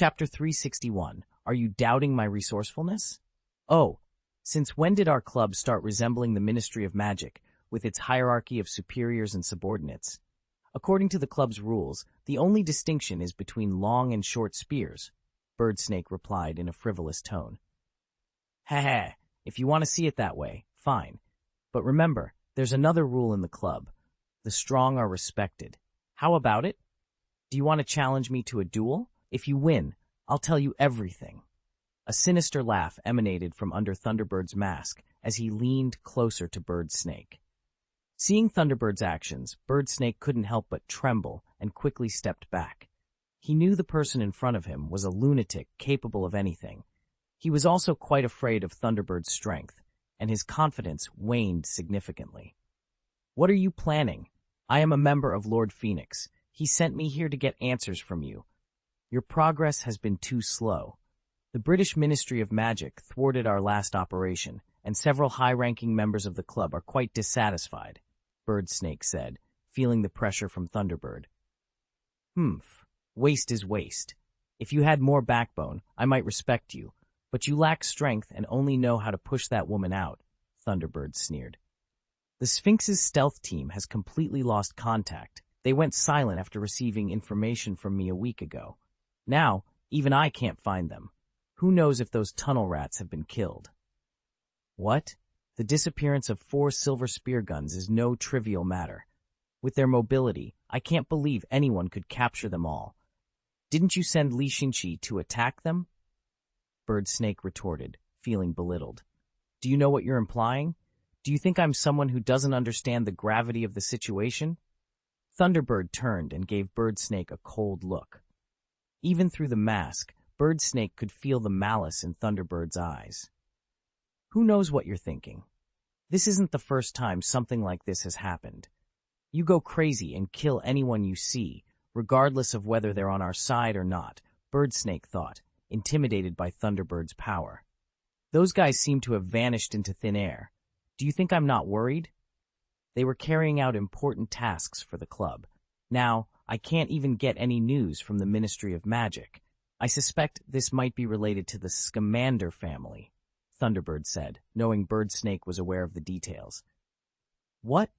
Chapter 361. Are you doubting my resourcefulness? Oh, since when did our club start resembling the Ministry of Magic, with its hierarchy of superiors and subordinates? According to the club's rules, the only distinction is between long and short spears, Birdsnake replied in a frivolous tone. Heh, if you want to see it that way, fine. But remember, there's another rule in the club. The strong are respected. How about it? Do you want to challenge me to a duel? If you win, I'll tell you everything. A sinister laugh emanated from under Thunderbird's mask as he leaned closer to Birdsnake. Seeing Thunderbird's actions, Birdsnake couldn't help but tremble and quickly stepped back. He knew the person in front of him was a lunatic capable of anything. He was also quite afraid of Thunderbird's strength, and his confidence waned significantly. What are you planning? I am a member of Lord Phoenix. He sent me here to get answers from you. Your progress has been too slow. The British Ministry of Magic thwarted our last operation, and several high-ranking members of the club are quite dissatisfied, Birdsnake said, feeling the pressure from Thunderbird. Waste is waste. If you had more backbone, I might respect you, but you lack strength and only know how to push that woman out, Thunderbird sneered. The Sphinx's stealth team has completely lost contact. They went silent after receiving information from me a week ago. Now, even I can't find them. Who knows if those tunnel rats have been killed? What? The disappearance of 4 silver spear guns is no trivial matter. With their mobility, I can't believe anyone could capture them all. Didn't you send Li Xinqi to attack them? Birdsnake retorted, feeling belittled. Do you know what you're implying? Do you think I'm someone who doesn't understand the gravity of the situation? Thunderbird turned and gave Birdsnake a cold look. Even through the mask, Birdsnake could feel the malice in Thunderbird's eyes. Who knows what you're thinking? This isn't the first time something like this has happened. You go crazy and kill anyone you see, regardless of whether they're on our side or not, Birdsnake thought, intimidated by Thunderbird's power. Those guys seem to have vanished into thin air. Do you think I'm not worried? They were carrying out important tasks for the club. Now, I can't even get any news from the Ministry of Magic. I suspect this might be related to the Scamander family, Thunderbird said, knowing Birdsnake was aware of the details. What?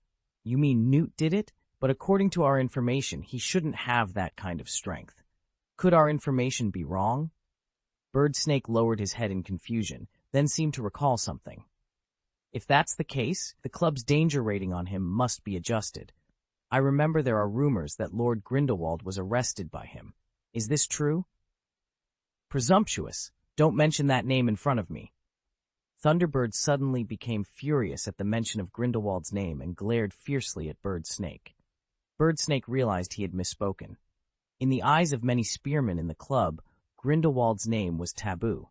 You mean Newt did it? But according to our information, he shouldn't have that kind of strength. Could our information be wrong? Birdsnake lowered his head in confusion, then seemed to recall something. If that's the case, the club's danger rating on him must be adjusted. I remember there are rumors that Lord Grindelwald was arrested by him. Is this true? Presumptuous. Don't mention that name in front of me. Thunderbird suddenly became furious at the mention of Grindelwald's name and glared fiercely at Birdsnake. Birdsnake realized he had misspoken. In the eyes of many spearmen in the club, Grindelwald's name was taboo.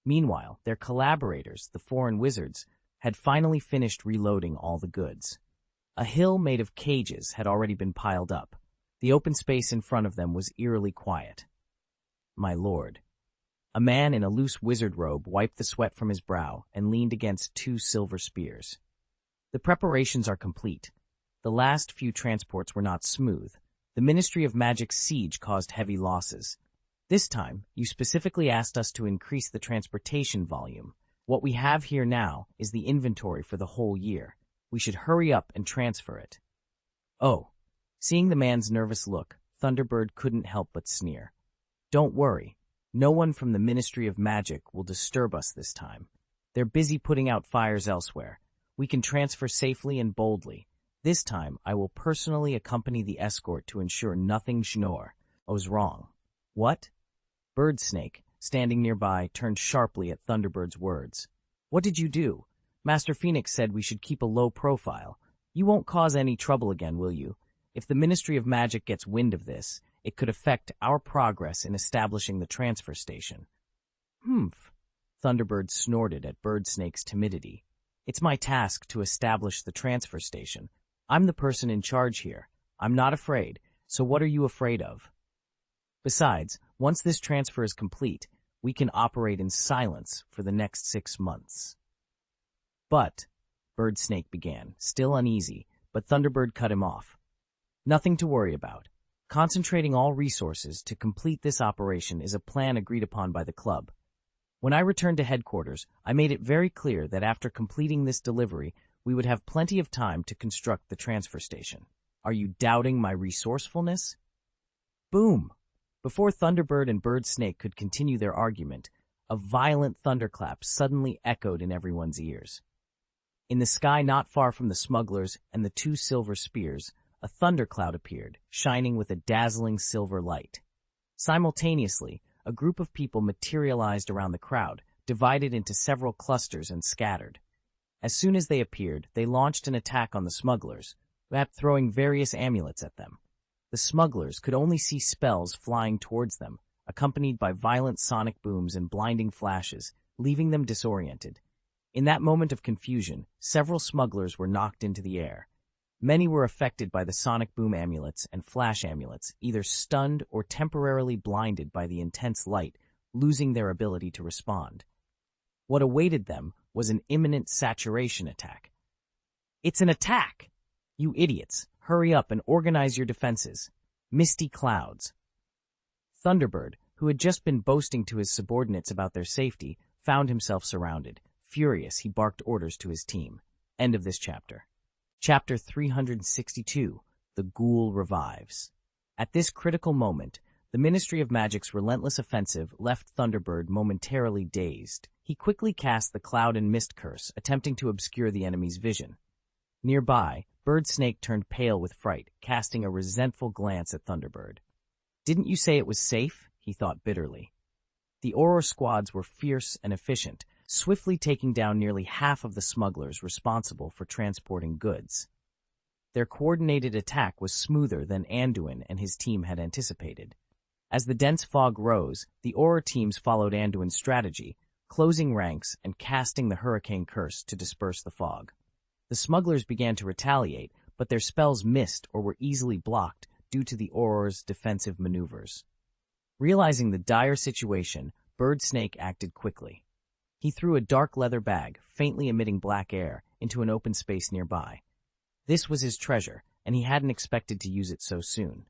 Meanwhile, their collaborators, the foreign wizards, had finally finished reloading all the goods. A hill made of cages had already been piled up. The open space in front of them was eerily quiet. My lord. A man in a loose wizard robe wiped the sweat from his brow and leaned against 2 silver spears. The preparations are complete. The last few transports were not smooth. The Ministry of Magic's siege caused heavy losses. This time, you specifically asked us to increase the transportation volume. What we have here now is the inventory for the whole year. We should hurry up and transfer it. Oh. Seeing the man's nervous look, Thunderbird couldn't help but sneer. Don't worry. No one from the Ministry of Magic will disturb us this time. They're busy putting out fires elsewhere. We can transfer safely and boldly. This time, I will personally accompany the escort to ensure nothing goes wrong. What? Birdsnake, standing nearby, turned sharply at Thunderbird's words. What did you do? Master Phoenix said we should keep a low profile. You won't cause any trouble again, will you? If the Ministry of Magic gets wind of this, it could affect our progress in establishing the transfer station. Thunderbird snorted at Birdsnake's timidity. It's my task to establish the transfer station. I'm the person in charge here. I'm not afraid, so what are you afraid of? Besides, once this transfer is complete, we can operate in silence for the next 6 months. But, Birdsnake began, still uneasy, but Thunderbird cut him off. Nothing to worry about. Concentrating all resources to complete this operation is a plan agreed upon by the club. When I returned to headquarters, I made it very clear that after completing this delivery, we would have plenty of time to construct the transfer station. Are you doubting my resourcefulness? Boom! Before Thunderbird and Bird Snake could continue their argument, a violent thunderclap suddenly echoed in everyone's ears. In the sky not far from the smugglers and the two silver spears, a thundercloud appeared, shining with a dazzling silver light. Simultaneously, a group of people materialized around the crowd, divided into several clusters and scattered. As soon as they appeared, they launched an attack on the smugglers, throwing various amulets at them. The smugglers could only see spells flying towards them, accompanied by violent sonic booms and blinding flashes, leaving them disoriented. In that moment of confusion, several smugglers were knocked into the air. Many were affected by the sonic boom amulets and flash amulets, either stunned or temporarily blinded by the intense light, losing their ability to respond. What awaited them was an imminent saturation attack. It's an attack! You idiots, hurry up and organize your defenses. Misty clouds. Thunderbird, who had just been boasting to his subordinates about their safety, found himself surrounded. Furious, he barked orders to his team. End of this chapter. Chapter 362, The Ghoul Revives. At this critical moment, the Ministry of Magic's relentless offensive left Thunderbird momentarily dazed. He quickly cast the Cloud and Mist Curse, attempting to obscure the enemy's vision. Nearby, Bird Snake turned pale with fright, casting a resentful glance at Thunderbird. Didn't you say it was safe? He thought bitterly. The Auror squads were fierce and efficient, swiftly taking down nearly half of the smugglers responsible for transporting goods. Their coordinated attack was smoother than Anduin and his team had anticipated. As the dense fog rose, the Auror teams followed Anduin's strategy, closing ranks and casting the Hurricane Curse to disperse the fog. The smugglers began to retaliate, but their spells missed or were easily blocked due to the Auror's defensive maneuvers. Realizing the dire situation, Bird Snake acted quickly. He threw a dark leather bag, faintly emitting black air, into an open space nearby. This was his treasure, and he hadn't expected to use it so soon.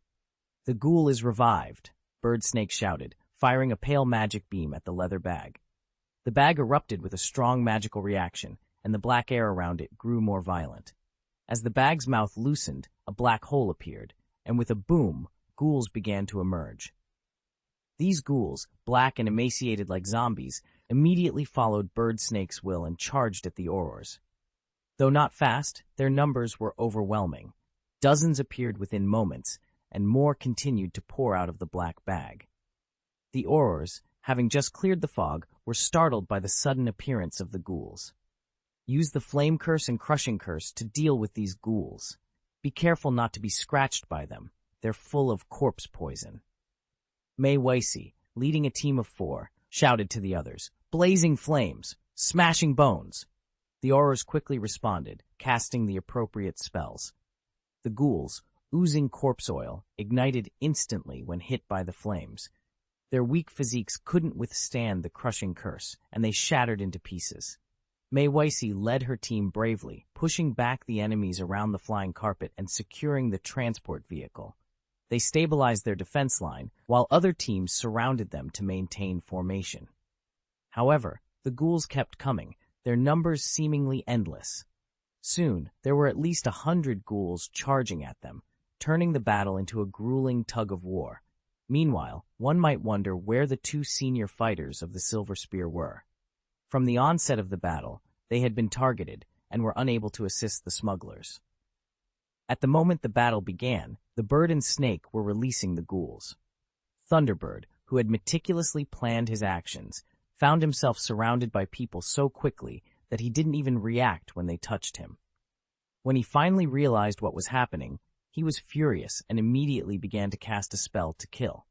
"The ghoul is revived," Bird Snake shouted, firing a pale magic beam at the leather bag. The bag erupted with a strong magical reaction, and the black air around it grew more violent. As the bag's mouth loosened, a black hole appeared, and with a boom, ghouls began to emerge. These ghouls, black and emaciated like zombies, immediately followed Bird Snake's will and charged at the Aurors. Though not fast, their numbers were overwhelming. Dozens appeared within moments, and more continued to pour out of the black bag. The Aurors, having just cleared the fog, were startled by the sudden appearance of the ghouls. Use the Flame Curse and Crushing Curse to deal with these ghouls. Be careful not to be scratched by them. They're full of corpse poison. Mei Weisi, leading a team of 4, shouted to the others, "Blazing flames! Smashing bones!" The Aurors quickly responded, casting the appropriate spells. The ghouls, oozing corpse oil, ignited instantly when hit by the flames. Their weak physiques couldn't withstand the crushing curse, and they shattered into pieces. Mei Weisi led her team bravely, pushing back the enemies around the flying carpet and securing the transport vehicle. They stabilized their defense line, while other teams surrounded them to maintain formation. However, the ghouls kept coming, their numbers seemingly endless. Soon, there were at least 100 ghouls charging at them, turning the battle into a grueling tug-of-war. Meanwhile, one might wonder where the 2 senior fighters of the Silver Spear were. From the onset of the battle, they had been targeted and were unable to assist the smugglers. At the moment the battle began, the Bird and Snake were releasing the ghouls. Thunderbird, who had meticulously planned his actions, found himself surrounded by people so quickly that he didn't even react when they touched him. When he finally realized what was happening, he was furious and immediately began to cast a spell to kill.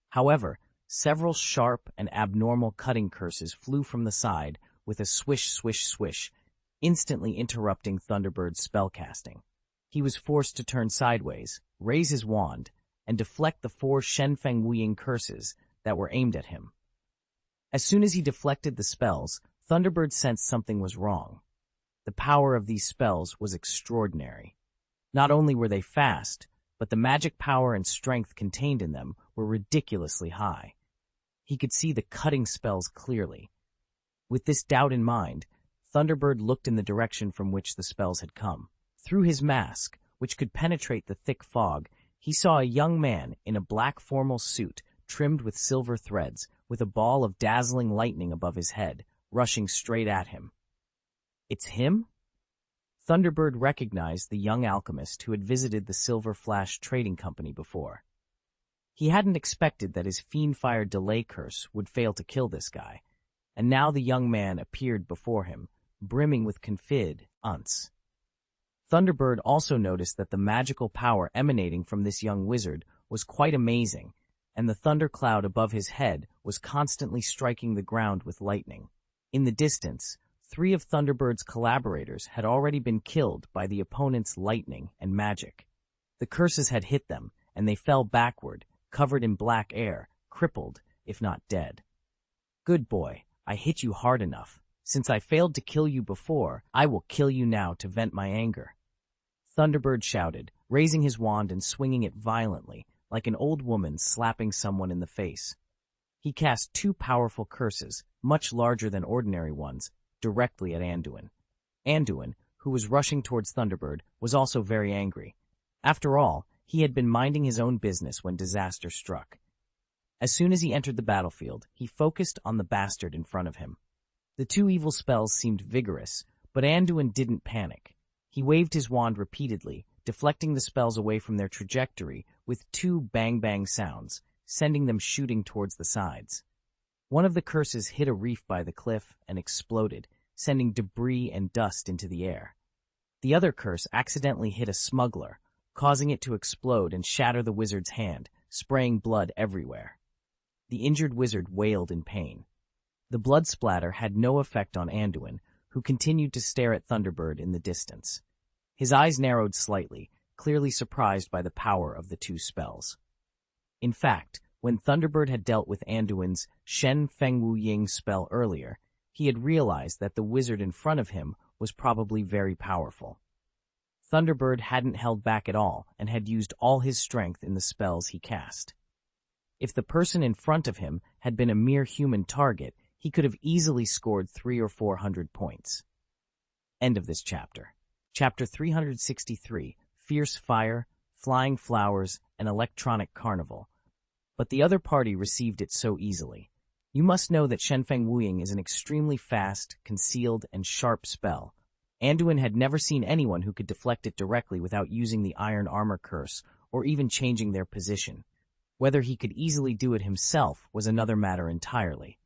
However, several sharp and abnormal cutting curses flew from the side with a swish, swish, swish, instantly interrupting Thunderbird's spellcasting. He was forced to turn sideways, raise his wand, and deflect the 4 Shenfeng Wuying curses that were aimed at him. As soon as he deflected the spells, Thunderbird sensed something was wrong. The power of these spells was extraordinary. Not only were they fast, but the magic power and strength contained in them were ridiculously high. He could see the cutting spells clearly. With this doubt in mind, Thunderbird looked in the direction from which the spells had come. Through his mask, which could penetrate the thick fog, he saw a young man in a black formal suit trimmed with silver threads, with a ball of dazzling lightning above his head, rushing straight at him. It's him? Thunderbird recognized the young alchemist who had visited the Silver Flash Trading Company before. He hadn't expected that his Fiendfire delay curse would fail to kill this guy, and now the young man appeared before him, brimming with confidence. Thunderbird also noticed that the magical power emanating from this young wizard was quite amazing, and the thundercloud above his head was constantly striking the ground with lightning. In the distance, 3 of Thunderbird's collaborators had already been killed by the opponent's lightning and magic. The curses had hit them, and they fell backward, covered in black air, crippled, if not dead. Good boy, I hit you hard enough. Since I failed to kill you before, I will kill you now to vent my anger. Thunderbird shouted, raising his wand and swinging it violently, like an old woman slapping someone in the face. He cast 2 powerful curses, much larger than ordinary ones, directly at Anduin. Anduin, who was rushing towards Thunderbird, was also very angry. After all, he had been minding his own business when disaster struck. As soon as he entered the battlefield, he focused on the bastard in front of him. The 2 evil spells seemed vigorous, but Anduin didn't panic. He waved his wand repeatedly, deflecting the spells away from their trajectory with 2 bang-bang sounds, sending them shooting towards the sides. One of the curses hit a reef by the cliff and exploded, sending debris and dust into the air. The other curse accidentally hit a smuggler, causing it to explode and shatter the wizard's hand, spraying blood everywhere. The injured wizard wailed in pain. The blood splatter had no effect on Anduin, who continued to stare at Thunderbird in the distance. His eyes narrowed slightly, clearly surprised by the power of the 2 spells. In fact, when Thunderbird had dealt with Anduin's Shen Feng Wu Ying spell earlier, he had realized that the wizard in front of him was probably very powerful. Thunderbird hadn't held back at all and had used all his strength in the spells he cast. If the person in front of him had been a mere human target, he could have easily scored 300 or 400 points. End of this chapter. Chapter 363, Fierce Fire, Flying Flowers, and Electronic Carnival. But the other party received it so easily. You must know that Shenfeng Wuying is an extremely fast, concealed, and sharp spell. Anduin had never seen anyone who could deflect it directly without using the Iron Armor Curse, or even changing their position. Whether he could easily do it himself was another matter entirely.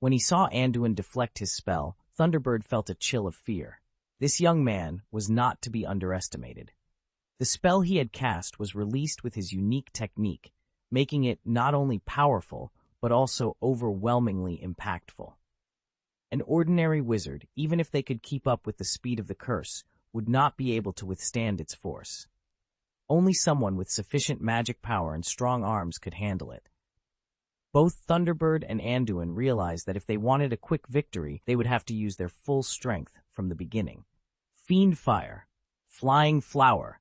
When he saw Anduin deflect his spell, Thunderbird felt a chill of fear. This young man was not to be underestimated. The spell he had cast was released with his unique technique, making it not only powerful, but also overwhelmingly impactful. An ordinary wizard, even if they could keep up with the speed of the curse, would not be able to withstand its force. Only someone with sufficient magic power and strong arms could handle it. Both Thunderbird and Anduin realized that if they wanted a quick victory, they would have to use their full strength from the beginning. Fiendfire, Flying Flower,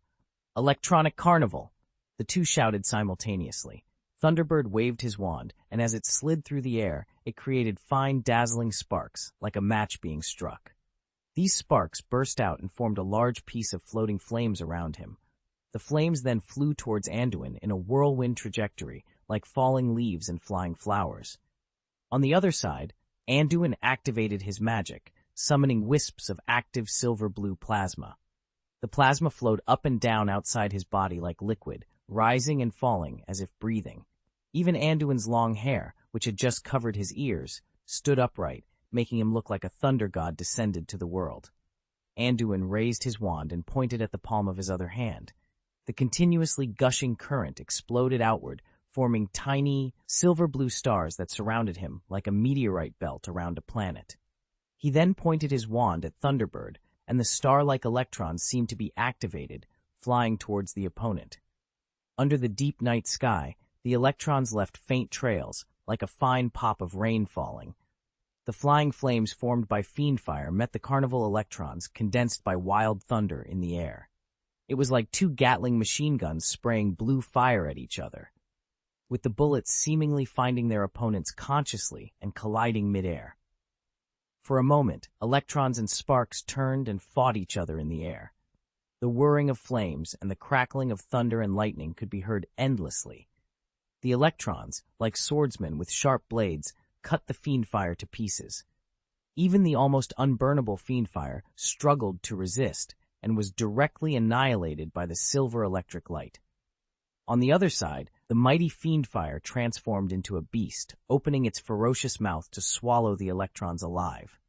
Electronic Carnival, the 2 shouted simultaneously. Thunderbird waved his wand, and as it slid through the air, it created fine, dazzling sparks, like a match being struck. These sparks burst out and formed a large piece of floating flames around him. The flames then flew towards Anduin in a whirlwind trajectory, like falling leaves and flying flowers. On the other side, Anduin activated his magic, summoning wisps of active silver-blue plasma. The plasma flowed up and down outside his body like liquid, rising and falling as if breathing. Even Anduin's long hair, which had just covered his ears, stood upright, making him look like a thunder god descended to the world. Anduin raised his wand and pointed at the palm of his other hand. The continuously gushing current exploded outward, forming tiny, silver-blue stars that surrounded him like a meteorite belt around a planet. He then pointed his wand at Thunderbird, and the star-like electrons seemed to be activated, flying towards the opponent. Under the deep night sky, the electrons left faint trails, like a fine pop of rain falling. The flying flames formed by Fiendfire met the carnival electrons condensed by wild thunder in the air. It was like two Gatling machine guns spraying blue fire at each other, with the bullets seemingly finding their opponents consciously and colliding midair. For a moment, electrons and sparks turned and fought each other in the air. The whirring of flames and the crackling of thunder and lightning could be heard endlessly. The electrons, like swordsmen with sharp blades, cut the fiendfire to pieces. Even the almost unburnable fiendfire struggled to resist and was directly annihilated by the silver electric light. On the other side, the mighty fiendfire transformed into a beast, opening its ferocious mouth to swallow the electrons alive.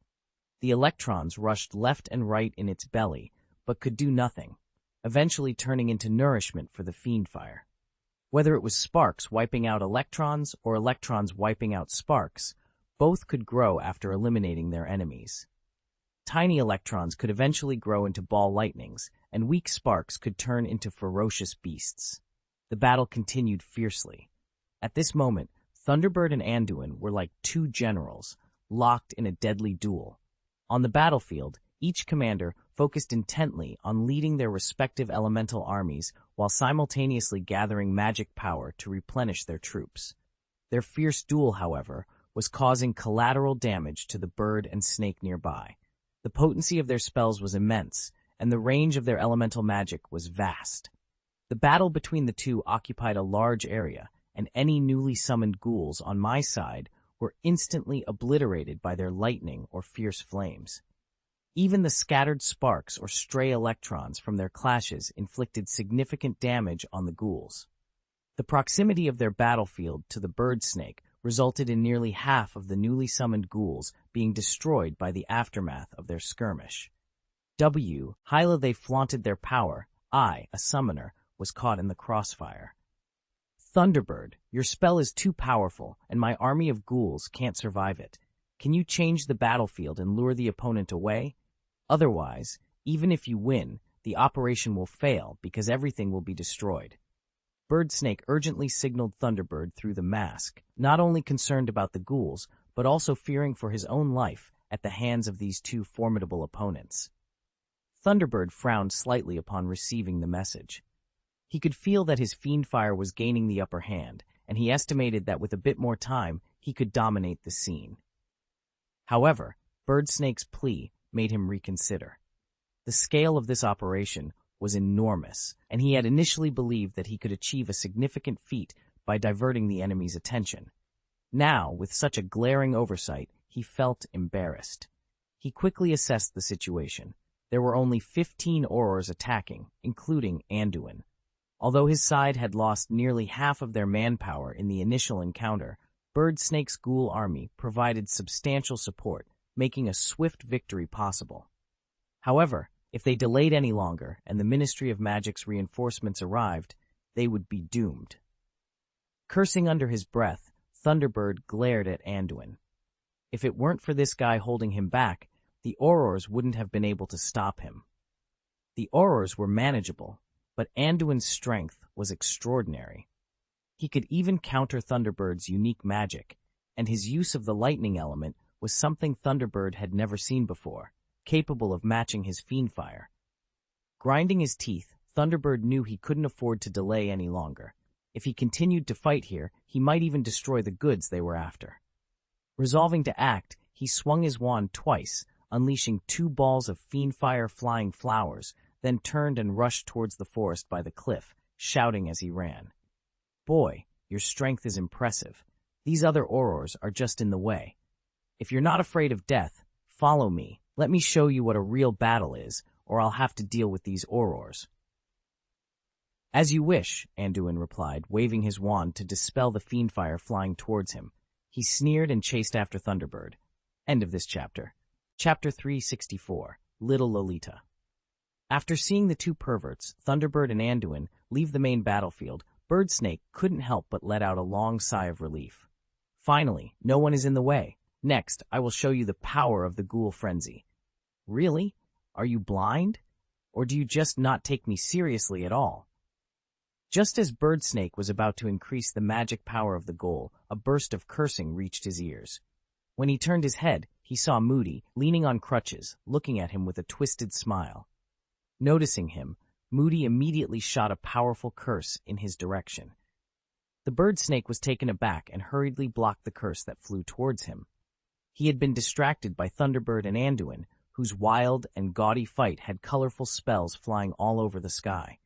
The electrons rushed left and right in its belly, but could do nothing, eventually turning into nourishment for the fiendfire. Whether it was sparks wiping out electrons or electrons wiping out sparks, both could grow after eliminating their enemies. Tiny electrons could eventually grow into ball lightnings, and weak sparks could turn into ferocious beasts. The battle continued fiercely. At this moment, Thunderbird and Anduin were like two generals, locked in a deadly duel. On the battlefield, each commander focused intently on leading their respective elemental armies while simultaneously gathering magic power to replenish their troops. Their fierce duel, however, was causing collateral damage to the bird and snake nearby. The potency of their spells was immense, and the range of their elemental magic was vast. The battle between the two occupied a large area, and any newly summoned ghouls on my side were instantly obliterated by their lightning or fierce flames. Even the scattered sparks or stray electrons from their clashes inflicted significant damage on the ghouls. The proximity of their battlefield to the bird snake resulted in nearly half of the newly summoned ghouls being destroyed by the aftermath of their skirmish. Hyla they flaunted their power. I, a summoner, was caught in the crossfire. Thunderbird, your spell is too powerful, and my army of ghouls can't survive it. Can you change the battlefield and lure the opponent away? Otherwise, even if you win, the operation will fail because everything will be destroyed. Birdsnake urgently signaled Thunderbird through the mask, not only concerned about the ghouls, but also fearing for his own life at the hands of these two formidable opponents. Thunderbird frowned slightly upon receiving the message. He could feel that his fiendfire was gaining the upper hand, and he estimated that with a bit more time, he could dominate the scene. However, Birdsnake's plea made him reconsider. The scale of this operation was enormous, and he had initially believed that he could achieve a significant feat by diverting the enemy's attention. Now, with such a glaring oversight, he felt embarrassed. He quickly assessed the situation. There were only 15 Aurors attacking, including Anduin. Although his side had lost nearly half of their manpower in the initial encounter, Birdsnake's ghoul army provided substantial support, making a swift victory possible. However, if they delayed any longer and the Ministry of Magic's reinforcements arrived, they would be doomed. Cursing under his breath, Thunderbird glared at Anduin. If it weren't for this guy holding him back, the Aurors wouldn't have been able to stop him. The Aurors were manageable, but Anduin's strength was extraordinary. He could even counter Thunderbird's unique magic, and his use of the lightning element was something Thunderbird had never seen before, capable of matching his fiendfire. Grinding his teeth, Thunderbird knew he couldn't afford to delay any longer. If he continued to fight here, he might even destroy the goods they were after. Resolving to act, he swung his wand twice, unleashing 2 balls of fiendfire flying flowers, then turned and rushed towards the forest by the cliff, shouting as he ran. Boy, your strength is impressive. These other Aurors are just in the way. If you're not afraid of death, follow me. Let me show you what a real battle is, or I'll have to deal with these Aurors. As you wish, Anduin replied, waving his wand to dispel the fiendfire flying towards him. He sneered and chased after Thunderbird. End of this chapter. Chapter 364, Little Lolita. After seeing the two perverts, Thunderbird and Anduin, leave the main battlefield, Birdsnake couldn't help but let out a long sigh of relief. Finally, no one is in the way. Next, I will show you the power of the ghoul frenzy. Really? Are you blind? Or do you just not take me seriously at all? Just as Birdsnake was about to increase the magic power of the ghoul, a burst of cursing reached his ears. When he turned his head, he saw Moody, leaning on crutches, looking at him with a twisted smile. Noticing him, Moody immediately shot a powerful curse in his direction. The bird snake was taken aback and hurriedly blocked the curse that flew towards him. He had been distracted by Thunderbird and Anduin, whose wild and gaudy fight had colorful spells flying all over the sky.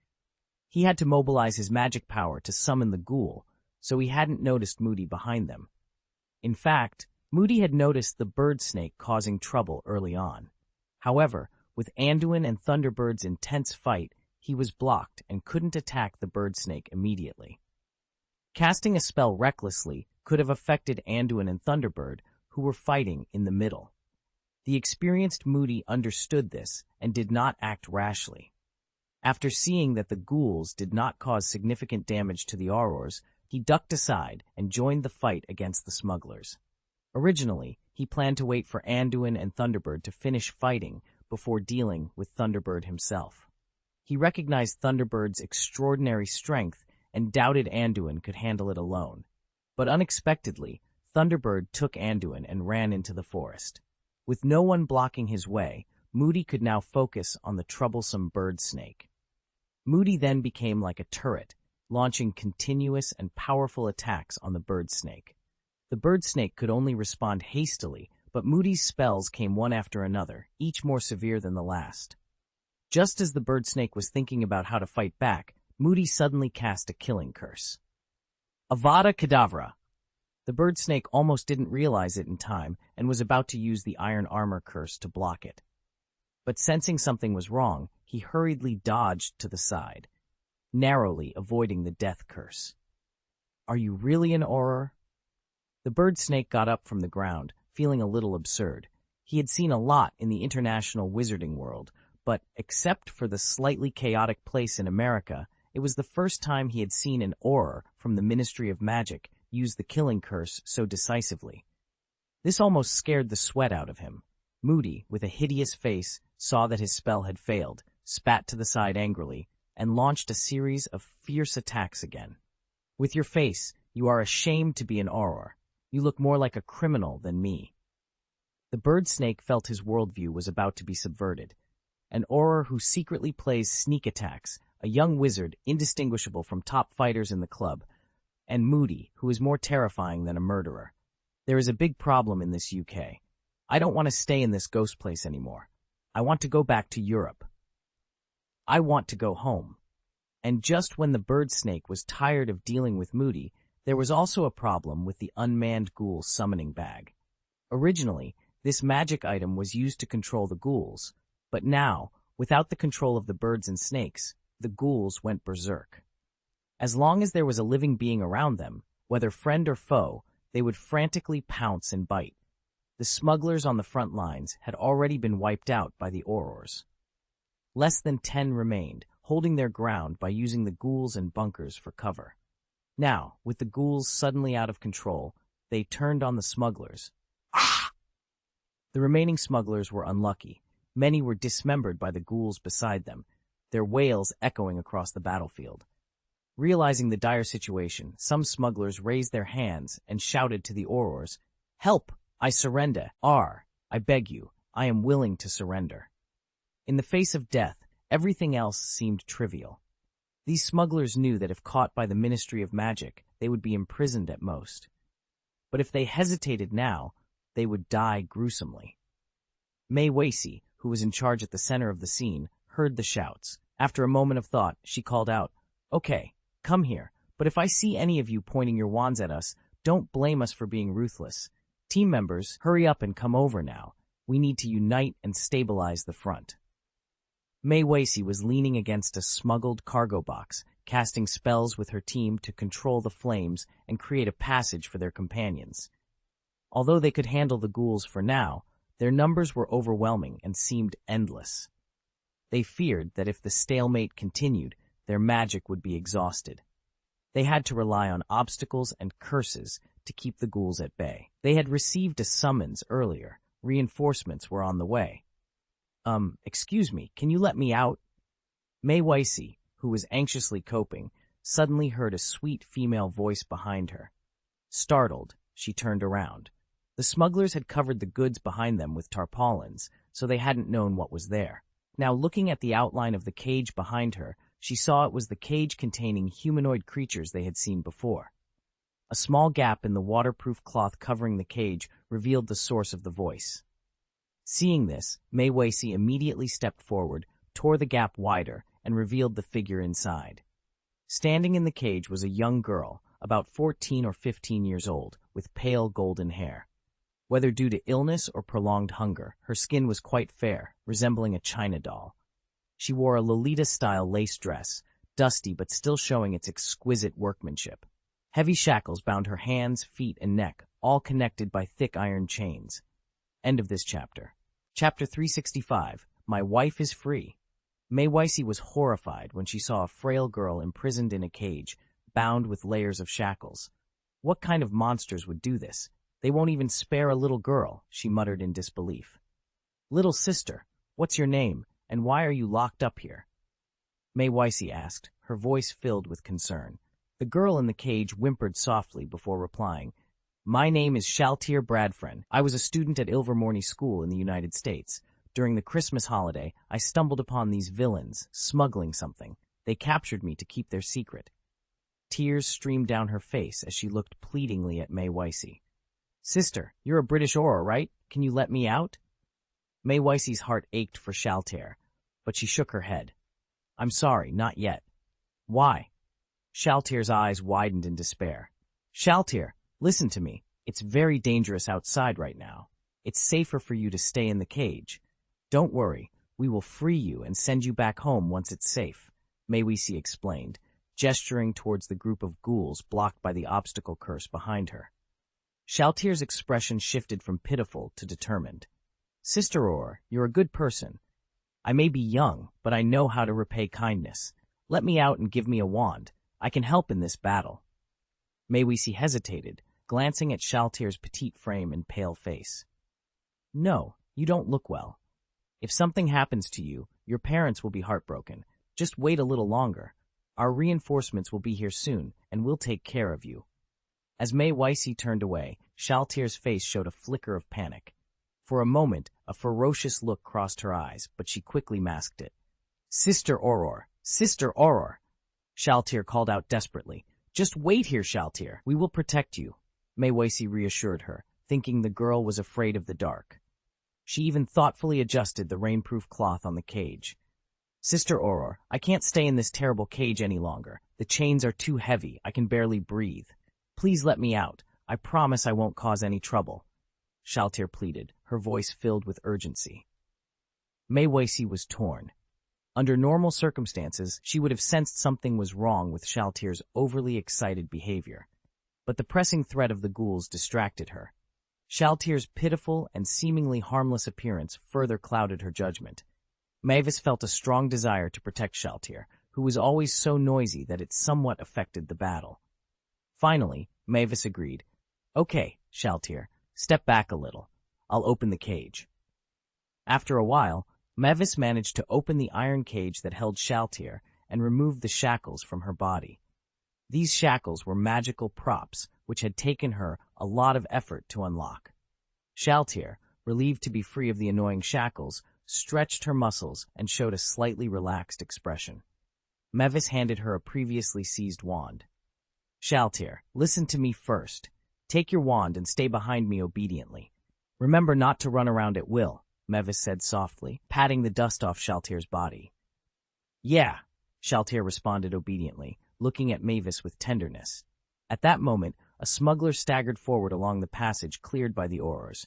He had to mobilize his magic power to summon the ghoul, so he hadn't noticed Moody behind them. In fact, Moody had noticed the bird snake causing trouble early on. However, with Anduin and Thunderbird's intense fight, he was blocked and couldn't attack the bird snake immediately. Casting a spell recklessly could have affected Anduin and Thunderbird, who were fighting in the middle. The experienced Moody understood this and did not act rashly. After seeing that the ghouls did not cause significant damage to the Aurors, he ducked aside and joined the fight against the smugglers. Originally, he planned to wait for Anduin and Thunderbird to finish fighting before dealing with Thunderbird himself. He recognized Thunderbird's extraordinary strength and doubted Anduin could handle it alone. But unexpectedly, Thunderbird took Anduin and ran into the forest. With no one blocking his way, Moody could now focus on the troublesome bird snake. Moody then became like a turret, launching continuous and powerful attacks on the bird snake. The bird snake could only respond hastily, but Moody's spells came one after another, each more severe than the last. Just as the bird snake was thinking about how to fight back, Moody suddenly cast a killing curse. Avada Kedavra! The bird snake almost didn't realize it in time and was about to use the iron armor curse to block it. But sensing something was wrong, he hurriedly dodged to the side, narrowly avoiding the death curse. Are you really an Auror? The bird snake got up from the ground, feeling a little absurd. He had seen a lot in the international wizarding world, but except for the slightly chaotic place in America, it was the first time he had seen an Auror from the Ministry of Magic use the killing curse so decisively. This almost scared the sweat out of him. Moody, with a hideous face, saw that his spell had failed, spat to the side angrily, and launched a series of fierce attacks again. With your face, you are ashamed to be an Auror. You look more like a criminal than me. The bird snake felt his worldview was about to be subverted. An Auror who secretly plays sneak attacks, a young wizard indistinguishable from top fighters in the club, and Moody, who is more terrifying than a murderer. There is a big problem in this UK. I don't want to stay in this ghost place anymore. I want to go back to Europe. I want to go home. And just when the bird snake was tired of dealing with Moody, there was also a problem with the unmanned ghoul summoning bag. Originally, this magic item was used to control the ghouls, but now, without the control of the birds and snakes, the ghouls went berserk. As long as there was a living being around them, whether friend or foe, they would frantically pounce and bite. The smugglers on the front lines had already been wiped out by the Aurors. Less than 10 remained, holding their ground by using the ghouls and bunkers for cover. Now, with the ghouls suddenly out of control, they turned on the smugglers. Ah! The remaining smugglers were unlucky. Many were dismembered by the ghouls beside them, their wails echoing across the battlefield. Realizing the dire situation, some smugglers raised their hands and shouted to the Aurors, "Help! I surrender! I beg you, I am willing to surrender." In the face of death, everything else seemed trivial. These smugglers knew that if caught by the Ministry of Magic, they would be imprisoned at most. But if they hesitated now, they would die gruesomely. May Wasey, who was in charge at the center of the scene, heard the shouts. After a moment of thought, she called out, "Okay, come here, but if I see any of you pointing your wands at us, don't blame us for being ruthless. Team members, hurry up and come over now. We need to unite and stabilize the front." May Wasey was leaning against a smuggled cargo box, casting spells with her team to control the flames and create a passage for their companions. Although they could handle the ghouls for now, their numbers were overwhelming and seemed endless. They feared that if the stalemate continued, their magic would be exhausted. They had to rely on obstacles and curses to keep the ghouls at bay. They had received a summons earlier. Reinforcements were on the way. Excuse me, can you let me out?" May Wasey, who was anxiously coping, suddenly heard a sweet female voice behind her. Startled, she turned around. The smugglers had covered the goods behind them with tarpaulins, so they hadn't known what was there. Now looking at the outline of the cage behind her, she saw it was the cage containing humanoid creatures they had seen before. A small gap in the waterproof cloth covering the cage revealed the source of the voice. Seeing this, Mei Weiqi immediately stepped forward, tore the gap wider, and revealed the figure inside. Standing in the cage was a young girl, about 14 or 15 years old, with pale golden hair. Whether due to illness or prolonged hunger, her skin was quite fair, resembling a china doll. She wore a Lolita-style lace dress, dusty but still showing its exquisite workmanship. Heavy shackles bound her hands, feet, and neck, all connected by thick iron chains. End of this chapter. Chapter 365, My Wife is Free. Mei Weiqi was horrified when she saw a frail girl imprisoned in a cage, bound with layers of shackles. What kind of monsters would do this? They won't even spare a little girl, she muttered in disbelief. Little sister, what's your name, and why are you locked up here? Mei Weiqi asked, her voice filled with concern. The girl in the cage whimpered softly before replying, My name is Shaltir Bradfriend. I was a student at Ilvermorny School in the United States. During the Christmas holiday, I stumbled upon these villains, smuggling something. They captured me to keep their secret. Tears streamed down her face as she looked pleadingly at Mei Weiqi. Sister, you're a British Auror, right? Can you let me out? Mei Weiqi's heart ached for Shaltir, but she shook her head. I'm sorry, not yet. Why? Shaltir's eyes widened in despair. Shaltir, listen to me. It's very dangerous outside right now. It's safer for you to stay in the cage. Don't worry, we will free you and send you back home once it's safe, Mei Weiqi explained, gesturing towards the group of ghouls blocked by the obstacle curse behind her. Shaltir's expression shifted from pitiful to determined. Sister Auror, you're a good person. I may be young, but I know how to repay kindness. Let me out and give me a wand. I can help in this battle. Mei Weiqi hesitated, glancing at Shaltir's petite frame and pale face. No, you don't look well. If something happens to you, your parents will be heartbroken. Just wait a little longer. Our reinforcements will be here soon, and we'll take care of you. As Mei Weiqi turned away, Shaltir's face showed a flicker of panic. For a moment, a ferocious look crossed her eyes, but she quickly masked it. Sister Auror! Sister Auror! Shaltir called out desperately. Just wait here, Shaltir. We will protect you. Mei Weiqi reassured her, thinking the girl was afraid of the dark. She even thoughtfully adjusted the rainproof cloth on the cage. Sister Auror, I can't stay in this terrible cage any longer. The chains are too heavy. I can barely breathe. Please let me out. I promise I won't cause any trouble. Shaltir pleaded, her voice filled with urgency. Mei Weiqi was torn. Under normal circumstances, she would have sensed something was wrong with Shaltir's overly excited behavior. But the pressing threat of the ghouls distracted her. Shaltir's pitiful and seemingly harmless appearance further clouded her judgment. Mavis felt a strong desire to protect Shaltir, who was always so noisy that it somewhat affected the battle. Finally, Mavis agreed. Okay, Shaltir, step back a little. I'll open the cage. After a while, Mavis managed to open the iron cage that held Shaltir and remove the shackles from her body. These shackles were magical props, which had taken her a lot of effort to unlock. Shaltir, relieved to be free of the annoying shackles, stretched her muscles and showed a slightly relaxed expression. Mavis handed her a previously seized wand. Shaltir, listen to me first. Take your wand and stay behind me obediently. Remember not to run around at will, Mavis said softly, patting the dust off Shaltir's body. Yeah, Shaltir responded obediently, looking at Mavis with tenderness. At that moment, a smuggler staggered forward along the passage cleared by the Aurors.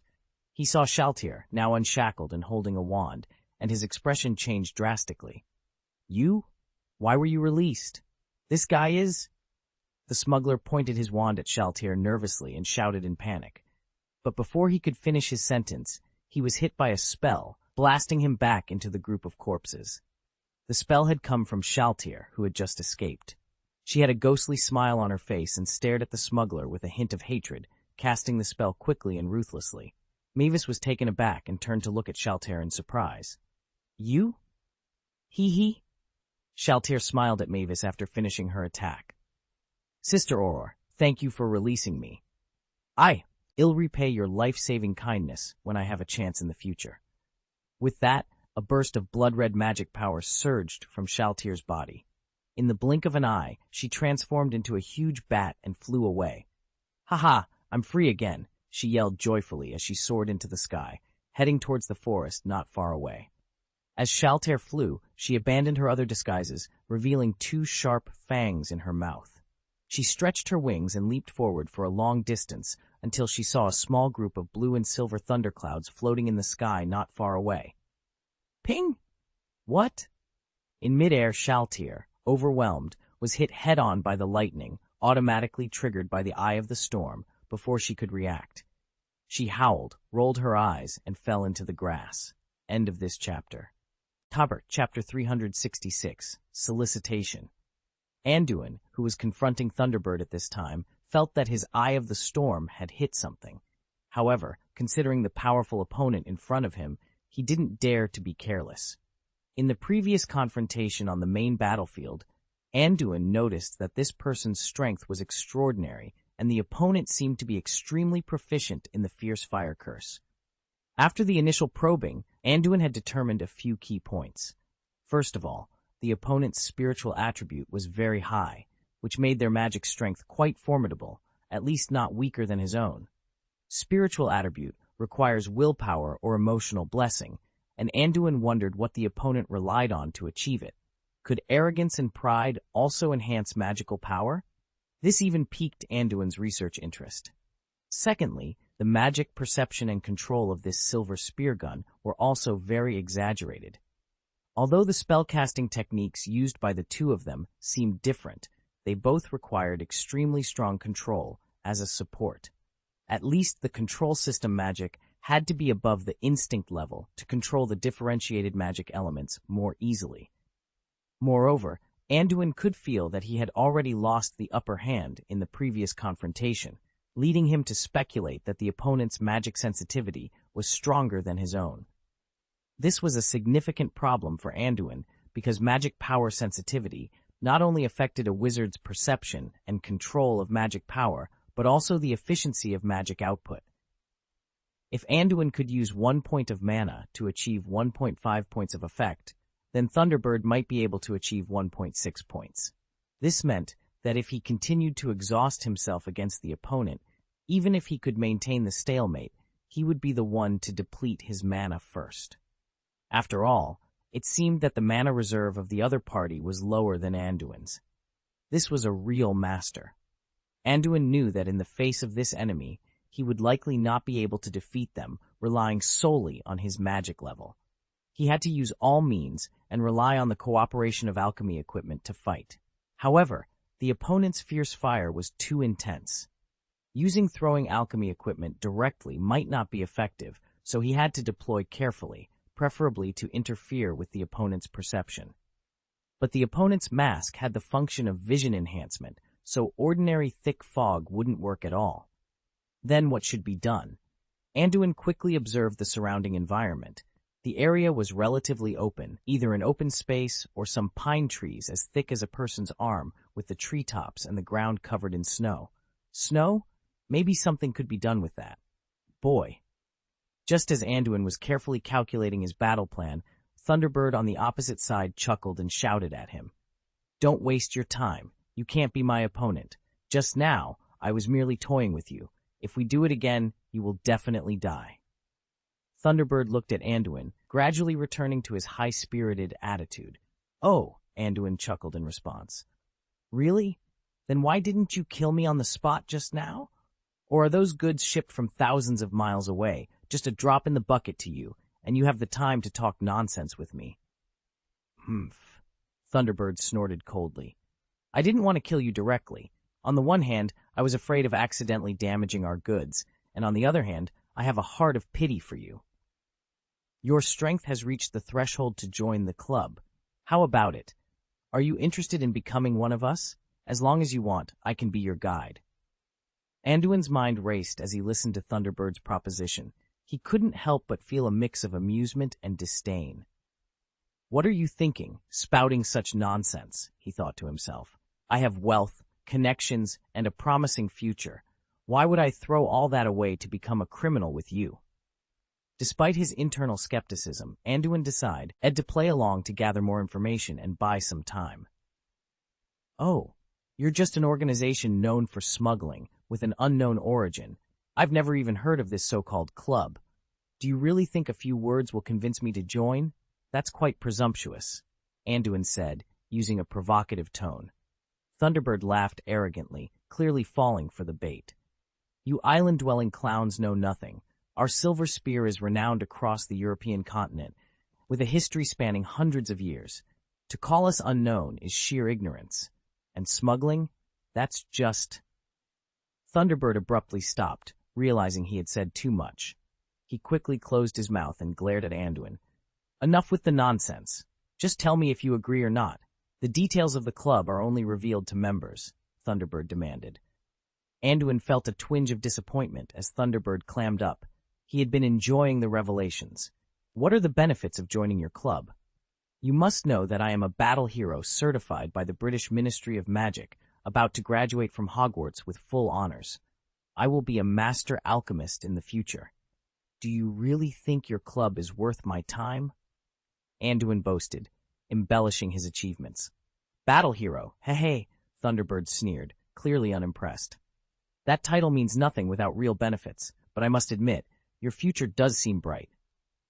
He saw Shaltir, now unshackled and holding a wand, and his expression changed drastically. You? Why were you released? This guy is? The smuggler pointed his wand at Shaltir nervously and shouted in panic. But before he could finish his sentence, he was hit by a spell, blasting him back into the group of corpses. The spell had come from Shaltir, who had just escaped. She had a ghostly smile on her face and stared at the smuggler with a hint of hatred, casting the spell quickly and ruthlessly. Mavis was taken aback and turned to look at Shaltir in surprise. You? Hee. Shaltir smiled at Mavis after finishing her attack. Sister Auror, thank you for releasing me. I'll repay your life-saving kindness when I have a chance in the future. With that, A burst of blood-red magic power surged from Shaltyr's body. In the blink of an eye, she transformed into a huge bat and flew away. "Ha! I'm free again," she yelled joyfully as she soared into the sky, heading towards the forest not far away. As Shaltyr flew, she abandoned her other disguises, revealing 2 sharp fangs in her mouth. She stretched her wings and leaped forward for a long distance until she saw a small group of blue and silver thunderclouds floating in the sky not far away. Ping! What? In midair, Shaltyr, overwhelmed, was hit head-on by the lightning, automatically triggered by the Eye of the Storm, before she could react. She howled, rolled her eyes, and fell into the grass. End of this chapter. Chapter 366, Solicitation. Anduin, who was confronting Thunderbird at this time, felt that his Eye of the Storm had hit something. However, considering the powerful opponent in front of him, he didn't dare to be careless. In the previous confrontation on the main battlefield, Anduin noticed that this person's strength was extraordinary, and the opponent seemed to be extremely proficient in the Fierce Fire Curse. After the initial probing, Anduin had determined a few key points. First of all, the opponent's spiritual attribute was very high, which made their magic strength quite formidable, at least not weaker than his own. Spiritual attribute requires willpower or emotional blessing, and Anduin wondered what the opponent relied on to achieve it. Could arrogance and pride also enhance magical power? This even piqued Anduin's research interest. Secondly, the magic perception and control of this silver spear gun were also very exaggerated. Although the spellcasting techniques used by the two of them seemed different, they both required extremely strong control as a support. At least the control system magic had to be above the instinct level to control the differentiated magic elements more easily. Moreover, Anduin could feel that he had already lost the upper hand in the previous confrontation, leading him to speculate that the opponent's magic sensitivity was stronger than his own. This was a significant problem for Anduin because magic power sensitivity not only affected a wizard's perception and control of magic power, but also the efficiency of magic output. If Anduin could use 1 point of mana to achieve 1.5 points of effect, then Thunderbird might be able to achieve 1.6 points. This meant that if he continued to exhaust himself against the opponent, even if he could maintain the stalemate, he would be the one to deplete his mana first. After all, it seemed that the mana reserve of the other party was lower than Anduin's. This was a real master. Anduin knew that in the face of this enemy, he would likely not be able to defeat them, relying solely on his magic level. He had to use all means and rely on the cooperation of alchemy equipment to fight. However, the opponent's fierce fire was too intense. Using throwing alchemy equipment directly might not be effective, so he had to deploy carefully, preferably to interfere with the opponent's perception. But the opponent's mask had the function of vision enhancement, so ordinary thick fog wouldn't work at all. Then what should be done? Anduin quickly observed the surrounding environment. The area was relatively open, either an open space or some pine trees as thick as a person's arm with the treetops and the ground covered in snow. Snow? Maybe something could be done with that. Boy. Just as Anduin was carefully calculating his battle plan, Thunderbird on the opposite side chuckled and shouted at him. "Don't waste your time. You can't be my opponent. Just now, I was merely toying with you. If we do it again, you will definitely die." Thunderbird looked at Anduin, gradually returning to his high-spirited attitude. "Oh," Anduin chuckled in response. "Really? Then why didn't you kill me on the spot just now? Or are those goods shipped from thousands of miles away, just a drop in the bucket to you, and you have the time to talk nonsense with me?" "Humph," Thunderbird snorted coldly. "I didn't want to kill you directly. On the one hand, I was afraid of accidentally damaging our goods, and on the other hand, I have a heart of pity for you. Your strength has reached the threshold to join the club. How about it? Are you interested in becoming one of us? As long as you want, I can be your guide." Anduin's mind raced as he listened to Thunderbird's proposition. He couldn't help but feel a mix of amusement and disdain. "What are you thinking, spouting such nonsense?" he thought to himself. "I have wealth, connections, and a promising future. Why would I throw all that away to become a criminal with you?" Despite his internal skepticism, Anduin decided to play along to gather more information and buy some time. Oh, you're just an organization known for smuggling, with an unknown origin. I've never even heard of this so-called club. Do you really think a few words will convince me to join? That's quite presumptuous, Anduin said, using a provocative tone. Thunderbird laughed arrogantly, clearly falling for the bait. You island-dwelling clowns know nothing. Our silver spear is renowned across the European continent, with a history spanning hundreds of years. To call us unknown is sheer ignorance. And smuggling? That's just... Thunderbird abruptly stopped, realizing he had said too much. He quickly closed his mouth and glared at Anduin. Enough with the nonsense. Just tell me if you agree or not. The details of the club are only revealed to members, Thunderbird demanded. Anduin felt a twinge of disappointment as Thunderbird clammed up. He had been enjoying the revelations. What are the benefits of joining your club? You must know that I am a battle hero certified by the British Ministry of Magic, about to graduate from Hogwarts with full honors. I will be a master alchemist in the future. Do you really think your club is worth my time? Anduin boasted, embellishing his achievements. Battle hero, hey, Thunderbird sneered, clearly unimpressed. That title means nothing without real benefits, but I must admit, your future does seem bright.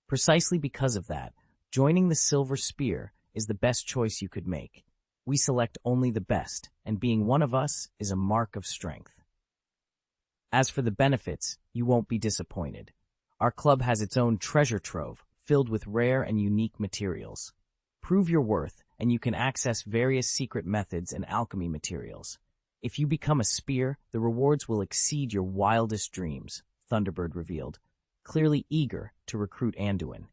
Precisely because of that, joining the Silver Spear is the best choice you could make. We select only the best, and being one of us is a mark of strength. As for the benefits, you won't be disappointed. Our club has its own treasure trove, filled with rare and unique materials. Prove your worth, and you can access various secret methods and alchemy materials. If you become a spear, the rewards will exceed your wildest dreams, Thunderbird revealed, clearly eager to recruit Anduin.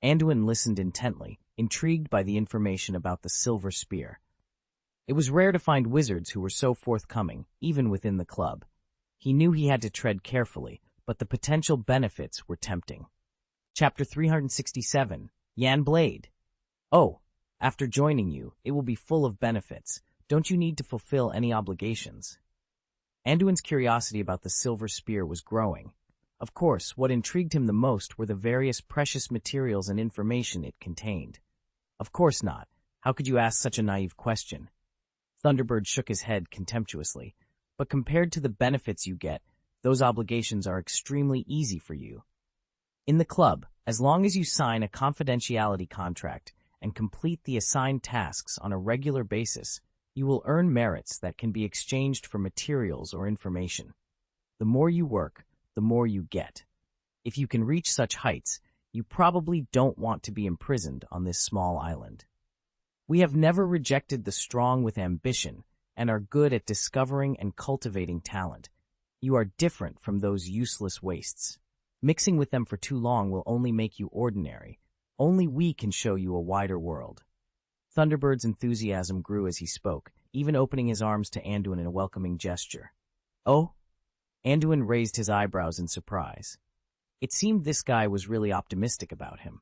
Anduin listened intently, intrigued by the information about the Silver Spear. It was rare to find wizards who were so forthcoming, even within the club. He knew he had to tread carefully, but the potential benefits were tempting. Chapter 367, Yan Blade. Oh, after joining you, it will be full of benefits. Don't you need to fulfill any obligations? Anduin's curiosity about the Silver Spear was growing. Of course, what intrigued him the most were the various precious materials and information it contained. Of course not. How could you ask such a naive question? Thunderbird shook his head contemptuously. But compared to the benefits you get, those obligations are extremely easy for you. In the club, as long as you sign a confidentiality contract and complete the assigned tasks on a regular basis, you will earn merits that can be exchanged for materials or information. The more you work, the more you get. If you can reach such heights, you probably don't want to be imprisoned on this small island. We have never rejected the strong with ambition and are good at discovering and cultivating talent. You are different from those useless wastes. Mixing with them for too long will only make you ordinary. Only we can show you a wider world. Thunderbird's enthusiasm grew as he spoke, even opening his arms to Anduin in a welcoming gesture. Oh? Anduin raised his eyebrows in surprise. It seemed this guy was really optimistic about him.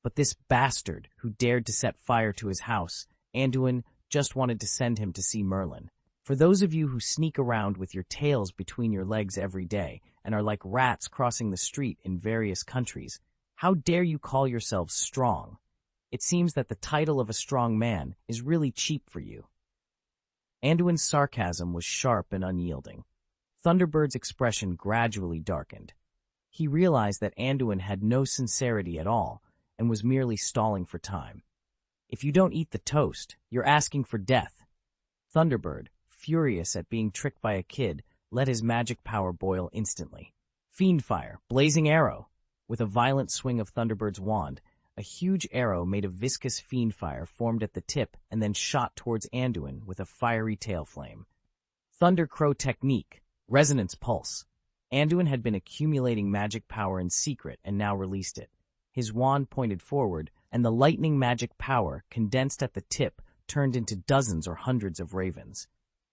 But this bastard who dared to set fire to his house, Anduin just wanted to send him to see Merlin. For those of you who sneak around with your tails between your legs every day and are like rats crossing the street in various countries, how dare you call yourselves strong? It seems that the title of a strong man is really cheap for you. Anduin's sarcasm was sharp and unyielding. Thunderbird's expression gradually darkened. He realized that Anduin had no sincerity at all and was merely stalling for time. If you don't eat the toast, you're asking for death. Thunderbird, furious at being tricked by a kid, let his magic power boil instantly. Fiendfire, blazing arrow. With a violent swing of Thunderbird's wand, a huge arrow made of viscous fiendfire formed at the tip and then shot towards Anduin with a fiery tail flame. Thunder Crow Technique, Resonance Pulse. Anduin had been accumulating magic power in secret and now released it. His wand pointed forward, and the lightning magic power, condensed at the tip, turned into dozens or hundreds of ravens.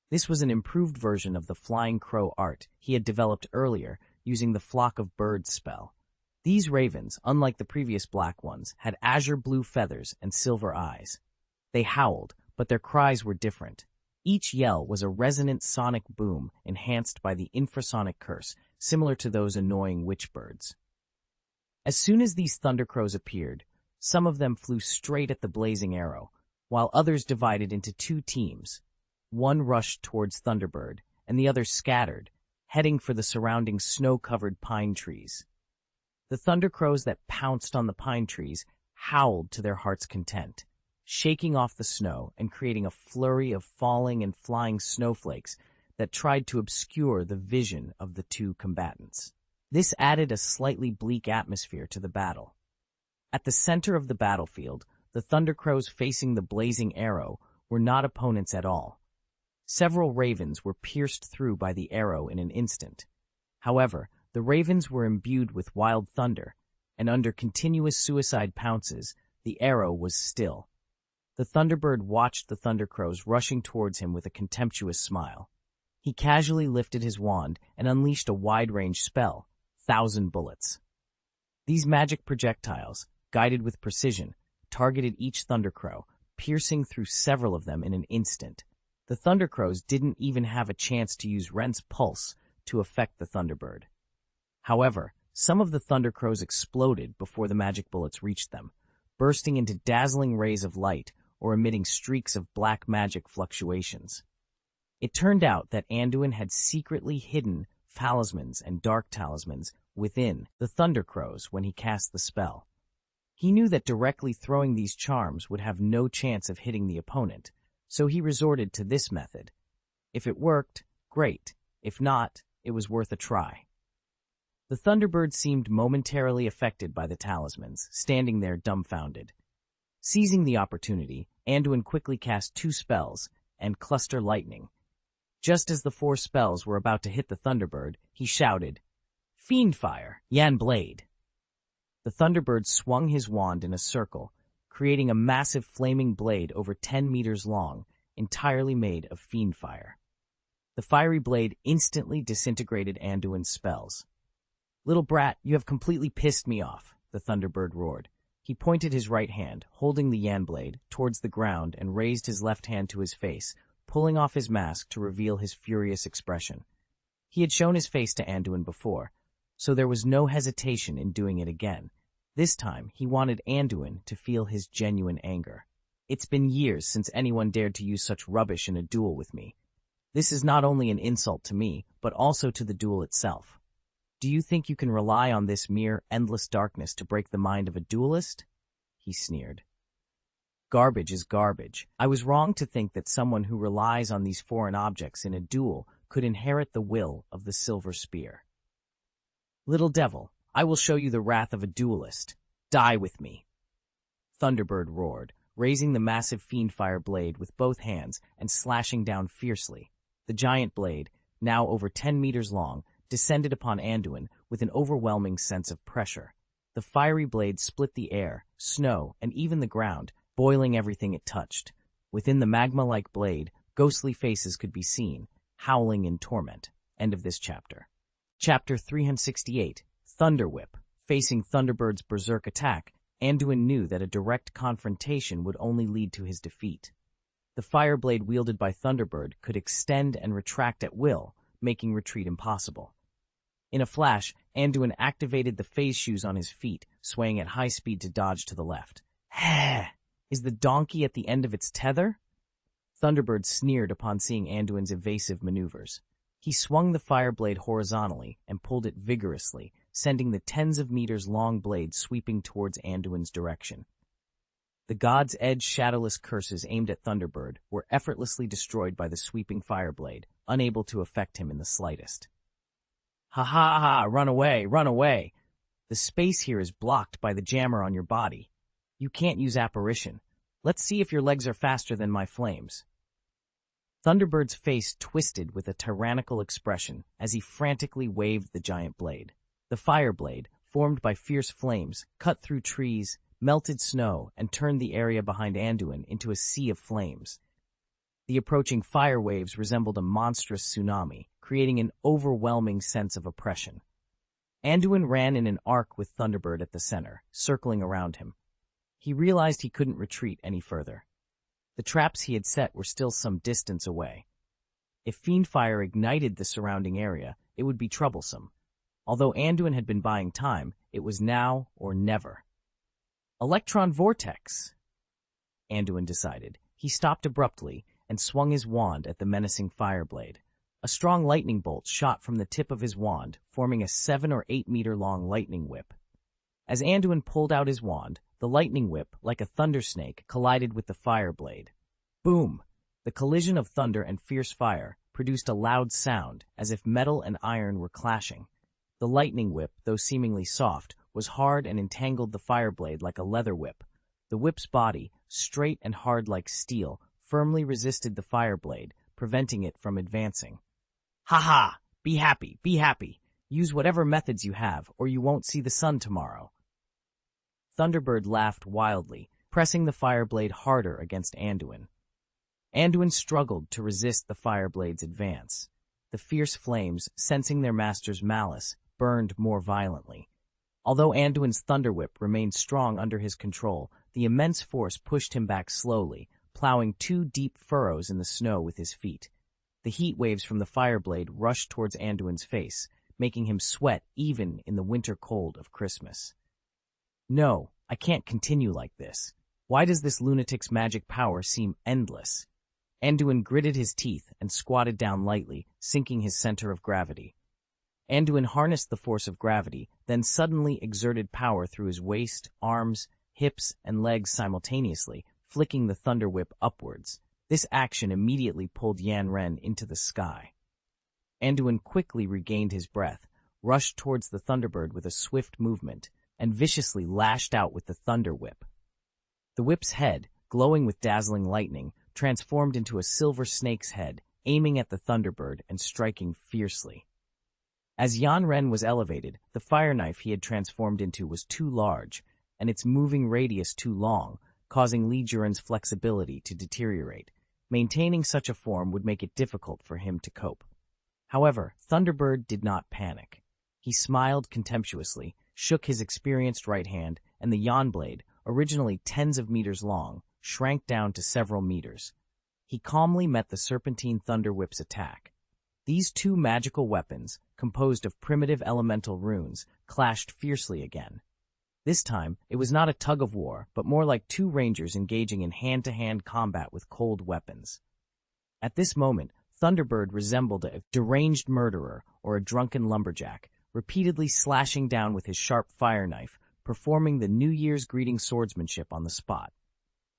This was an improved version of the flying crow art he had developed earlier using the flock of birds spell. These ravens, unlike the previous black ones, had azure blue feathers and silver eyes. They howled, but their cries were different. Each yell was a resonant sonic boom enhanced by the infrasonic curse, similar to those annoying witch birds. As soon as these thundercrows appeared, some of them flew straight at the blazing arrow, while others divided into two teams. One rushed towards Thunderbird, and the other scattered, heading for the surrounding snow-covered pine trees. The thundercrows that pounced on the pine trees howled to their heart's content, shaking off the snow and creating a flurry of falling and flying snowflakes that tried to obscure the vision of the two combatants. This added a slightly bleak atmosphere to the battle. At the center of the battlefield, the thundercrows facing the blazing arrow were not opponents at all. Several ravens were pierced through by the arrow in an instant. However, the ravens were imbued with wild thunder, and under continuous suicide pounces, the arrow was still. The Thunderbird watched the thundercrows rushing towards him with a contemptuous smile. He casually lifted his wand and unleashed a wide-range spell, 1,000 bullets. These magic projectiles, guided with precision, targeted each thundercrow, piercing through several of them in an instant. The thundercrows didn't even have a chance to use Rent's pulse to affect the Thunderbird. However, some of the thundercrows exploded before the magic bullets reached them, bursting into dazzling rays of light or emitting streaks of black magic fluctuations. It turned out that Anduin had secretly hidden talismans and dark talismans within the thundercrows when he cast the spell. He knew that directly throwing these charms would have no chance of hitting the opponent, so he resorted to this method. If it worked, great. If not, it was worth a try. The Thunderbird seemed momentarily affected by the talismans, standing there dumbfounded. Seizing the opportunity, Anduin quickly cast 2 spells and Cluster Lightning. Just as the 4 spells were about to hit the Thunderbird, he shouted, "Fiendfire, Yan Blade!" The Thunderbird swung his wand in a circle, creating a massive flaming blade over 10 meters long, entirely made of fiendfire. The fiery blade instantly disintegrated Anduin's spells. "Little brat, you have completely pissed me off," the Thunderbird roared. He pointed his right hand, holding the Yan blade, towards the ground and raised his left hand to his face, pulling off his mask to reveal his furious expression. He had shown his face to Anduin before, so there was no hesitation in doing it again. This time, he wanted Anduin to feel his genuine anger. "It's been years since anyone dared to use such rubbish in a duel with me. This is not only an insult to me, but also to the duel itself. Do you think you can rely on this mere endless darkness to break the mind of a duelist?" He sneered. "Garbage is garbage. I was wrong to think that someone who relies on these foreign objects in a duel could inherit the will of the silver spear. Little devil, I will show you the wrath of a duelist. Die with me." Thunderbird roared, raising the massive fiendfire blade with both hands and slashing down fiercely. The giant blade, now over 10 meters long, descended upon Anduin with an overwhelming sense of pressure. The fiery blade split the air, snow, and even the ground, boiling everything it touched. Within the magma-like blade, ghostly faces could be seen, howling in torment. End of this chapter. Chapter 368, Thunder Whip. Facing Thunderbird's berserk attack, Anduin knew that a direct confrontation would only lead to his defeat. The fire blade wielded by Thunderbird could extend and retract at will, making retreat impossible. In a flash, Anduin activated the phase shoes on his feet, swaying at high speed to dodge to the left. "Heh! Is the donkey at the end of its tether?" Thunderbird sneered upon seeing Anduin's evasive maneuvers. He swung the fire blade horizontally and pulled it vigorously, sending the tens of meters long blade sweeping towards Anduin's direction. The God's Edge shadowless curses aimed at Thunderbird were effortlessly destroyed by the sweeping fire blade, unable to affect him in the slightest. "Ha ha ha! Run away! Run away! The space here is blocked by the jammer on your body. You can't use apparition. Let's see if your legs are faster than my flames." Thunderbird's face twisted with a tyrannical expression as he frantically waved the giant blade. The fire blade, formed by fierce flames, cut through trees, melted snow, and turned the area behind Anduin into a sea of flames. The approaching fire waves resembled a monstrous tsunami, creating an overwhelming sense of oppression. Anduin ran in an arc with Thunderbird at the center, circling around him. He realized he couldn't retreat any further. The traps he had set were still some distance away. If Fiendfire ignited the surrounding area, it would be troublesome. Although Anduin had been buying time, It was now or never. Electron vortex, Anduin decided. He stopped abruptly and swung his wand at the menacing fireblade. A strong lightning bolt shot from the tip of his wand, forming a 7 or 8 meter long lightning whip. As Anduin pulled out his wand, the lightning whip, like a thunder snake, collided with the fireblade. Boom! The collision of thunder and fierce fire produced a loud sound, as if metal and iron were clashing. The lightning whip, though seemingly soft, was hard and entangled the fireblade like a leather whip. The whip's body, straight and hard like steel, firmly resisted the fireblade, preventing it from advancing. "Ha ha! Be happy, be happy! Use whatever methods you have, or you won't see the sun tomorrow." Thunderbird laughed wildly, pressing the fireblade harder against Anduin. Anduin struggled to resist the fireblade's advance. The fierce flames, sensing their master's malice, burned more violently. Although Anduin's thunderwhip remained strong under his control, the immense force pushed him back slowly, plowing 2 deep furrows in the snow with his feet. The heat waves from the fireblade rushed towards Anduin's face, making him sweat even in the winter cold of Christmas. "No, I can't continue like this. Why does this lunatic's magic power seem endless?" Anduin gritted his teeth and squatted down lightly, sinking his center of gravity. Anduin harnessed the force of gravity, then suddenly exerted power through his waist, arms, hips, and legs simultaneously, flicking the thunder whip upwards. This action immediately pulled Yan Ren into the sky. Anduin quickly regained his breath, rushed towards the Thunderbird with a swift movement, and viciously lashed out with the thunder whip. The whip's head, glowing with dazzling lightning, transformed into a silver snake's head, aiming at the Thunderbird and striking fiercely. As Yan Ren was elevated, the fire knife he had transformed into was too large, and its moving radius too long, causing Li Juren's flexibility to deteriorate. Maintaining such a form would make it difficult for him to cope. However, Thunderbird did not panic. He smiled contemptuously, shook his experienced right hand, and the Yan blade, originally tens of meters long, shrank down to several meters. He calmly met the serpentine thunder whip's attack. These 2 magical weapons, composed of primitive elemental runes, clashed fiercely again. This time, it was not a tug-of-war, but more like 2 rangers engaging in hand-to-hand combat with cold weapons. At this moment, Thunderbird resembled a deranged murderer or a drunken lumberjack, repeatedly slashing down with his sharp fire knife, performing the New Year's greeting swordsmanship on the spot.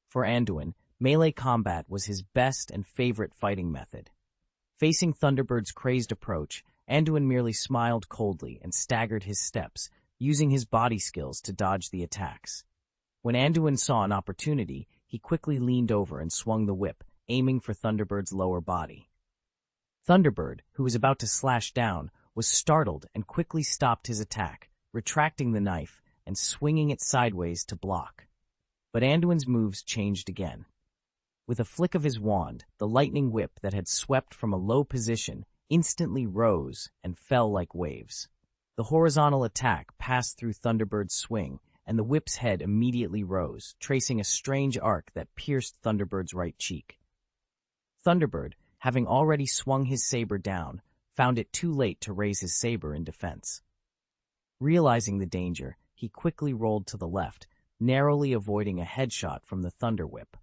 For Anduin, melee combat was his best and favorite fighting method. Facing Thunderbird's crazed approach, Anduin merely smiled coldly and staggered his steps, using his body skills to dodge the attacks. When Anduin saw an opportunity, he quickly leaned over and swung the whip, aiming for Thunderbird's lower body. Thunderbird, who was about to slash down, was startled and quickly stopped his attack, retracting the knife and swinging it sideways to block. But Anduin's moves changed again. With a flick of his wand, the lightning whip that had swept from a low position instantly rose and fell like waves. The horizontal attack passed through Thunderbird's swing, and the whip's head immediately rose, tracing a strange arc that pierced Thunderbird's right cheek. Thunderbird, having already swung his saber down, found it too late to raise his saber in defense. Realizing the danger, he quickly rolled to the left, narrowly avoiding a headshot from the thunder whip.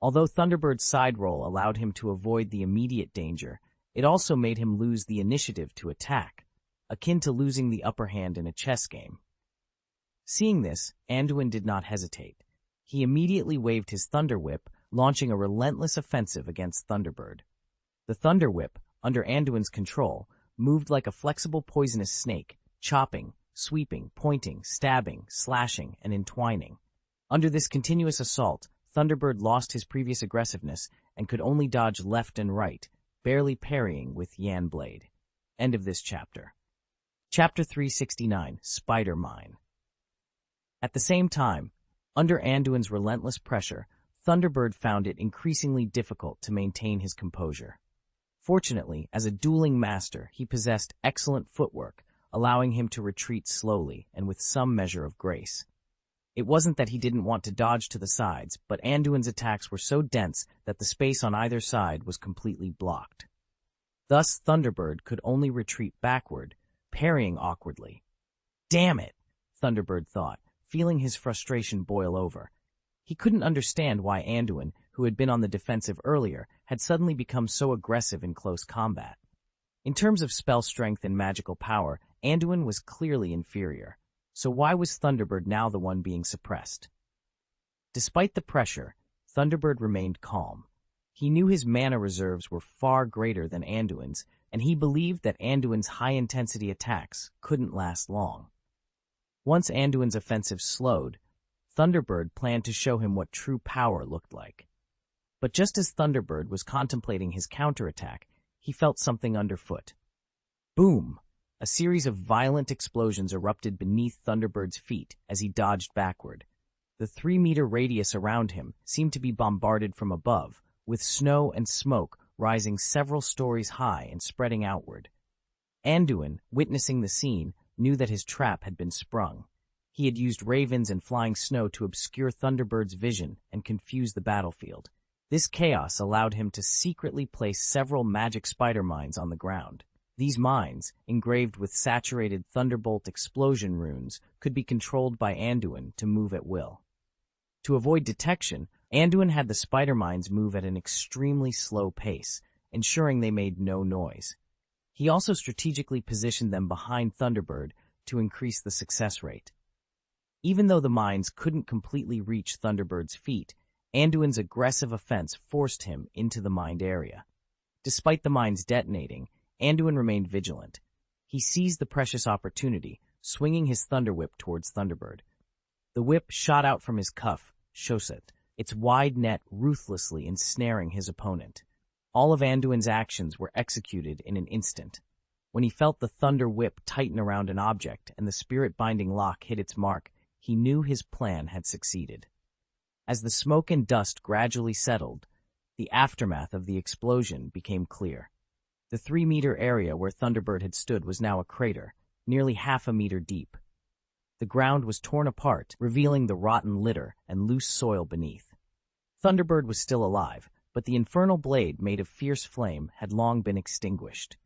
Although Thunderbird's side roll allowed him to avoid the immediate danger, it also made him lose the initiative to attack, akin to losing the upper hand in a chess game. Seeing this, Anduin did not hesitate. He immediately waved his thunder whip, launching a relentless offensive against Thunderbird. The thunder whip, under Anduin's control, moved like a flexible poisonous snake, chopping, sweeping, pointing, stabbing, slashing, and entwining. Under this continuous assault, Thunderbird lost his previous aggressiveness and could only dodge left and right, barely parrying with Yan Blade. End of this chapter. Chapter 369, Spider Mine. At the same time, under Anduin's relentless pressure, Thunderbird found it increasingly difficult to maintain his composure. Fortunately, as a dueling master, he possessed excellent footwork, allowing him to retreat slowly and with some measure of grace. It wasn't that he didn't want to dodge to the sides, but Anduin's attacks were so dense that the space on either side was completely blocked. Thus, Thunderbird could only retreat backward, parrying awkwardly. Damn it! Thunderbird thought, feeling his frustration boil over. He couldn't understand why Anduin, who had been on the defensive earlier, had suddenly become so aggressive in close combat. In terms of spell strength and magical power, Anduin was clearly inferior. So why was Thunderbird now the one being suppressed? Despite the pressure, Thunderbird remained calm. He knew his mana reserves were far greater than Anduin's, and he believed that Anduin's high-intensity attacks couldn't last long. Once Anduin's offensive slowed, Thunderbird planned to show him what true power looked like. But just as Thunderbird was contemplating his counterattack, he felt something underfoot. Boom! A series of violent explosions erupted beneath Thunderbird's feet as he dodged backward. The 3-meter radius around him seemed to be bombarded from above, with snow and smoke rising several stories high and spreading outward. Anduin, witnessing the scene, knew that his trap had been sprung. He had used ravens and flying snow to obscure Thunderbird's vision and confuse the battlefield. This chaos allowed him to secretly place several magic spider mines on the ground. These mines, engraved with saturated Thunderbolt explosion runes, could be controlled by Anduin to move at will. To avoid detection, Anduin had the spider mines move at an extremely slow pace, ensuring they made no noise. He also strategically positioned them behind Thunderbird to increase the success rate. Even though the mines couldn't completely reach Thunderbird's feet, Anduin's aggressive offense forced him into the mined area. Despite the mines detonating, Anduin remained vigilant. He seized the precious opportunity, swinging his Thunder Whip towards Thunderbird. The whip shot out from his cuff, Shoset, its wide net ruthlessly ensnaring his opponent. All of Anduin's actions were executed in an instant. When he felt the Thunder Whip tighten around an object and the spirit-binding lock hit its mark, he knew his plan had succeeded. As the smoke and dust gradually settled, the aftermath of the explosion became clear. The 3-meter area where Thunderbird had stood was now a crater, nearly half a meter deep. The ground was torn apart, revealing the rotten litter and loose soil beneath. Thunderbird was still alive, but the infernal blade made of fierce flame had long been extinguished.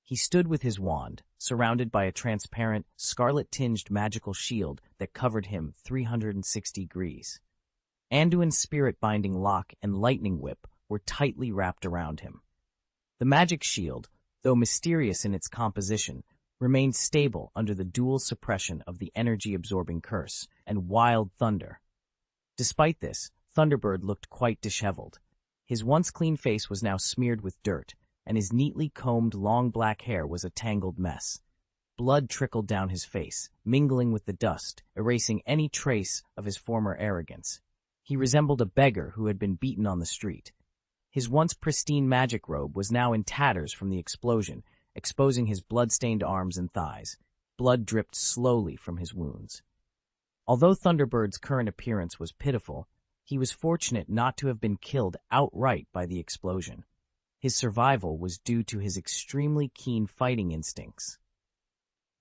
He stood with his wand, surrounded by a transparent, scarlet-tinged magical shield that covered him 360 degrees. Anduin's spirit-binding lock and lightning whip were tightly wrapped around him. The magic shield, though mysterious in its composition, remained stable under the dual suppression of the energy-absorbing curse and wild thunder. Despite this, Thunderbird looked quite disheveled. His once clean face was now smeared with dirt, and his neatly combed long black hair was a tangled mess. Blood trickled down his face, mingling with the dust, erasing any trace of his former arrogance. He resembled a beggar who had been beaten on the street. His once pristine magic robe was now in tatters from the explosion, exposing his blood-stained arms and thighs. Blood dripped slowly from his wounds. Although Thunderbird's current appearance was pitiful, he was fortunate not to have been killed outright by the explosion. His survival was due to his extremely keen fighting instincts.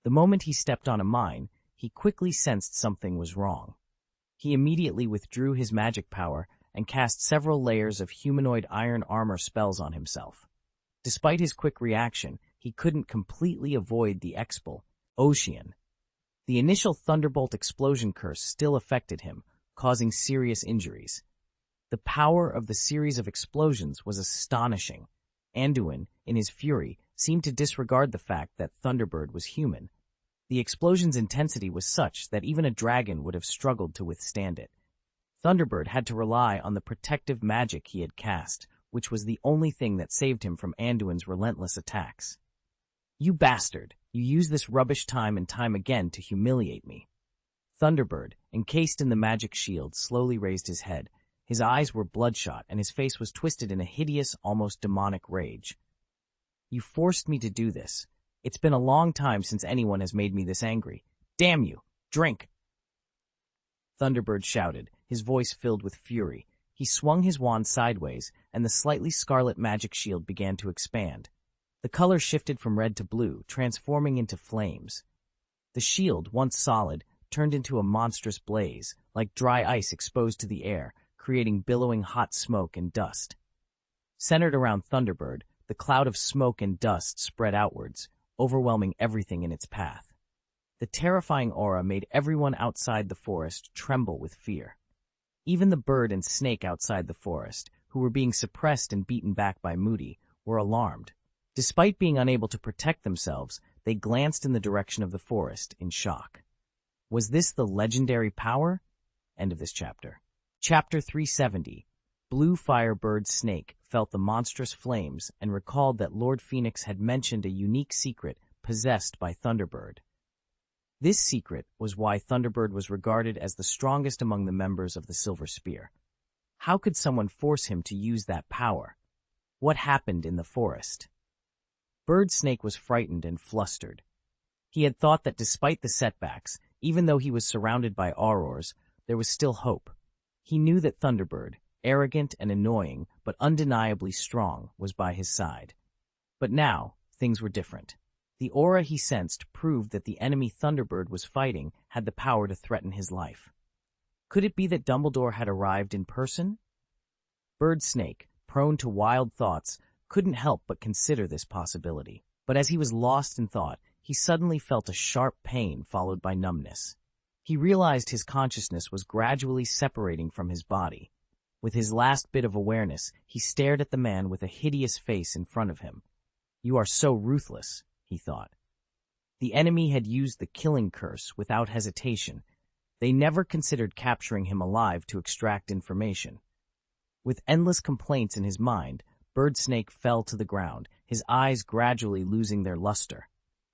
The moment he stepped on a mine, he quickly sensed something was wrong. He immediately withdrew his magic power and cast several layers of humanoid iron armor spells on himself. Despite his quick reaction, he couldn't completely avoid the Ocean. The initial Thunderbolt explosion curse still affected him, causing serious injuries. The power of the series of explosions was astonishing. Anduin, in his fury, seemed to disregard the fact that Thunderbird was human. The explosion's intensity was such that even a dragon would have struggled to withstand it. Thunderbird had to rely on the protective magic he had cast, which was the only thing that saved him from Anduin's relentless attacks. "You bastard! You use this rubbish time and time again to humiliate me." Thunderbird, encased in the magic shield, slowly raised his head. His eyes were bloodshot, and his face was twisted in a hideous, almost demonic rage. "You forced me to do this. It's been a long time since anyone has made me this angry. Damn you! Drink!" Thunderbird shouted, his voice filled with fury. He swung his wand sideways, and the slightly scarlet magic shield began to expand. The color shifted from red to blue, transforming into flames. The shield, once solid, turned into a monstrous blaze, like dry ice exposed to the air, creating billowing hot smoke and dust. Centered around Thunderbird, the cloud of smoke and dust spread outwards, overwhelming everything in its path. The terrifying aura made everyone outside the forest tremble with fear. Even the bird and snake outside the forest, who were being suppressed and beaten back by Moody, were alarmed. Despite being unable to protect themselves, they glanced in the direction of the forest in shock. Was this the legendary power? End of this chapter. Chapter 370. Blue Firebird Snake felt the monstrous flames and recalled that Lord Phoenix had mentioned a unique secret possessed by Thunderbird. This secret was why Thunderbird was regarded as the strongest among the members of the Silver Spear. How could someone force him to use that power? What happened in the forest? Bird Snake was frightened and flustered. He had thought that despite the setbacks, even though he was surrounded by aurors, there was still hope. He knew that Thunderbird, arrogant and annoying but undeniably strong, was by his side. But now, things were different. The aura he sensed proved that the enemy Thunderbird was fighting had the power to threaten his life. Could it be that Dumbledore had arrived in person? Bird Snake, prone to wild thoughts, couldn't help but consider this possibility. But as he was lost in thought, he suddenly felt a sharp pain followed by numbness. He realized his consciousness was gradually separating from his body. With his last bit of awareness, he stared at the man with a hideous face in front of him. "You are so ruthless," he thought. The enemy had used the killing curse without hesitation. They never considered capturing him alive to extract information. With endless complaints in his mind, Bird Snake fell to the ground, his eyes gradually losing their luster.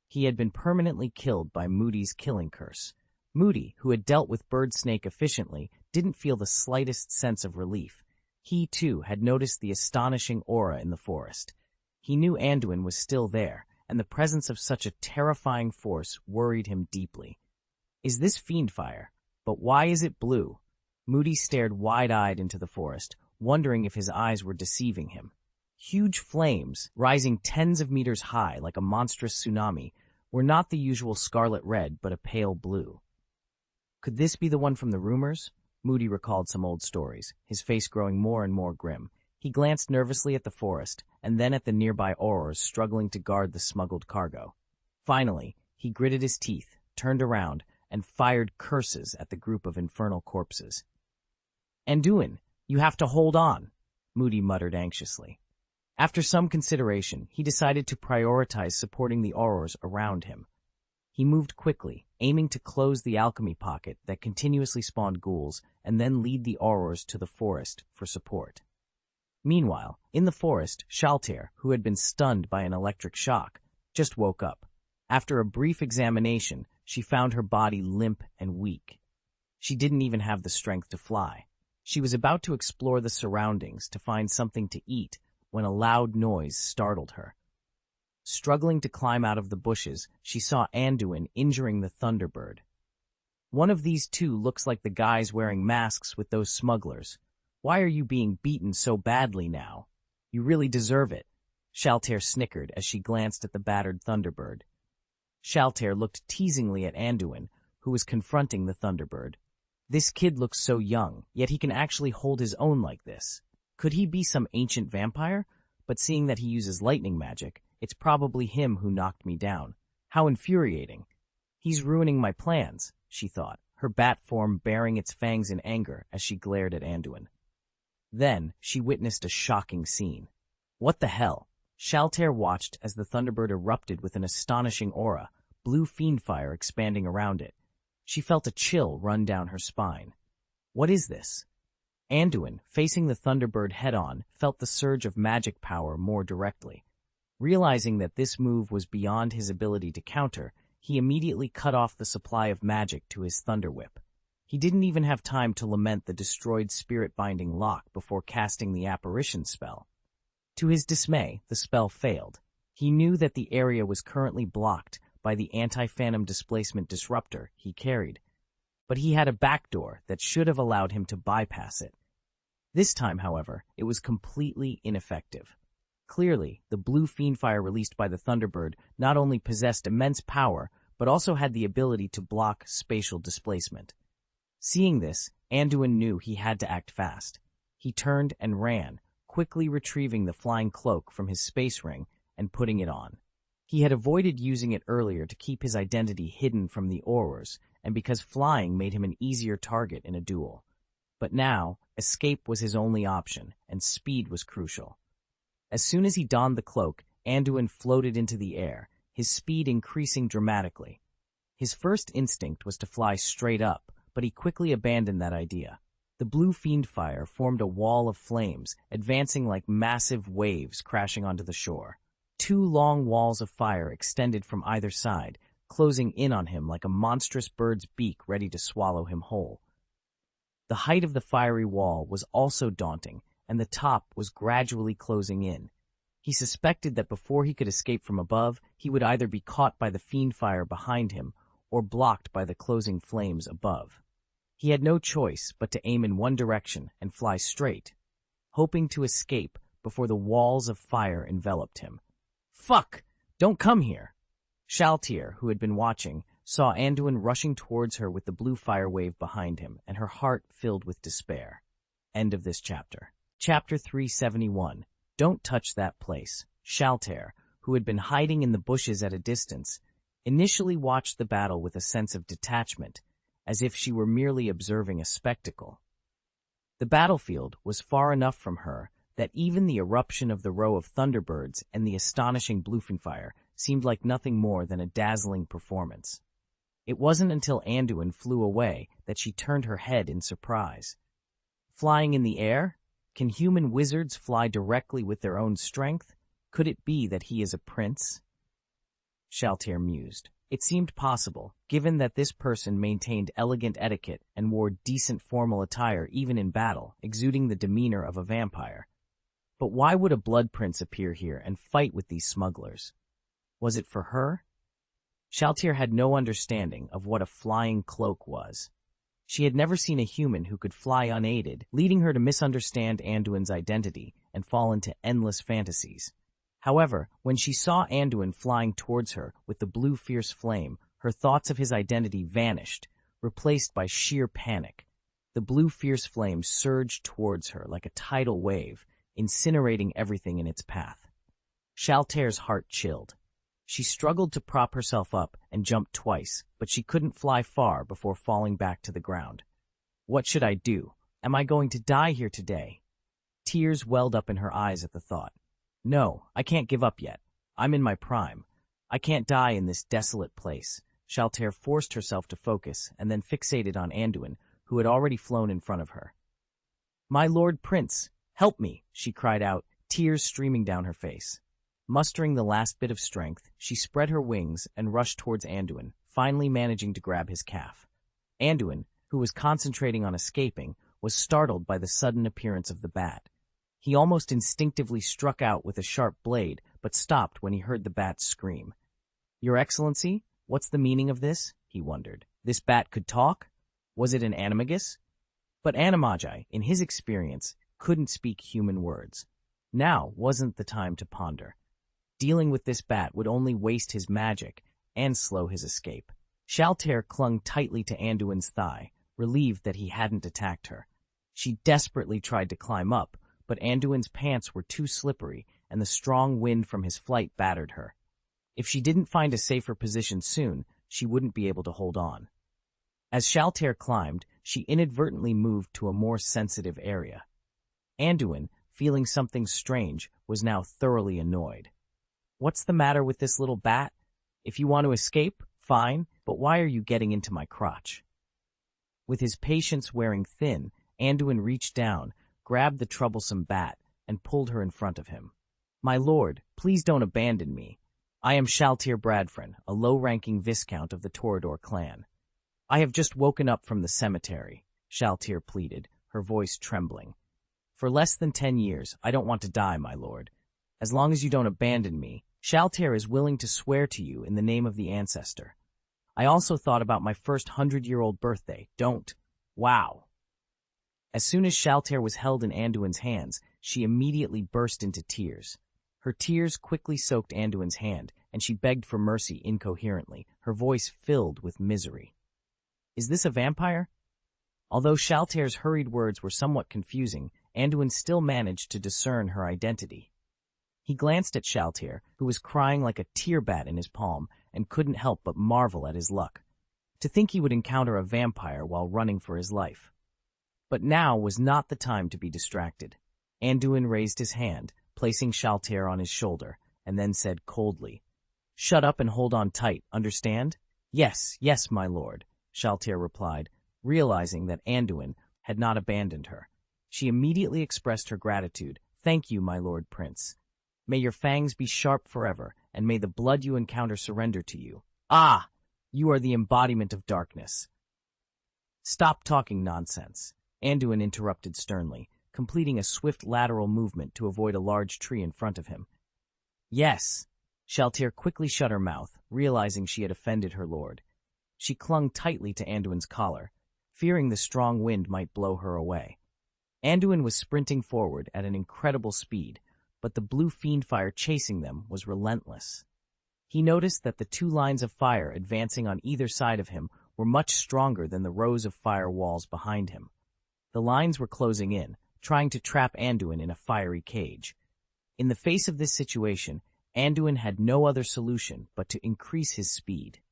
He had been permanently killed by Moody's killing curse. Moody, who had dealt with Bird Snake efficiently, didn't feel the slightest sense of relief. He, too, had noticed the astonishing aura in the forest. He knew Anduin was still there, and the presence of such a terrifying force worried him deeply. Is this fiend fire? But why is it blue? Moody stared wide-eyed into the forest, wondering if his eyes were deceiving him. Huge flames, rising tens of meters high like a monstrous tsunami, were not the usual scarlet red but a pale blue. Could this be the one from the rumors? Moody recalled some old stories, his face growing more and more grim. He glanced nervously at the forest, and then at the nearby aurors struggling to guard the smuggled cargo. Finally, he gritted his teeth, turned around, and fired curses at the group of infernal corpses. "Anduin, you have to hold on," Moody muttered anxiously. After some consideration, he decided to prioritize supporting the aurors around him. He moved quickly, aiming to close the alchemy pocket that continuously spawned ghouls and then lead the aurors to the forest for support. Meanwhile, in the forest, Shaltair, who had been stunned by an electric shock, just woke up. After a brief examination, she found her body limp and weak. She didn't even have the strength to fly. She was about to explore the surroundings to find something to eat when a loud noise startled her. Struggling to climb out of the bushes, she saw Anduin injuring the Thunderbird. "One of these two looks like the guys wearing masks with those smugglers. Why are you being beaten so badly now? You really deserve it," Shaltair snickered as she glanced at the battered Thunderbird. Shaltair looked teasingly at Anduin, who was confronting the Thunderbird. "This kid looks so young, yet he can actually hold his own like this. Could he be some ancient vampire? But seeing that he uses lightning magic, it's probably him who knocked me down. How infuriating. He's ruining my plans," she thought, her bat form baring its fangs in anger as she glared at Anduin. Then, she witnessed a shocking scene. What the hell? Shaltair watched as the Thunderbird erupted with an astonishing aura, blue fiend fire expanding around it. She felt a chill run down her spine. What is this? Anduin, facing the Thunderbird head-on, felt the surge of magic power more directly. Realizing that this move was beyond his ability to counter, he immediately cut off the supply of magic to his Thunder Whip. He didn't even have time to lament the destroyed spirit-binding lock before casting the apparition spell. To his dismay, the spell failed. He knew that the area was currently blocked by the anti-phantom displacement disruptor he carried, but he had a backdoor that should have allowed him to bypass it. This time, however, it was completely ineffective. Clearly, the blue fiend fire released by the Thunderbird not only possessed immense power, but also had the ability to block spatial displacement. Seeing this, Anduin knew he had to act fast. He turned and ran, quickly retrieving the flying cloak from his space ring and putting it on. He had avoided using it earlier to keep his identity hidden from the Aurors, and because flying made him an easier target in a duel. But now, escape was his only option, and speed was crucial. As soon as he donned the cloak, Anduin floated into the air, his speed increasing dramatically. His first instinct was to fly straight up, but he quickly abandoned that idea. The blue fiend fire formed a wall of flames, advancing like massive waves crashing onto the shore. Two long walls of fire extended from either side, closing in on him like a monstrous bird's beak ready to swallow him whole. The height of the fiery wall was also daunting, and the top was gradually closing in. He suspected that before he could escape from above, he would either be caught by the fiend fire behind him or blocked by the closing flames above. He had no choice but to aim in one direction and fly straight, hoping to escape before the walls of fire enveloped him. "Fuck! Don't come here!" Shaltir, who had been watching, saw Anduin rushing towards her with the blue fire wave behind him, and her heart filled with despair. End of this chapter. Chapter 371. Don't touch that place. Shaltir, who had been hiding in the bushes at a distance, initially watched the battle with a sense of detachment, as if she were merely observing a spectacle. The battlefield was far enough from her that even the eruption of the row of thunderbirds and the astonishing bluefenfire seemed like nothing more than a dazzling performance. It wasn't until Anduin flew away that she turned her head in surprise. Flying in the air? Can human wizards fly directly with their own strength? Could it be that he is a prince? Shaltir mused. It seemed possible, given that this person maintained elegant etiquette and wore decent formal attire even in battle, exuding the demeanor of a vampire. But why would a blood prince appear here and fight with these smugglers? Was it for her? Shaltir had no understanding of what a flying cloak was. She had never seen a human who could fly unaided, leading her to misunderstand Anduin's identity and fall into endless fantasies. However, when she saw Anduin flying towards her with the blue fierce flame, her thoughts of his identity vanished, replaced by sheer panic. The blue fierce flame surged towards her like a tidal wave, incinerating everything in its path. Shaltir's heart chilled. She struggled to prop herself up and jumped twice, but she couldn't fly far before falling back to the ground. What should I do? Am I going to die here today? Tears welled up in her eyes at the thought. No, I can't give up yet. I'm in my prime. I can't die in this desolate place. Shaltir forced herself to focus and then fixated on Anduin, who had already flown in front of her. "My Lord Prince, help me!" she cried out, tears streaming down her face. Mustering the last bit of strength, she spread her wings and rushed towards Anduin, finally managing to grab his calf. Anduin, who was concentrating on escaping, was startled by the sudden appearance of the bat. He almost instinctively struck out with a sharp blade, but stopped when he heard the bat scream. "Your Excellency, what's the meaning of this?" he wondered. This bat could talk? Was it an animagus? But animagi, in his experience, couldn't speak human words. Now wasn't the time to ponder. Dealing with this bat would only waste his magic and slow his escape. Shaltir clung tightly to Anduin's thigh, relieved that he hadn't attacked her. She desperately tried to climb up, but Anduin's pants were too slippery, and the strong wind from his flight battered her. If she didn't find a safer position soon, she wouldn't be able to hold on. As Shaltir climbed, she inadvertently moved to a more sensitive area. Anduin, feeling something strange, was now thoroughly annoyed. "What's the matter with this little bat? If you want to escape, fine, but why are you getting into my crotch?" With his patience wearing thin, Anduin reached down, grabbed the troublesome bat, and pulled her in front of him. "My lord, please don't abandon me. I am Shaltir Bradfrin, a low-ranking viscount of the Torador clan. I have just woken up from the cemetery," Shaltir pleaded, her voice trembling. "For less than 10 years, I don't want to die, my lord. As long as you don't abandon me, Shaltir is willing to swear to you in the name of the ancestor. I also thought about my first 100-year-old birthday. Don't. Wow." As soon as Shaltir was held in Anduin's hands, she immediately burst into tears. Her tears quickly soaked Anduin's hand, and she begged for mercy incoherently, her voice filled with misery. Is this a vampire? Although Shaltir's hurried words were somewhat confusing, Anduin still managed to discern her identity. He glanced at Shaltir, who was crying like a tear bat in his palm, and couldn't help but marvel at his luck. To think he would encounter a vampire while running for his life. But now was not the time to be distracted. Anduin raised his hand, placing Shaltir on his shoulder, and then said coldly, "Shut up and hold on tight, understand?" "Yes, yes, my lord," Shaltir replied, realizing that Anduin had not abandoned her. She immediately expressed her gratitude. "Thank you, my lord prince. May your fangs be sharp forever, and may the blood you encounter surrender to you. Ah! You are the embodiment of darkness." "Stop talking nonsense," Anduin interrupted sternly, completing a swift lateral movement to avoid a large tree in front of him. "Yes." Shaltir quickly shut her mouth, realizing she had offended her lord. She clung tightly to Anduin's collar, fearing the strong wind might blow her away. Anduin was sprinting forward at an incredible speed, but the blue fiendfire chasing them was relentless. He noticed that the two lines of fire advancing on either side of him were much stronger than the rows of fire walls behind him. The lines were closing in, trying to trap Anduin in a fiery cage. In the face of this situation, Anduin had no other solution but to increase his speed.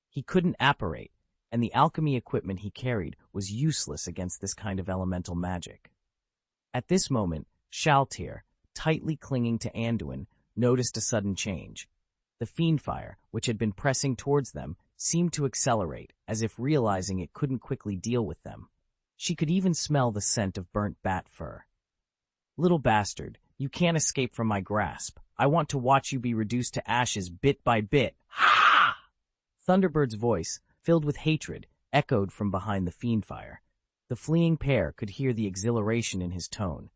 He couldn't apparate, and the alchemy equipment he carried was useless against this kind of elemental magic. At this moment, Shaltir, tightly clinging to Anduin, noticed a sudden change. The fiendfire, which had been pressing towards them, seemed to accelerate, as if realizing it couldn't quickly deal with them. She could even smell the scent of burnt bat fur. "Little bastard, you can't escape from my grasp. I want to watch you be reduced to ashes bit by bit. Ha!" Thunderbird's voice, filled with hatred, echoed from behind the fiendfire. The fleeing pair could hear the exhilaration in his tone.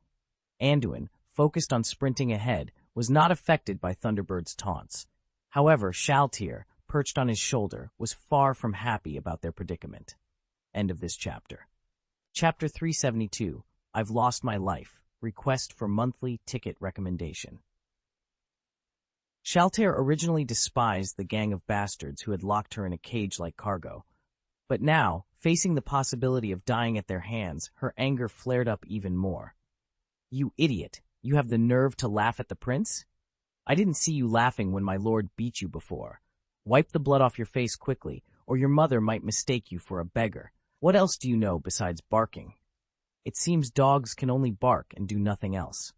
Anduin, focused on sprinting ahead, was not affected by Thunderbird's taunts. However, Shaltir, perched on his shoulder, was far from happy about their predicament. End of this chapter. Chapter 372, I've Lost My Life. Request for monthly ticket recommendation. Shaltir originally despised the gang of bastards who had locked her in a cage like cargo. But now, facing the possibility of dying at their hands, her anger flared up even more. "You idiot! You have the nerve to laugh at the prince? I didn't see you laughing when my lord beat you before. Wipe the blood off your face quickly, or your mother might mistake you for a beggar. What else do you know besides barking? It seems dogs can only bark and do nothing else."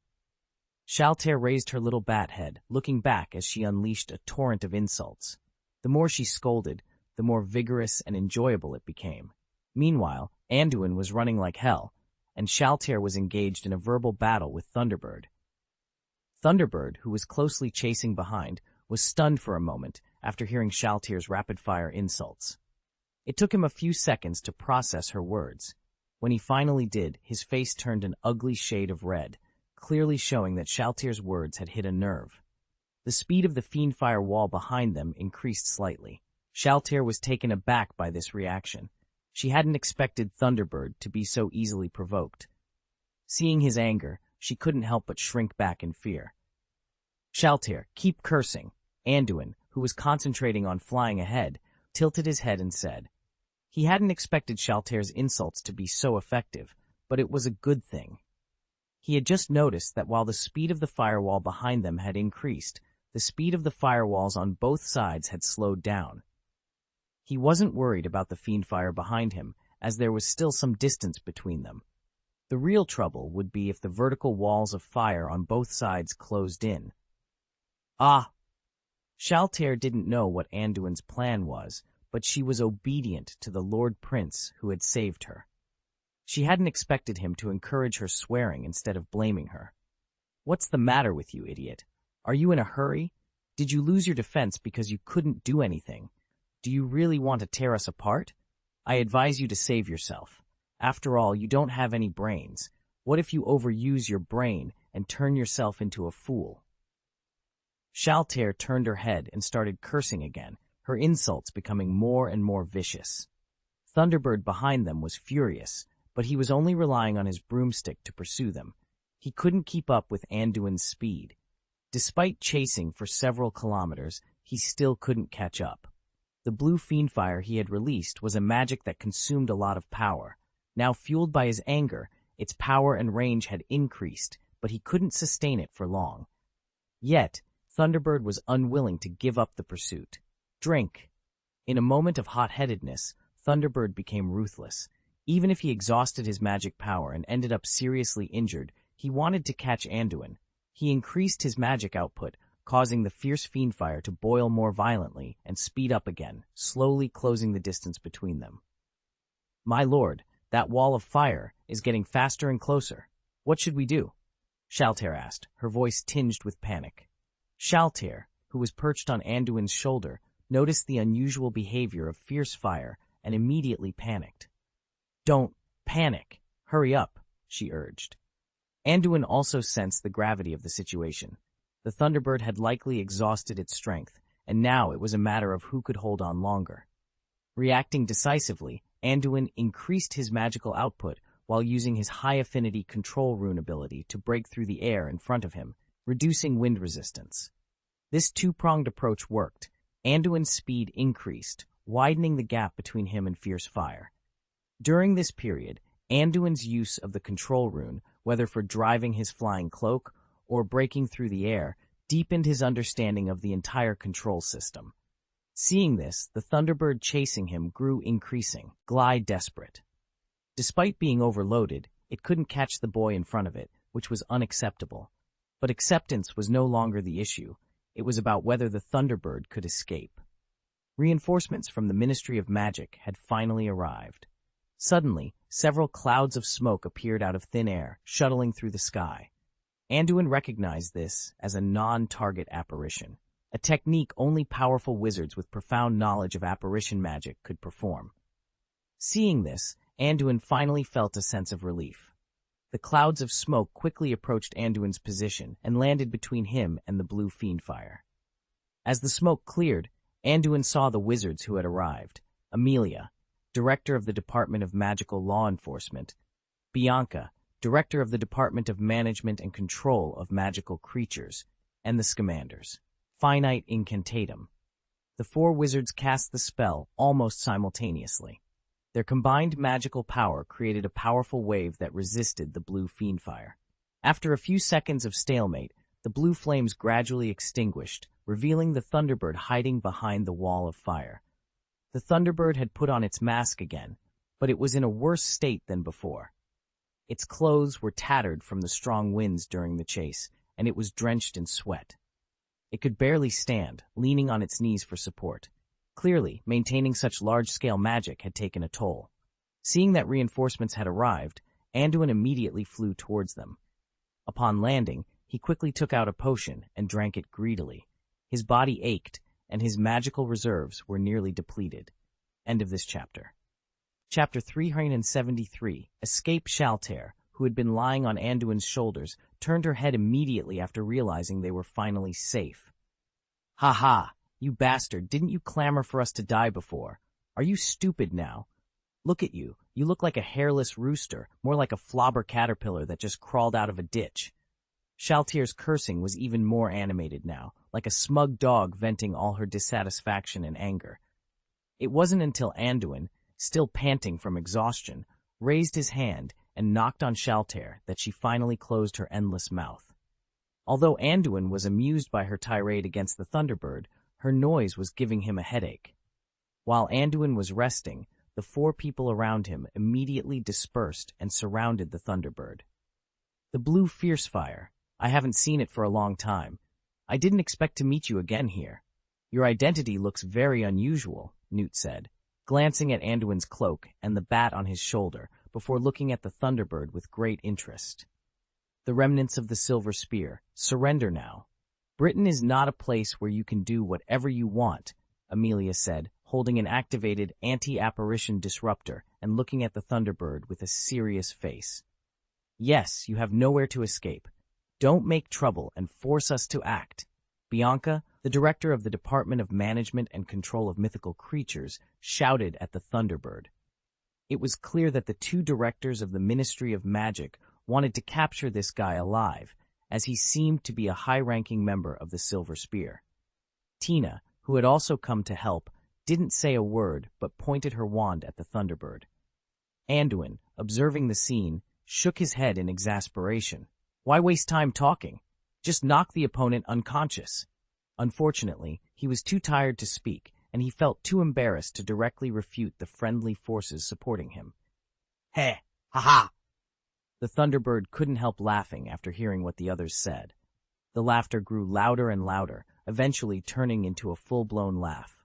Shaltir raised her little bat head, looking back as she unleashed a torrent of insults. The more she scolded, the more vigorous and enjoyable it became. Meanwhile, Anduin was running like hell, and Shaltir was engaged in a verbal battle with Thunderbird. Thunderbird, who was closely chasing behind, was stunned for a moment after hearing Shaltir's rapid-fire insults. It took him a few seconds to process her words. When he finally did, his face turned an ugly shade of red, clearly showing that Shaltir's words had hit a nerve. The speed of the fiendfire wall behind them increased slightly. Shaltir was taken aback by this reaction. She hadn't expected Thunderbird to be so easily provoked. Seeing his anger, she couldn't help but shrink back in fear. "Shaltir, keep cursing." Anduin, who was concentrating on flying ahead, tilted his head and said. He hadn't expected Shaltir's insults to be so effective, but it was a good thing. He had just noticed that while the speed of the firewall behind them had increased, the speed of the firewalls on both sides had slowed down. He wasn't worried about the fiendfire behind him, as there was still some distance between them. The real trouble would be if the vertical walls of fire on both sides closed in. Ah! Shaltir didn't know what Anduin's plan was, but she was obedient to the Lord Prince who had saved her. She hadn't expected him to encourage her swearing instead of blaming her. "What's the matter with you, idiot? Are you in a hurry? Did you lose your defense because you couldn't do anything? Do you really want to tear us apart? I advise you to save yourself. After all, you don't have any brains. What if you overuse your brain and turn yourself into a fool?" Shaltir turned her head and started cursing again, her insults becoming more and more vicious. Thunderbird behind them was furious, but he was only relying on his broomstick to pursue them. He couldn't keep up with Anduin's speed. Despite chasing for several kilometers, he still couldn't catch up. The blue fiendfire he had released was a magic that consumed a lot of power. Now fueled by his anger, its power and range had increased, but he couldn't sustain it for long. Yet, Thunderbird was unwilling to give up the pursuit. Drink. In a moment of hot-headedness, Thunderbird became ruthless. Even if he exhausted his magic power and ended up seriously injured, he wanted to catch Anduin. He increased his magic output, causing the fierce fiendfire to boil more violently and speed up again, slowly closing the distance between them. "My lord, that wall of fire is getting faster and closer. What should we do?" Shaltair asked, her voice tinged with panic. Shaltair, who was perched on Anduin's shoulder, noticed the unusual behavior of fierce fire and immediately panicked. "Don't panic. Hurry up," she urged. Anduin also sensed the gravity of the situation. The Thunderbird had likely exhausted its strength, and now it was a matter of who could hold on longer. Reacting decisively, Anduin increased his magical output while using his high-affinity control rune ability to break through the air in front of him, reducing wind resistance. This two-pronged approach worked. Anduin's speed increased, widening the gap between him and fierce fire. During this period, Anduin's use of the control rune, whether for driving his flying cloak or breaking through the air, deepened his understanding of the entire control system. Seeing this, the Thunderbird chasing him grew increasing, glide desperate. Despite being overloaded, it couldn't catch the boy in front of it, which was unacceptable. But acceptance was no longer the issue. It was about whether the Thunderbird could escape. Reinforcements from the Ministry of Magic had finally arrived. Suddenly, several clouds of smoke appeared out of thin air, shuttling through the sky. Anduin recognized this as a non-target apparition, a technique only powerful wizards with profound knowledge of apparition magic could perform. Seeing this, Anduin finally felt a sense of relief. The clouds of smoke quickly approached Anduin's position and landed between him and the blue fiendfire. As the smoke cleared, Anduin saw the wizards who had arrived: Amelia, Director of the Department of Magical Law Enforcement; Bianca, Director of the Department of Management and Control of Magical Creatures; and the Scamanders. Finite Incantatum. The four wizards cast the spell almost simultaneously. Their combined magical power created a powerful wave that resisted the blue fiendfire. After a few seconds of stalemate, the blue flames gradually extinguished, revealing the Thunderbird hiding behind the wall of fire. The Thunderbird had put on its mask again, but it was in a worse state than before. Its clothes were tattered from the strong winds during the chase, and it was drenched in sweat. It could barely stand, leaning on its knees for support. Clearly, maintaining such large-scale magic had taken a toll. Seeing that reinforcements had arrived, Anduin immediately flew towards them. Upon landing, he quickly took out a potion and drank it greedily. His body ached, and his magical reserves were nearly depleted. End of this chapter. Chapter 373, Escape. Shaltair, who had been lying on Anduin's shoulders, turned her head immediately after realizing they were finally safe. "Ha ha! You bastard, didn't you clamor for us to die before? Are you stupid now? Look at you. You look like a hairless rooster, more like a flobber caterpillar that just crawled out of a ditch." Shaltair's cursing was even more animated now, like a smug dog venting all her dissatisfaction and anger. It wasn't until Anduin, still panting from exhaustion, raised his hand and knocked on Shaltair that she finally closed her endless mouth. Although Anduin was amused by her tirade against the Thunderbird, her noise was giving him a headache. While Anduin was resting, the four people around him immediately dispersed and surrounded the Thunderbird. "The blue fiercefire. I haven't seen it for a long time. I didn't expect to meet you again here. Your identity looks very unusual," Newt said, glancing at Anduin's cloak and the bat on his shoulder before looking at the Thunderbird with great interest. "The remnants of the Silver Spear. Surrender now. Britain is not a place where you can do whatever you want," Amelia said, holding an activated anti-apparition disruptor and looking at the Thunderbird with a serious face. "Yes, you have nowhere to escape. Don't make trouble and force us to act." Bianca, the director of the Department of Management and Control of Mythical Creatures, shouted at the Thunderbird. It was clear that the two directors of the Ministry of Magic wanted to capture this guy alive, as he seemed to be a high-ranking member of the Silver Spear. Tina, who had also come to help, didn't say a word but pointed her wand at the Thunderbird. Anduin, observing the scene, shook his head in exasperation. "Why waste time talking? Just knock the opponent unconscious. Unfortunately, he was too tired to speak, and he felt too embarrassed to directly refute the friendly forces supporting him. Heh, ha-ha! The Thunderbird couldn't help laughing after hearing what the others said. The laughter grew louder and louder, eventually turning into a full-blown laugh.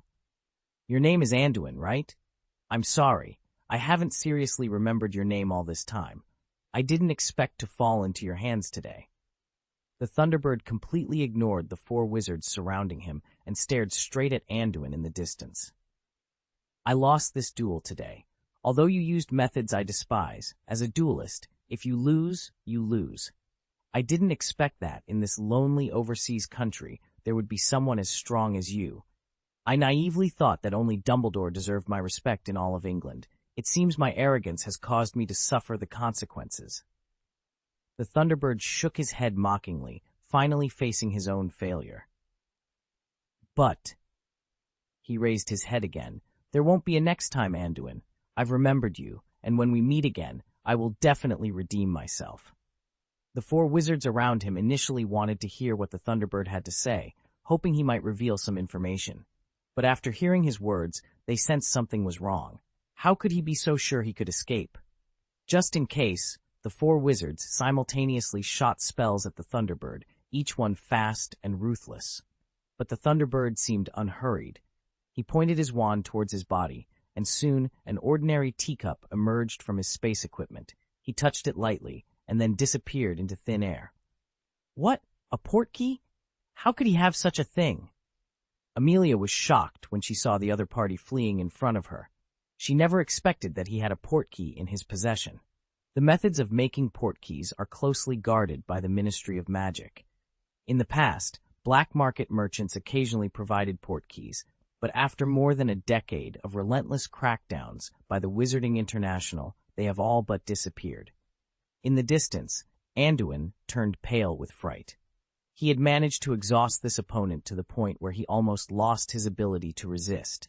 Your name is Anduin, right? I'm sorry. I haven't seriously remembered your name all this time. I didn't expect to fall into your hands today. The Thunderbird completely ignored the four wizards surrounding him and stared straight at Anduin in the distance. I lost this duel today. Although you used methods I despise, as a duelist, if you lose, you lose. I didn't expect that in this lonely overseas country there would be someone as strong as you. I naively thought that only Dumbledore deserved my respect in all of England. It seems my arrogance has caused me to suffer the consequences. The Thunderbird shook his head mockingly, finally facing his own failure. But, he raised his head again, there won't be a next time, Anduin. I've remembered you, and when we meet again, I will definitely redeem myself. The four wizards around him initially wanted to hear what the Thunderbird had to say, hoping he might reveal some information. But after hearing his words, they sensed something was wrong. How could he be so sure he could escape? Just in case, the four wizards simultaneously shot spells at the Thunderbird, each one fast and ruthless. But the Thunderbird seemed unhurried. He pointed his wand towards his body, and soon an ordinary teacup emerged from his space equipment. He touched it lightly, and then disappeared into thin air. What? A portkey? How could he have such a thing? Amelia was shocked when she saw the other party fleeing in front of her. She never expected that he had a portkey in his possession. The methods of making portkeys are closely guarded by the Ministry of Magic. In the past, black market merchants occasionally provided portkeys, but after more than a decade of relentless crackdowns by the Wizarding International, they have all but disappeared. In the distance, Anduin turned pale with fright. He had managed to exhaust this opponent to the point where he almost lost his ability to resist.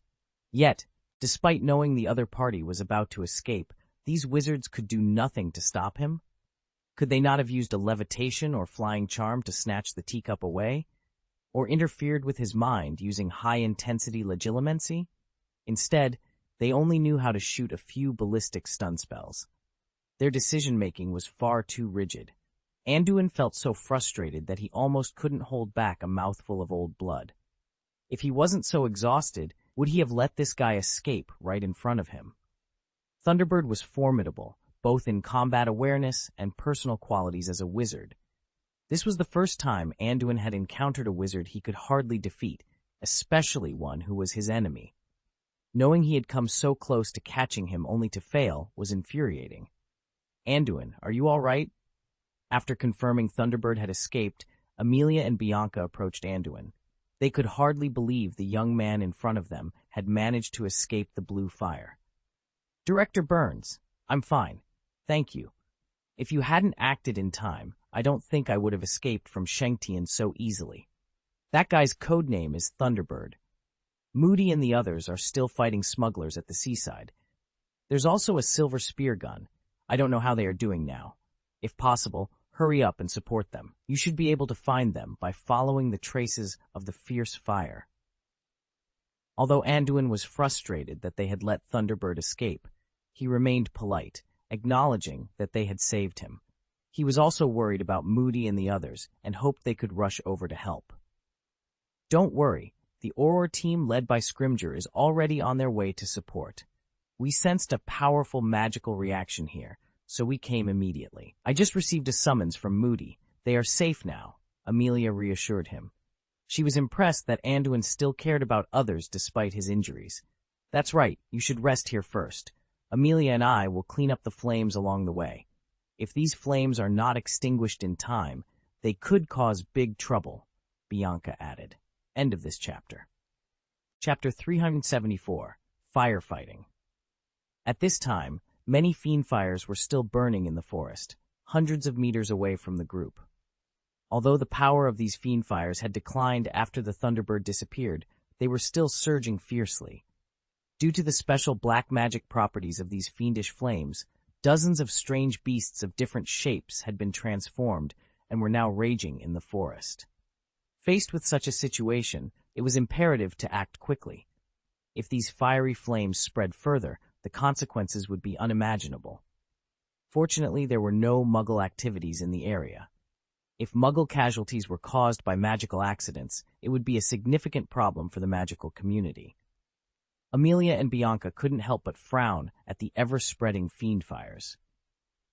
Yet, despite knowing the other party was about to escape, these wizards could do nothing to stop him? Could they not have used a levitation or flying charm to snatch the teacup away? Or interfered with his mind using high-intensity legilimency? Instead, they only knew how to shoot a few ballistic stun spells. Their decision-making was far too rigid. Anduin felt so frustrated that he almost couldn't hold back a mouthful of old blood. If he wasn't so exhausted, would he have let this guy escape right in front of him? Thunderbird was formidable, both in combat awareness and personal qualities as a wizard. This was the first time Anduin had encountered a wizard he could hardly defeat, especially one who was his enemy. Knowing he had come so close to catching him only to fail was infuriating. Anduin, are you all right? After confirming Thunderbird had escaped, Amelia and Bianca approached Anduin. They could hardly believe the young man in front of them had managed to escape the blue fire. Director Burns, I'm fine. Thank you. If you hadn't acted in time, I don't think I would have escaped from Shengtian so easily. That guy's code name is Thunderbird. Moody and the others are still fighting smugglers at the seaside. There's also a silver spear gun. I don't know how they are doing now. If possible, hurry up and support them. You should be able to find them by following the traces of the fierce fire. Although Anduin was frustrated that they had let Thunderbird escape, he remained polite, acknowledging that they had saved him. He was also worried about Moody and the others and hoped they could rush over to help. Don't worry, the Auror team led by Scrimger is already on their way to support. We sensed a powerful magical reaction here, so we came immediately. I just received a summons from Moody. They are safe now, Amelia reassured him. She was impressed that Anduin still cared about others despite his injuries. That's right, you should rest here first. Amelia and I will clean up the flames along the way. If these flames are not extinguished in time, they could cause big trouble, Bianca added. End of this chapter. Chapter 374, Firefighting. At this time, many fiend fires were still burning in the forest, hundreds of meters away from the group. Although the power of these fiend fires had declined after the Thunderbird disappeared, they were still surging fiercely. Due to the special black magic properties of these fiendish flames, dozens of strange beasts of different shapes had been transformed, and were now raging in the forest. Faced with such a situation, it was imperative to act quickly. If these fiery flames spread further, the consequences would be unimaginable. Fortunately, there were no Muggle activities in the area. If Muggle casualties were caused by magical accidents, it would be a significant problem for the magical community. Amelia and Bianca couldn't help but frown at the ever-spreading fiendfires.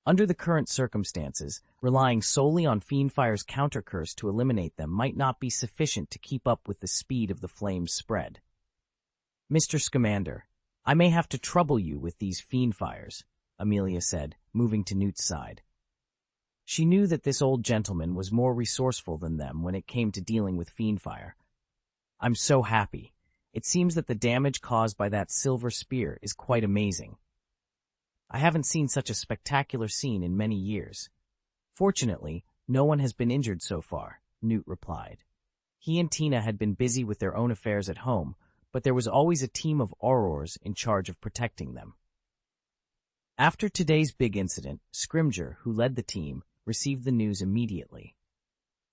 Under the current circumstances, relying solely on fiendfire's countercurse to eliminate them might not be sufficient to keep up with the speed of the flames' spread. "Mr. Scamander, I may have to trouble you with these fiendfires," Amelia said, moving to Newt's side. She knew that this old gentleman was more resourceful than them when it came to dealing with fiendfire. "I'm so happy. It seems that the damage caused by that silver spear is quite amazing. I haven't seen such a spectacular scene in many years." "Fortunately, no one has been injured so far," Newt replied. He and Tina had been busy with their own affairs at home, but there was always a team of aurors in charge of protecting them. After today's big incident, Scrimger, who led the team, received the news immediately.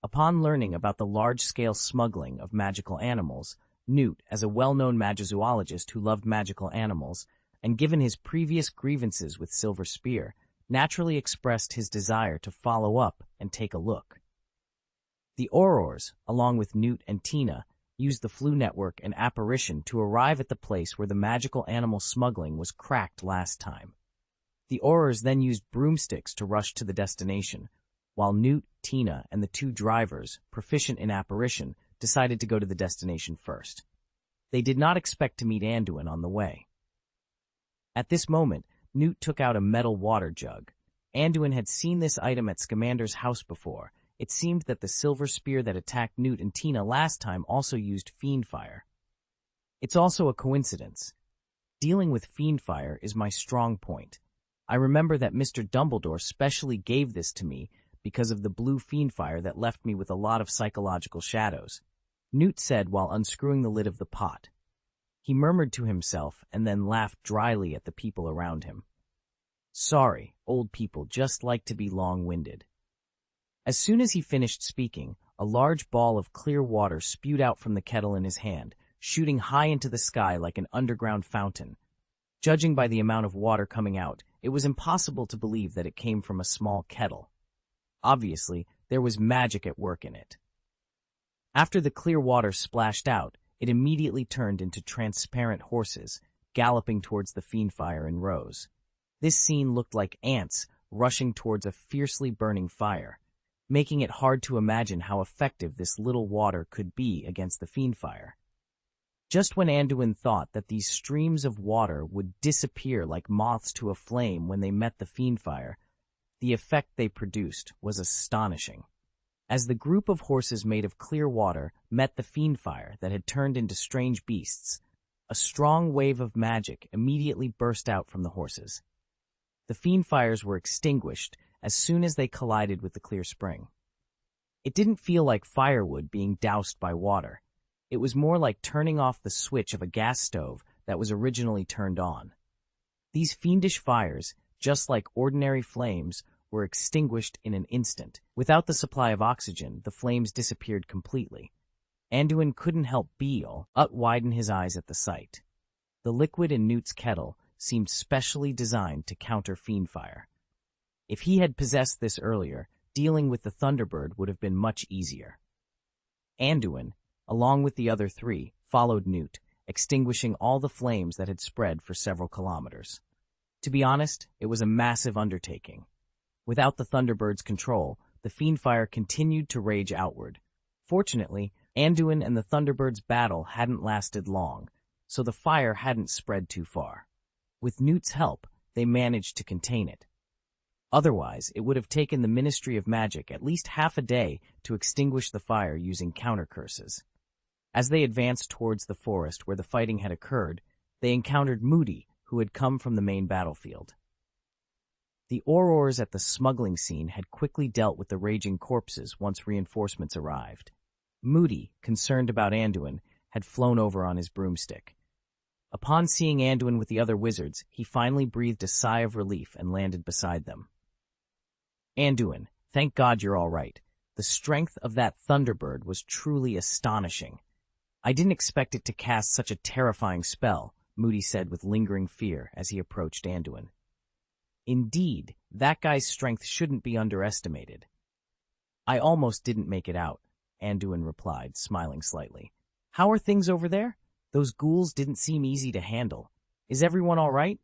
Upon learning about the large-scale smuggling of magical animals, Newt, as a well-known magizoologist who loved magical animals, and given his previous grievances with Silver Spear, naturally expressed his desire to follow up and take a look. The aurors, along with Newt and Tina, used the Flu Network and Apparition to arrive at the place where the magical animal smuggling was cracked last time. The aurors then used broomsticks to rush to the destination, while Newt, Tina, and the two drivers, proficient in Apparition, decided to go to the destination first. They did not expect to meet Anduin on the way. At this moment, Newt took out a metal water jug. Anduin had seen this item at Scamander's house before. It seemed that the silver spear that attacked Newt and Tina last time also used fiendfire. It's also a coincidence. Dealing with fiendfire is my strong point. I remember that Mr. Dumbledore specially gave this to me because of the blue fiendfire that left me with a lot of psychological shadows," Newt said while unscrewing the lid of the pot. He murmured to himself and then laughed dryly at the people around him. "Sorry, old people just like to be long-winded." As soon as he finished speaking, a large ball of clear water spewed out from the kettle in his hand, shooting high into the sky like an underground fountain. Judging by the amount of water coming out, it was impossible to believe that it came from a small kettle. Obviously, there was magic at work in it. After the clear water splashed out, it immediately turned into transparent horses, galloping towards the fiendfire in rows. This scene looked like ants rushing towards a fiercely burning fire, making it hard to imagine how effective this little water could be against the fiendfire. Just when Anduin thought that these streams of water would disappear like moths to a flame when they met the fiendfire, the effect they produced was astonishing. As the group of horses made of clear water met the fiendfire that had turned into strange beasts, a strong wave of magic immediately burst out from the horses. The fiendfires were extinguished as soon as they collided with the clear spring. It didn't feel like firewood being doused by water. It was more like turning off the switch of a gas stove that was originally turned on. These fiendish fires, just like ordinary flames, were extinguished in an instant. Without the supply of oxygen, the flames disappeared completely. Anduin couldn't help but widen his eyes at the sight. The liquid in Newt's kettle seemed specially designed to counter fiendfire. If he had possessed this earlier, dealing with the Thunderbird would have been much easier. Anduin, along with the other three, followed Newt, extinguishing all the flames that had spread for several kilometers. To be honest, it was a massive undertaking. Without the Thunderbird's control, the fiendfire continued to rage outward. Fortunately, Anduin and the Thunderbird's battle hadn't lasted long, so the fire hadn't spread too far. With Newt's help, they managed to contain it. Otherwise, it would have taken the Ministry of Magic at least half a day to extinguish the fire using counter-curses. As they advanced towards the forest where the fighting had occurred, they encountered Moody, who had come from the main battlefield. The aurors at the smuggling scene had quickly dealt with the raging corpses once reinforcements arrived. Moody, concerned about Anduin, had flown over on his broomstick. Upon seeing Anduin with the other wizards, he finally breathed a sigh of relief and landed beside them. "Anduin, thank God you're all right. The strength of that Thunderbird was truly astonishing. I didn't expect it to cast such a terrifying spell, Moody said with lingering fear as he approached Anduin. Indeed, that guy's strength shouldn't be underestimated. I almost didn't make it out, Anduin replied, smiling slightly. How are things over there? Those ghouls didn't seem easy to handle. Is everyone all right?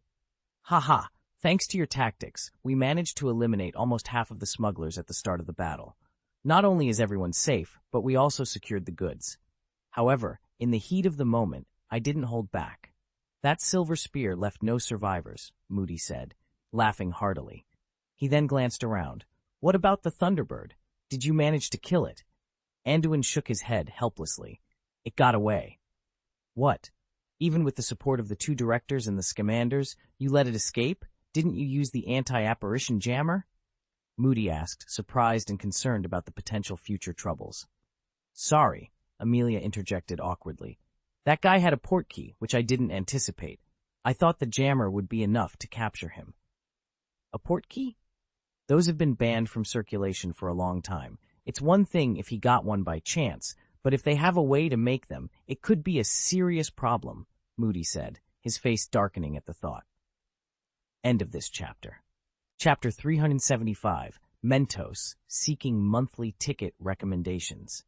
Ha! Thanks to your tactics, we managed to eliminate almost half of the smugglers at the start of the battle. Not only is everyone safe, but we also secured the goods. However, in the heat of the moment, I didn't hold back. That silver spear left no survivors, Moody said, laughing heartily. He then glanced around. What about the Thunderbird? Did you manage to kill it? Anduin shook his head helplessly. It got away. What? Even with the support of the two directors and the Scamanders, you let it escape? Didn't you use the anti-apparition jammer? Moody asked, surprised and concerned about the potential future troubles. Sorry, Amelia interjected awkwardly. That guy had a portkey, which I didn't anticipate. I thought the jammer would be enough to capture him. A portkey? Those have been banned from circulation for a long time. It's one thing if he got one by chance, but if they have a way to make them, it could be a serious problem, Moody said, his face darkening at the thought. End of this chapter. Chapter 375, Mentos, Seeking Monthly Ticket Recommendations.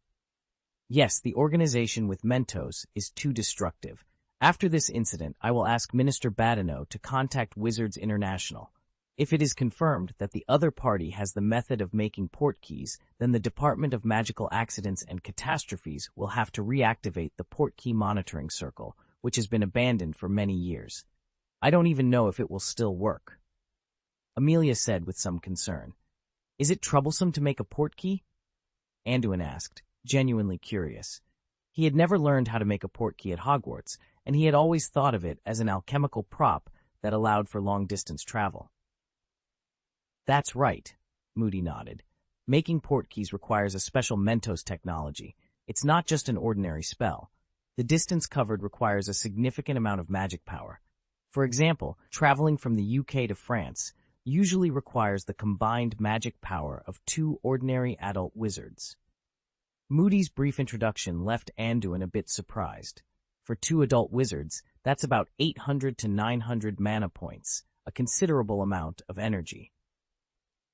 Yes, the organization with Mentos is too destructive. After this incident, I will ask Minister Badenow to contact Wizards International. If it is confirmed that the other party has the method of making portkeys, then the Department of Magical Accidents and Catastrophes will have to reactivate the portkey monitoring circle, which has been abandoned for many years. I don't even know if it will still work. Amelia said with some concern. Is it troublesome to make a portkey? Anduin asked, genuinely curious. He had never learned how to make a portkey at Hogwarts, and he had always thought of it as an alchemical prop that allowed for long-distance travel. That's right, Moody nodded. Making portkeys requires a special Mentos technology. It's not just an ordinary spell. The distance covered requires a significant amount of magic power. For example, traveling from the UK to France usually requires the combined magic power of 2 ordinary adult wizards. Moody's brief introduction left Anduin a bit surprised. For 2 adult wizards, that's about 800 to 900 mana points, a considerable amount of energy.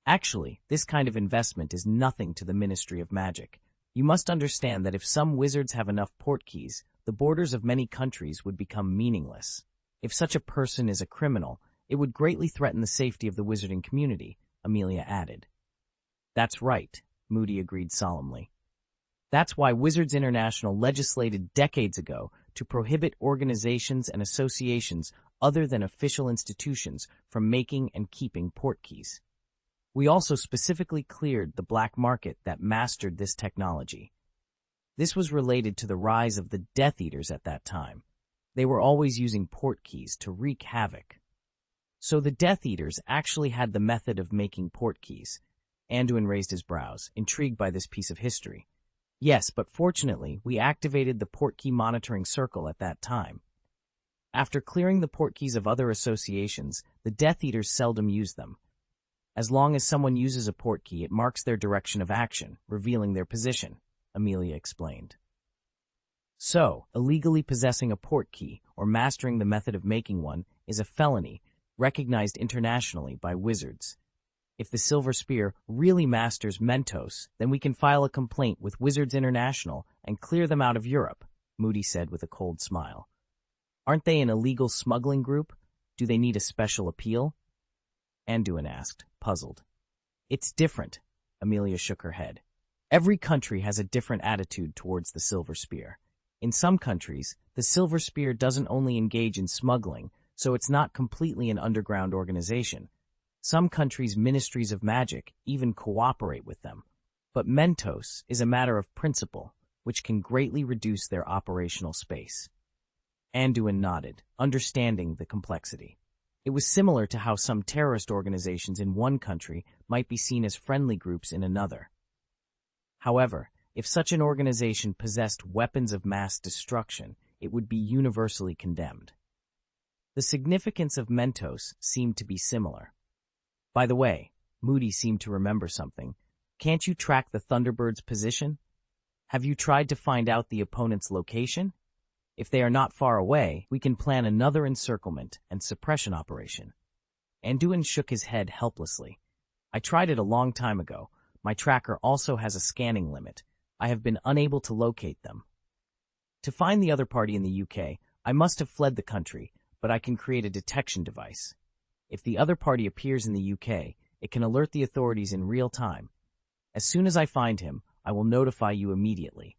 Actually, this kind of investment is nothing to the Ministry of Magic. You must understand that if some wizards have enough portkeys, the borders of many countries would become meaningless. If such a person is a criminal, it would greatly threaten the safety of the wizarding community, Amelia added. That's right, Moody agreed solemnly. That's why Wizards International legislated decades ago to prohibit organizations and associations other than official institutions from making and keeping portkeys. We also specifically cleared the black market that mastered this technology. This was related to the rise of the Death Eaters at that time. They were always using portkeys to wreak havoc. So the Death Eaters actually had the method of making portkeys. Anduin raised his brows, intrigued by this piece of history. Yes, but fortunately, we activated the portkey monitoring circle at that time. After clearing the portkeys of other associations, the Death Eaters seldom use them. As long as someone uses a portkey, it marks their direction of action, revealing their position, Amelia explained. So, illegally possessing a portkey or mastering the method of making one is a felony, recognized internationally by wizards. If the Silver Spear really masters Mentos, then we can file a complaint with Wizards International and clear them out of Europe, Moody said with a cold smile. Aren't they an illegal smuggling group? Do they need a special appeal? Anduin asked, puzzled. It's different, Amelia shook her head. Every country has a different attitude towards the Silver Spear. In some countries, the Silver Spear doesn't only engage in smuggling, so it's not completely an underground organization. Some countries' ministries of magic even cooperate with them. But Mentos is a matter of principle, which can greatly reduce their operational space. Anduin nodded, understanding the complexity. It was similar to how some terrorist organizations in one country might be seen as friendly groups in another. However, if such an organization possessed weapons of mass destruction, it would be universally condemned. The significance of Mentos seemed to be similar. By the way, Moody seemed to remember something. Can't you track the Thunderbird's position? Have you tried to find out the opponent's location? If they are not far away, we can plan another encirclement and suppression operation. Anduin shook his head helplessly. I tried it a long time ago. My tracker also has a scanning limit. I have been unable to locate them. To find the other party in the UK, I must have fled the country, but I can create a detection device. If the other party appears in the UK, it can alert the authorities in real time. As soon as I find him, I will notify you immediately.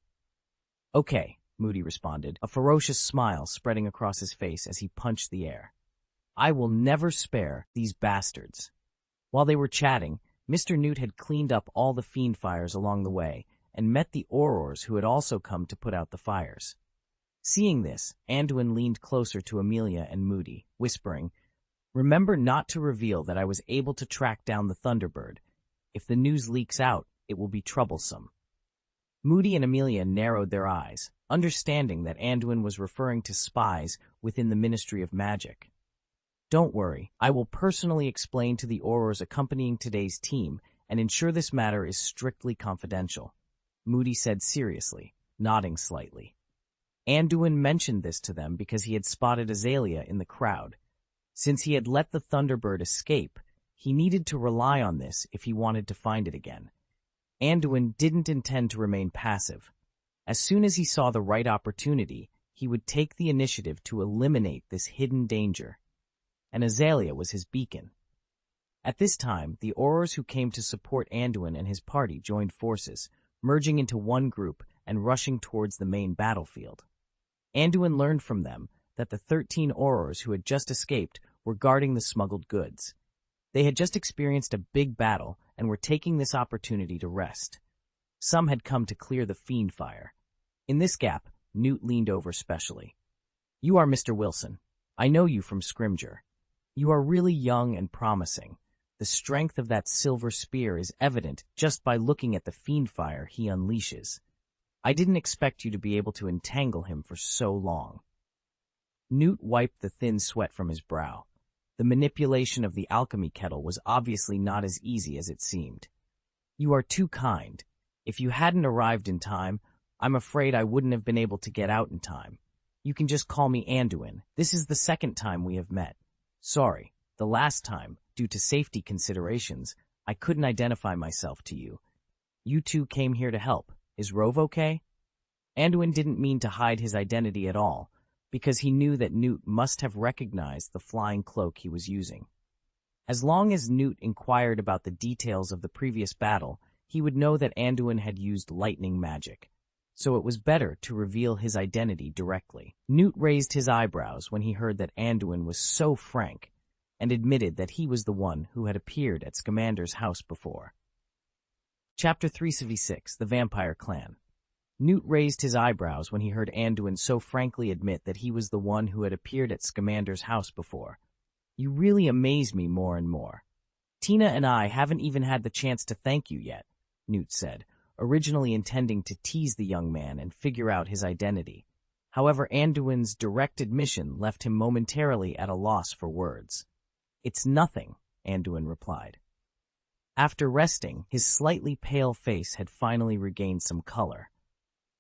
Okay, Moody responded, a ferocious smile spreading across his face as he punched the air. I will never spare these bastards. While they were chatting, Mr. Newt had cleaned up all the fiend fires along the way and met the Aurors who had also come to put out the fires. Seeing this, Anduin leaned closer to Amelia and Moody, whispering, Remember not to reveal that I was able to track down the Thunderbird. If the news leaks out, it will be troublesome. Moody and Amelia narrowed their eyes, understanding that Anduin was referring to spies within the Ministry of Magic. Don't worry, I will personally explain to the Aurors accompanying today's team and ensure this matter is strictly confidential, Moody said seriously, nodding slightly. Anduin mentioned this to them because he had spotted Azalea in the crowd. Since he had let the Thunderbird escape, he needed to rely on this if he wanted to find it again. Anduin didn't intend to remain passive. As soon as he saw the right opportunity, he would take the initiative to eliminate this hidden danger. And Azalea was his beacon. At this time, the Aurors who came to support Anduin and his party joined forces, merging into one group and rushing towards the main battlefield. Anduin learned from them that the 13 Aurors who had just escaped were guarding the smuggled goods. They had just experienced a big battle and were taking this opportunity to rest. Some had come to clear the fiend fire. In this gap, Newt leaned over specially. You are Mr. Wilson. I know you from Scrimger. You are really young and promising. The strength of that silver spear is evident just by looking at the fiend fire he unleashes. I didn't expect you to be able to entangle him for so long. Newt wiped the thin sweat from his brow. The manipulation of the alchemy kettle was obviously not as easy as it seemed. You are too kind. If you hadn't arrived in time, I'm afraid I wouldn't have been able to get out in time. You can just call me Anduin. This is the second time we have met. Sorry, the last time, due to safety considerations, I couldn't identify myself to you. You two came here to help. Is Rove okay? Anduin didn't mean to hide his identity at all, because he knew that Newt must have recognized the flying cloak he was using. As long as Newt inquired about the details of the previous battle, he would know that Anduin had used lightning magic, so it was better to reveal his identity directly. Newt raised his eyebrows when he heard that Anduin was so frank, and admitted that he was the one who had appeared at Scamander's house before. Chapter 376, The Vampire Clan. Newt raised his eyebrows when he heard Anduin so frankly admit that he was the one who had appeared at Scamander's house before. You really amaze me more and more. Tina and I haven't even had the chance to thank you yet, Newt said, originally intending to tease the young man and figure out his identity. However, Anduin's direct admission left him momentarily at a loss for words. It's nothing, Anduin replied. After resting, his slightly pale face had finally regained some color.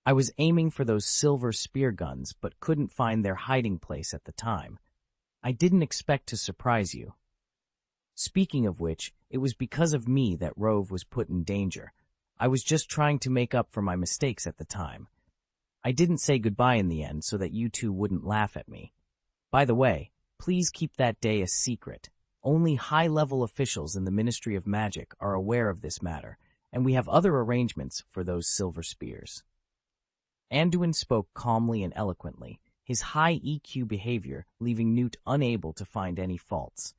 I was aiming for those silver spear guns, but couldn't find their hiding place at the time. I didn't expect to surprise you. Speaking of which, it was because of me that Rove was put in danger. I was just trying to make up for my mistakes at the time. I didn't say goodbye in the end so that you two wouldn't laugh at me. By the way, please keep that day a secret. Only high-level officials in the Ministry of Magic are aware of this matter, and we have other arrangements for those silver spears. Anduin spoke calmly and eloquently, his high EQ behavior leaving Newt unable to find any faults.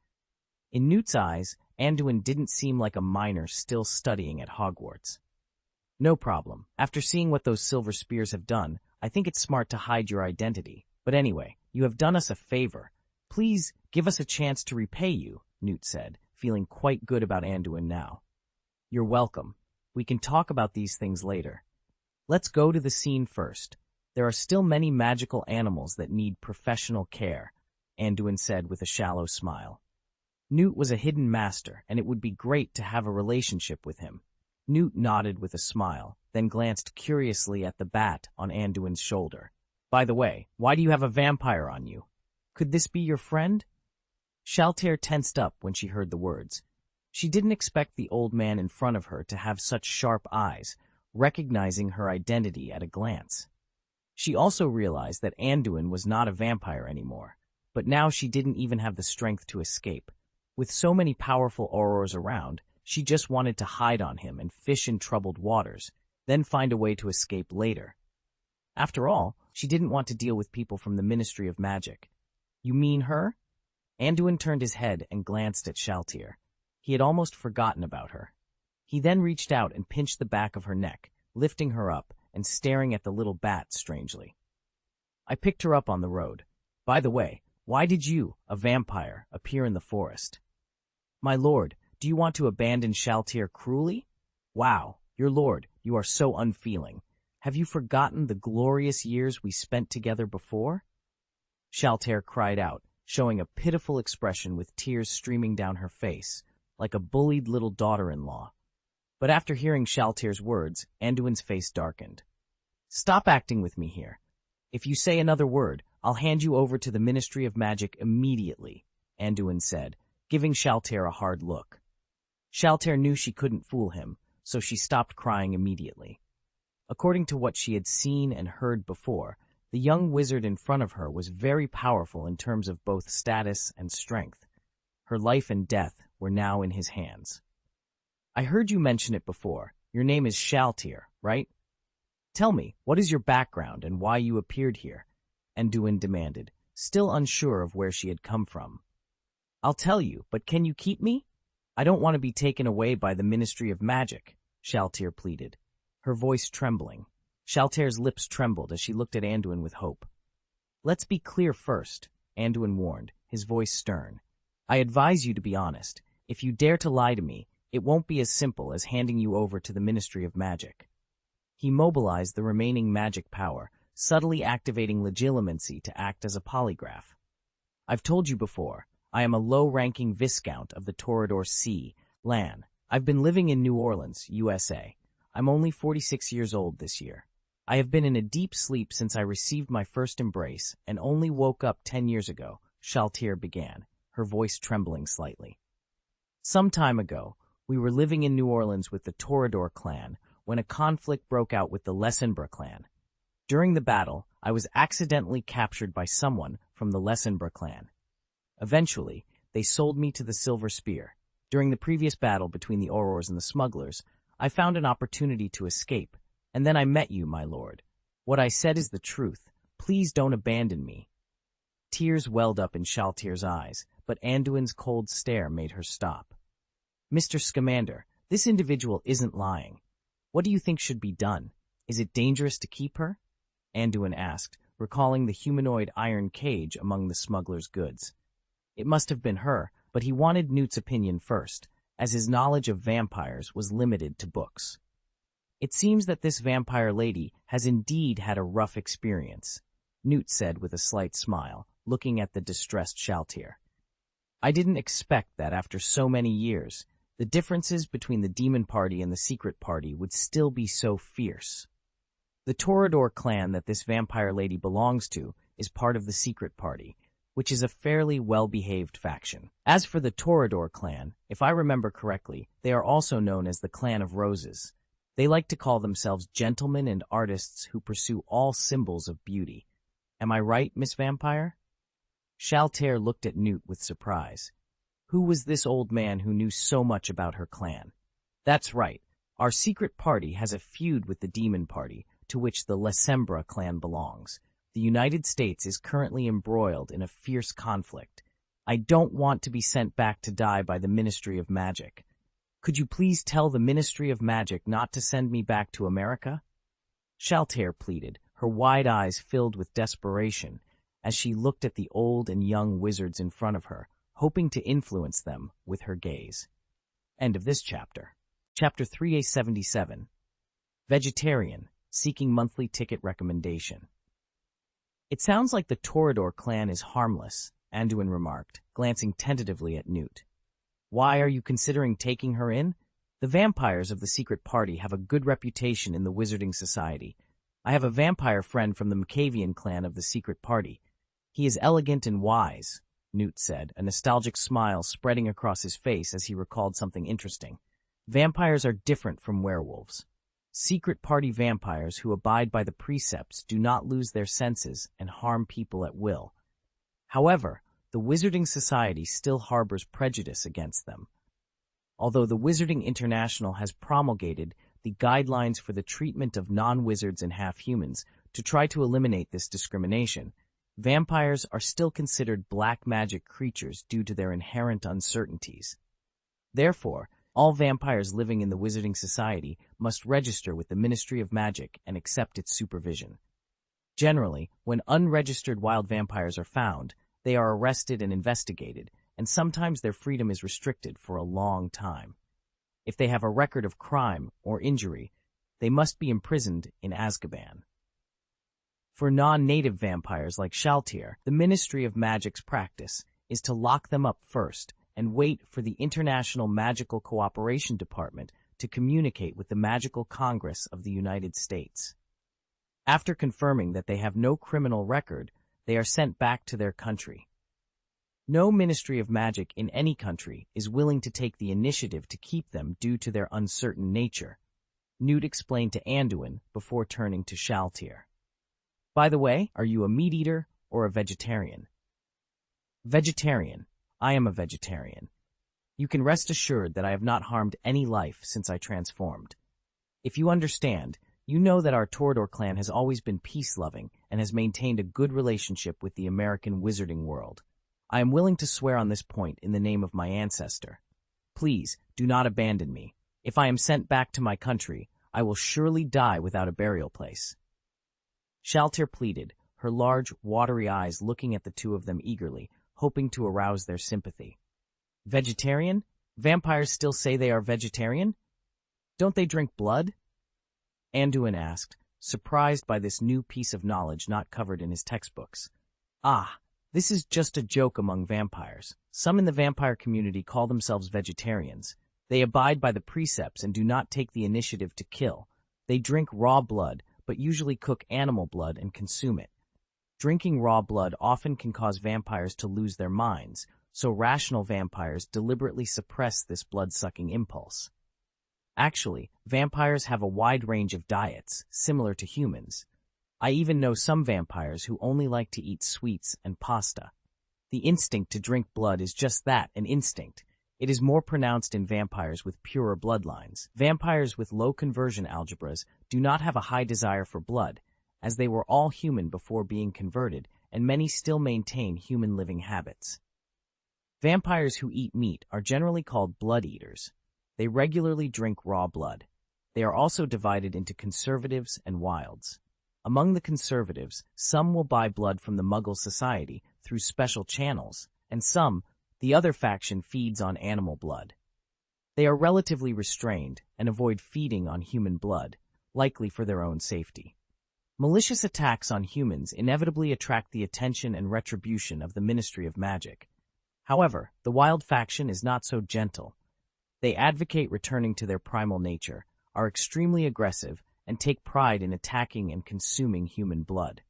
In Newt's eyes, Anduin didn't seem like a minor still studying at Hogwarts. No problem. After seeing what those silver spears have done, I think it's smart to hide your identity. But anyway, you have done us a favor. Please give us a chance to repay you, Newt said, feeling quite good about Anduin now. You're welcome. We can talk about these things later. Let's go to the scene first. There are still many magical animals that need professional care, Anduin said with a shallow smile. Newt was a hidden master, and it would be great to have a relationship with him. Newt nodded with a smile, then glanced curiously at the bat on Anduin's shoulder. By the way, why do you have a vampire on you? Could this be your friend? Shaltair tensed up when she heard the words. She didn't expect the old man in front of her to have such sharp eyes, recognizing her identity at a glance. She also realized that Anduin was not a vampire anymore, but now she didn't even have the strength to escape. With so many powerful aurors around, she just wanted to hide on him and fish in troubled waters, then find a way to escape later. After all, she didn't want to deal with people from the Ministry of Magic. You mean her? Anduin turned his head and glanced at Shaltair. He had almost forgotten about her. He then reached out and pinched the back of her neck, lifting her up and staring at the little bat strangely. I picked her up on the road. By the way, why did you, a vampire, appear in the forest? My lord, do you want to abandon Shaltair cruelly? Wow, your lord, you are so unfeeling. Have you forgotten the glorious years we spent together before? Shaltair cried out, showing a pitiful expression with tears streaming down her face, like a bullied little daughter-in-law. But after hearing Shaltair's words, Anduin's face darkened. Stop acting with me here. If you say another word, I'll hand you over to the Ministry of Magic immediately, Anduin said, giving Shaltair a hard look. Shaltair knew she couldn't fool him, so she stopped crying immediately. According to what she had seen and heard before, the young wizard in front of her was very powerful in terms of both status and strength. Her life and death were now in his hands. I heard you mention it before. Your name is Shaltair, right? Tell me, what is your background and why you appeared here? Anduin demanded, still unsure of where she had come from. I'll tell you, but can you keep me? I don't want to be taken away by the Ministry of Magic, Shaltair pleaded, her voice trembling. Shaltair's lips trembled as she looked at Anduin with hope. Let's be clear first, Anduin warned, his voice stern. I advise you to be honest. If you dare to lie to me, it won't be as simple as handing you over to the Ministry of Magic. He mobilized the remaining magic power, subtly activating legilimency to act as a polygraph. I've told you before, I am a low-ranking Viscount of the Toreador Sea, Lan. I've been living in New Orleans, USA. I'm only 46 years old this year. I have been in a deep sleep since I received my first embrace and only woke up 10 years ago, Shaltair began, her voice trembling slightly. Some time ago, we were living in New Orleans with the Toreador clan when a conflict broke out with the Lessenbra clan. During the battle, I was accidentally captured by someone from the Lessenbra clan. Eventually, they sold me to the Silver Spear. During the previous battle between the Aurors and the smugglers, I found an opportunity to escape, and then I met you, my lord. What I said is the truth. Please don't abandon me. Tears welled up in Shaltair's eyes, but Anduin's cold stare made her stop. Mr. Scamander, this individual isn't lying. What do you think should be done? Is it dangerous to keep her? Anduin asked, recalling the humanoid iron cage among the smuggler's goods. It must have been her, but he wanted Newt's opinion first, as his knowledge of vampires was limited to books. It seems that this vampire lady has indeed had a rough experience, Newt said with a slight smile, looking at the distressed Shaltair. I didn't expect that after so many years, the differences between the Demon Party and the Secret Party would still be so fierce. The Toreador clan that this vampire lady belongs to is part of the Secret Party, which is a fairly well-behaved faction. As for the Toreador clan, if I remember correctly, they are also known as the Clan of Roses. They like to call themselves gentlemen and artists who pursue all symbols of beauty. Am I right, Miss Vampire? Shaltair looked at Newt with surprise. Who was this old man who knew so much about her clan? That's right. Our secret party has a feud with the Demon Party, to which the Lesembra clan belongs. The United States is currently embroiled in a fierce conflict. I don't want to be sent back to die by the Ministry of Magic. Could you please tell the Ministry of Magic not to send me back to America? Shaltair pleaded, her wide eyes filled with desperation, as she looked at the old and young wizards in front of her, hoping to influence them with her gaze. End of this chapter. Chapter 3A77. Vegetarian, seeking monthly ticket recommendation. It sounds like the Toreador clan is harmless, Anduin remarked, glancing tentatively at Newt. Why are you considering taking her in? The vampires of the secret party have a good reputation in the Wizarding Society. I have a vampire friend from the Macavian clan of the secret party. He is elegant and wise, Newt said, a nostalgic smile spreading across his face as he recalled something interesting. Vampires are different from werewolves. Secret party vampires who abide by the precepts do not lose their senses and harm people at will. However, the Wizarding Society still harbors prejudice against them. Although the Wizarding International has promulgated the guidelines for the treatment of non-wizards and half-humans to try to eliminate this discrimination, vampires are still considered black magic creatures due to their inherent uncertainties. Therefore, all vampires living in the Wizarding Society must register with the Ministry of Magic and accept its supervision. Generally, when unregistered wild vampires are found, they are arrested and investigated, and sometimes their freedom is restricted for a long time. If they have a record of crime or injury, they must be imprisoned in Azkaban. For non-native vampires like Shaltir, the Ministry of Magic's practice is to lock them up first and wait for the International Magical Cooperation Department to communicate with the Magical Congress of the United States. After confirming that they have no criminal record, they are sent back to their country. No Ministry of Magic in any country is willing to take the initiative to keep them due to their uncertain nature, Newt explained to Anduin before turning to Shaltir. By the way, are you a meat-eater or a vegetarian? Vegetarian. I am a vegetarian. You can rest assured that I have not harmed any life since I transformed. If you understand, you know that our Torador clan has always been peace-loving and has maintained a good relationship with the American wizarding world. I am willing to swear on this point in the name of my ancestor. Please, do not abandon me. If I am sent back to my country, I will surely die without a burial place. Shaltir pleaded, her large, watery eyes looking at the two of them eagerly, hoping to arouse their sympathy. Vegetarian? Vampires still say they are vegetarian? Don't they drink blood? Anduin asked, surprised by this new piece of knowledge not covered in his textbooks. Ah, this is just a joke among vampires. Some in the vampire community call themselves vegetarians. They abide by the precepts and do not take the initiative to kill. They drink raw blood, but usually cook animal blood and consume it. Drinking raw blood often can cause vampires to lose their minds, so rational vampires deliberately suppress this blood-sucking impulse. Actually, vampires have a wide range of diets, similar to humans. I even know some vampires who only like to eat sweets and pasta. The instinct to drink blood is just that, an instinct. It is more pronounced in vampires with purer bloodlines. Vampires with low conversion algebras do not have a high desire for blood, as they were all human before being converted, and many still maintain human living habits. Vampires who eat meat are generally called blood eaters. They regularly drink raw blood. They are also divided into conservatives and wilds. Among the conservatives, some will buy blood from the Muggle Society through special channels, and some, the other faction, feeds on animal blood. They are relatively restrained and avoid feeding on human blood, likely for their own safety. Malicious attacks on humans inevitably attract the attention and retribution of the Ministry of Magic. However, the wild faction is not so gentle. They advocate returning to their primal nature, are extremely aggressive, and take pride in attacking and consuming human blood.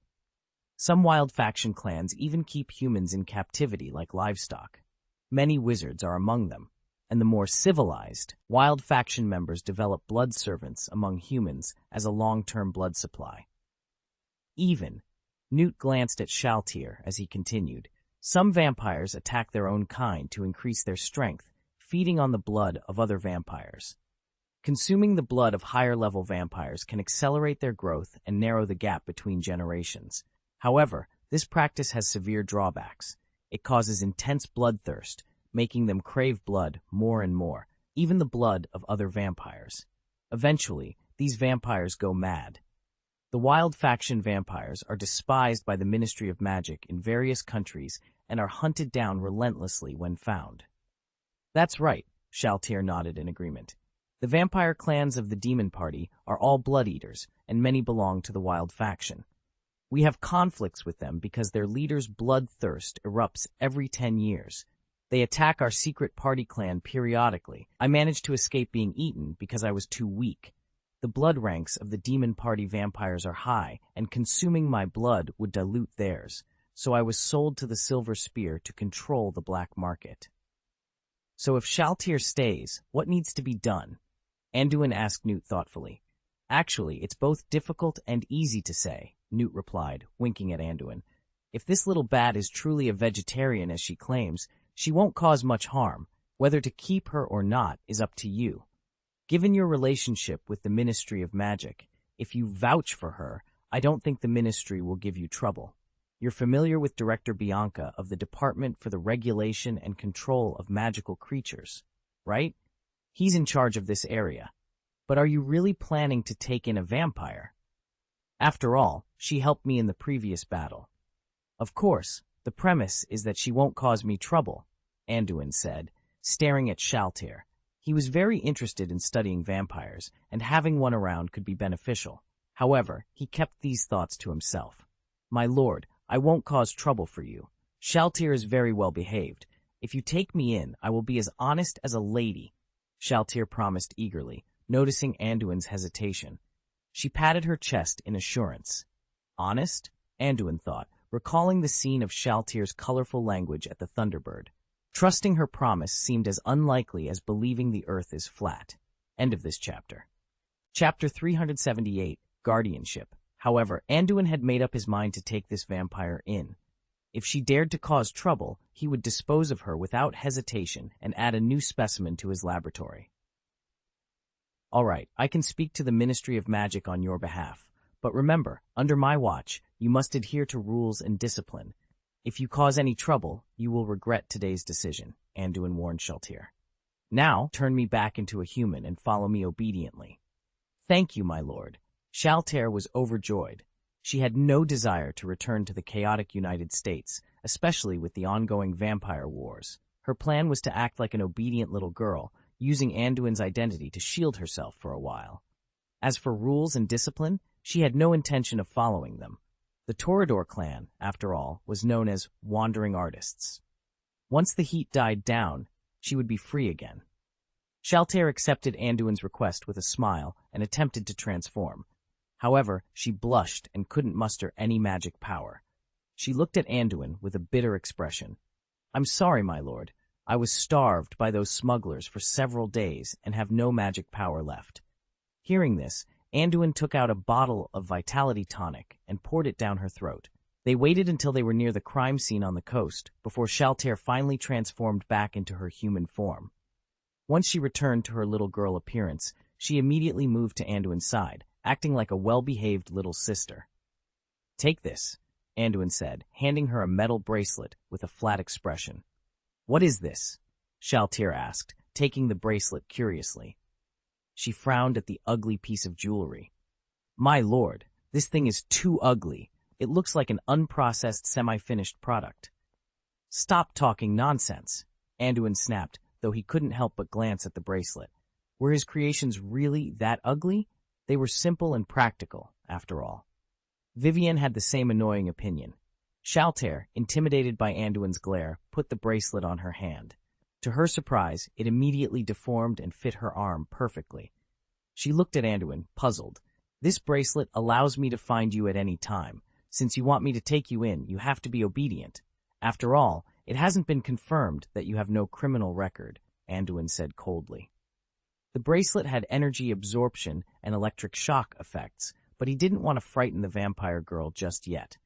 Some wild faction clans even keep humans in captivity like livestock. Many wizards are among them, and the more civilized, wild faction members develop blood servants among humans as a long-term blood supply. Newt glanced at Shaltir as he continued, some vampires attack their own kind to increase their strength, feeding on the blood of other vampires. Consuming the blood of higher-level vampires can accelerate their growth and narrow the gap between generations. However, this practice has severe drawbacks. It causes intense bloodthirst, making them crave blood more and more, even the blood of other vampires. Eventually, these vampires go mad. The wild faction vampires are despised by the Ministry of Magic in various countries and are hunted down relentlessly when found. That's right, Shaltir nodded in agreement. The vampire clans of the Demon Party are all blood eaters, and many belong to the wild faction. We have conflicts with them because their leader's bloodthirst erupts every 10 years. They attack our secret party clan periodically. I managed to escape being eaten because I was too weak. The blood ranks of the demon party vampires are high, and consuming my blood would dilute theirs, so I was sold to the Silver Spear to control the black market. So if Shaltir stays, what needs to be done? Anduin asked Newt thoughtfully. Actually, it's both difficult and easy to say, Newt replied, winking at Anduin. If this little bat is truly a vegetarian as she claims, she won't cause much harm. Whether to keep her or not is up to you. Given your relationship with the Ministry of Magic, if you vouch for her, I don't think the Ministry will give you trouble. You're familiar with Director Bianca of the Department for the Regulation and Control of Magical Creatures, right? He's in charge of this area. But are you really planning to take in a vampire? After all, she helped me in the previous battle. Of course, the premise is that she won't cause me trouble, Anduin said, staring at Shaltir. He was very interested in studying vampires, and having one around could be beneficial. However, he kept these thoughts to himself. My lord, I won't cause trouble for you. Shaltir is very well behaved. If you take me in, I will be as honest as a lady, Shaltir promised eagerly, noticing Anduin's hesitation. She patted her chest in assurance. Honest? Anduin thought, recalling the scene of Shaltir's colorful language at the Thunderbird. Trusting her promise seemed as unlikely as believing the earth is flat. End of this chapter. Chapter 378, Guardianship. However, Anduin had made up his mind to take this vampire in. If she dared to cause trouble, he would dispose of her without hesitation and add a new specimen to his laboratory. All right, I can speak to the Ministry of Magic on your behalf. But remember, under my watch, you must adhere to rules and discipline. If you cause any trouble, you will regret today's decision, Anduin warned Shaltir. Now, turn me back into a human and follow me obediently. Thank you, my lord. Shaltir was overjoyed. She had no desire to return to the chaotic United States, especially with the ongoing vampire wars. Her plan was to act like an obedient little girl, using Anduin's identity to shield herself for a while. As for rules and discipline, she had no intention of following them. The Toreador clan, after all, was known as wandering artists. Once the heat died down, she would be free again. Shaltir accepted Anduin's request with a smile and attempted to transform. However, she blushed and couldn't muster any magic power. She looked at Anduin with a bitter expression. I'm sorry, my lord. I was starved by those smugglers for several days and have no magic power left. Hearing this, Anduin took out a bottle of vitality tonic and poured it down her throat. They waited until they were near the crime scene on the coast before Shaltir finally transformed back into her human form. Once she returned to her little girl appearance, she immediately moved to Anduin's side, acting like a well-behaved little sister. Take this, Anduin said, handing her a metal bracelet with a flat expression. What is this? Shaltir asked, taking the bracelet curiously. She frowned at the ugly piece of jewelry. My lord, this thing is too ugly. It looks like an unprocessed, semi-finished product. Stop talking nonsense, Anduin snapped, though he couldn't help but glance at the bracelet. Were his creations really that ugly? They were simple and practical, after all. Vivienne had the same annoying opinion. Shaltir, intimidated by Anduin's glare, put the bracelet on her hand. To her surprise, it immediately deformed and fit her arm perfectly. She looked at Anduin, puzzled. This bracelet allows me to find you at any time. Since you want me to take you in, you have to be obedient. After all, it hasn't been confirmed that you have no criminal record, Anduin said coldly. The bracelet had energy absorption and electric shock effects, but he didn't want to frighten the vampire girl just yet.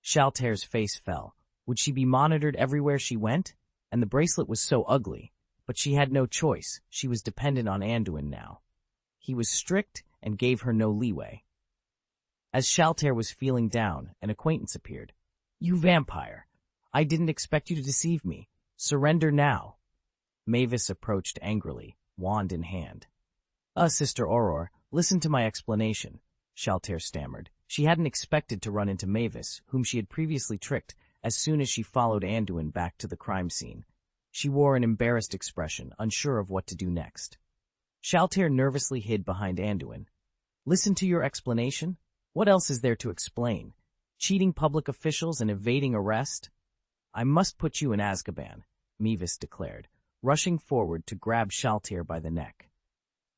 Shaltir's face fell. Would she be monitored everywhere she went? And the bracelet was so ugly. But she had no choice. She was dependent on Anduin now. He was strict and gave her no leeway. As Shaltir was feeling down, an acquaintance appeared. You vampire! I didn't expect you to deceive me. Surrender now. Mavis approached angrily, wand in hand. Sister Aurora, listen to my explanation, Shaltir stammered. She hadn't expected to run into Mavis, whom she had previously tricked, as soon as she followed Anduin back to the crime scene. She wore an embarrassed expression, unsure of what to do next. Shaltir nervously hid behind Anduin. Listen to your explanation? What else is there to explain? Cheating public officials and evading arrest? I must put you in Azkaban. Mavis declared, rushing forward to grab Shaltir by the neck.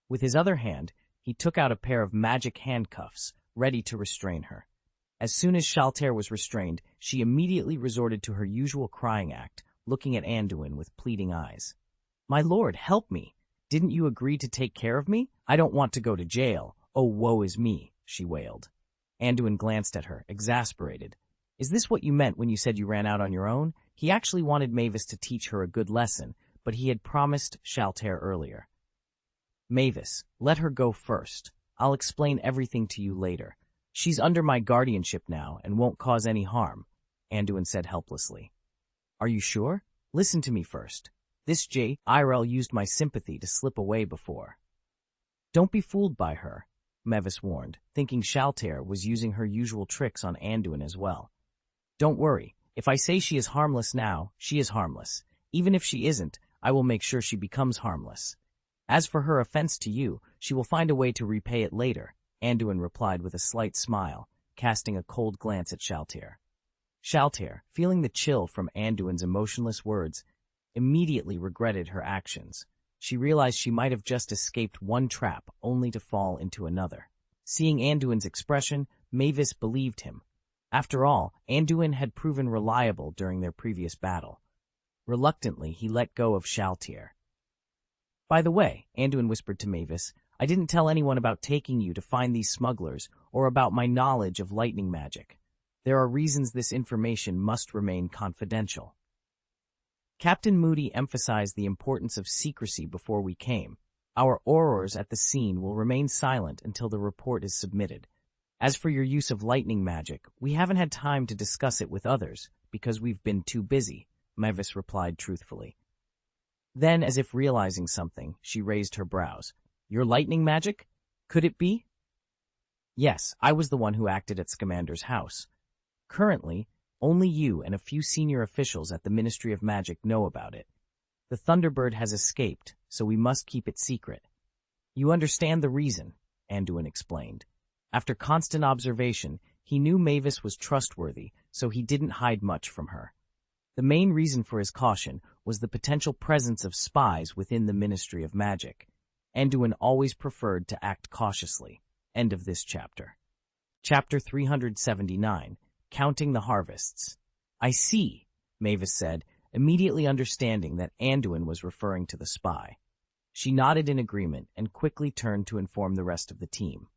With his other hand, he took out a pair of magic handcuffs, ready to restrain her. As soon as Shaltir was restrained, she immediately resorted to her usual crying act, looking at Anduin with pleading eyes. "My lord, help me! Didn't you agree to take care of me? I don't want to go to jail. Oh, woe is me," she wailed. Anduin glanced at her, exasperated. "Is this what you meant when you said you ran out on your own?" He actually wanted Mavis to teach her a good lesson, but he had promised Shaltir earlier. "Mavis, let her go first. I'll explain everything to you later. She's under my guardianship now and won't cause any harm," Anduin said helplessly. "Are you sure? Listen to me first. This Irel used my sympathy to slip away before." "Don't be fooled by her," Mavis warned, thinking Shaltir was using her usual tricks on Anduin as well. "Don't worry. If I say she is harmless now, she is harmless. Even if she isn't, I will make sure she becomes harmless. As for her offense to you, she will find a way to repay it later," Anduin replied with a slight smile, casting a cold glance at Shaltir. Shaltir, feeling the chill from Anduin's emotionless words, immediately regretted her actions. She realized she might have just escaped one trap only to fall into another. Seeing Anduin's expression, Mavis believed him. After all, Anduin had proven reliable during their previous battle. Reluctantly, he let go of Shaltir. "By the way," Anduin whispered to Mavis, "I didn't tell anyone about taking you to find these smugglers or about my knowledge of lightning magic. There are reasons this information must remain confidential." Captain Moody emphasized the importance of secrecy before we came. "Our aurors at the scene will remain silent until the report is submitted. As for your use of lightning magic, we haven't had time to discuss it with others because we've been too busy," Mavis replied truthfully. Then, as if realizing something, she raised her brows. "Your lightning magic? Could it be?" "Yes, I was the one who acted at Scamander's house. Currently, only you and a few senior officials at the Ministry of Magic know about it. The Thunderbird has escaped, so we must keep it secret. You understand the reason," Anduin explained. After constant observation, he knew Mavis was trustworthy, so he didn't hide much from her. The main reason for his caution was the potential presence of spies within the Ministry of Magic. Anduin always preferred to act cautiously. End of this chapter. Chapter 379, Counting the Harvests. "I see," Mavis said, immediately understanding that Anduin was referring to the spy. She nodded in agreement and quickly turned to inform the rest of the team.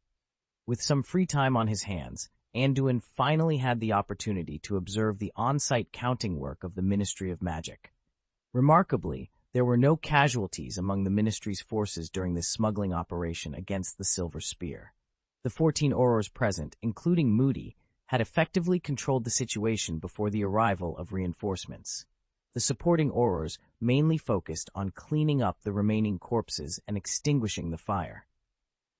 With some free time on his hands, Anduin finally had the opportunity to observe the on-site counting work of the Ministry of Magic. Remarkably, there were no casualties among the Ministry's forces during this smuggling operation against the Silver Spear. The 14 aurors present, including Moody, had effectively controlled the situation before the arrival of reinforcements. The supporting aurors mainly focused on cleaning up the remaining corpses and extinguishing the fire.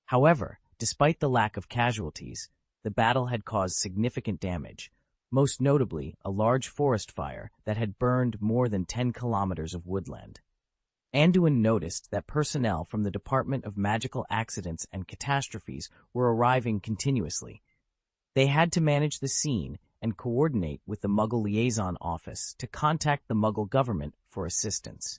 However, despite the lack of casualties, the battle had caused significant damage, most notably a large forest fire that had burned more than 10 kilometers of woodland. Anduin noticed that personnel from the Department of Magical Accidents and Catastrophes were arriving continuously. They had to manage the scene and coordinate with the Muggle Liaison Office to contact the Muggle government for assistance.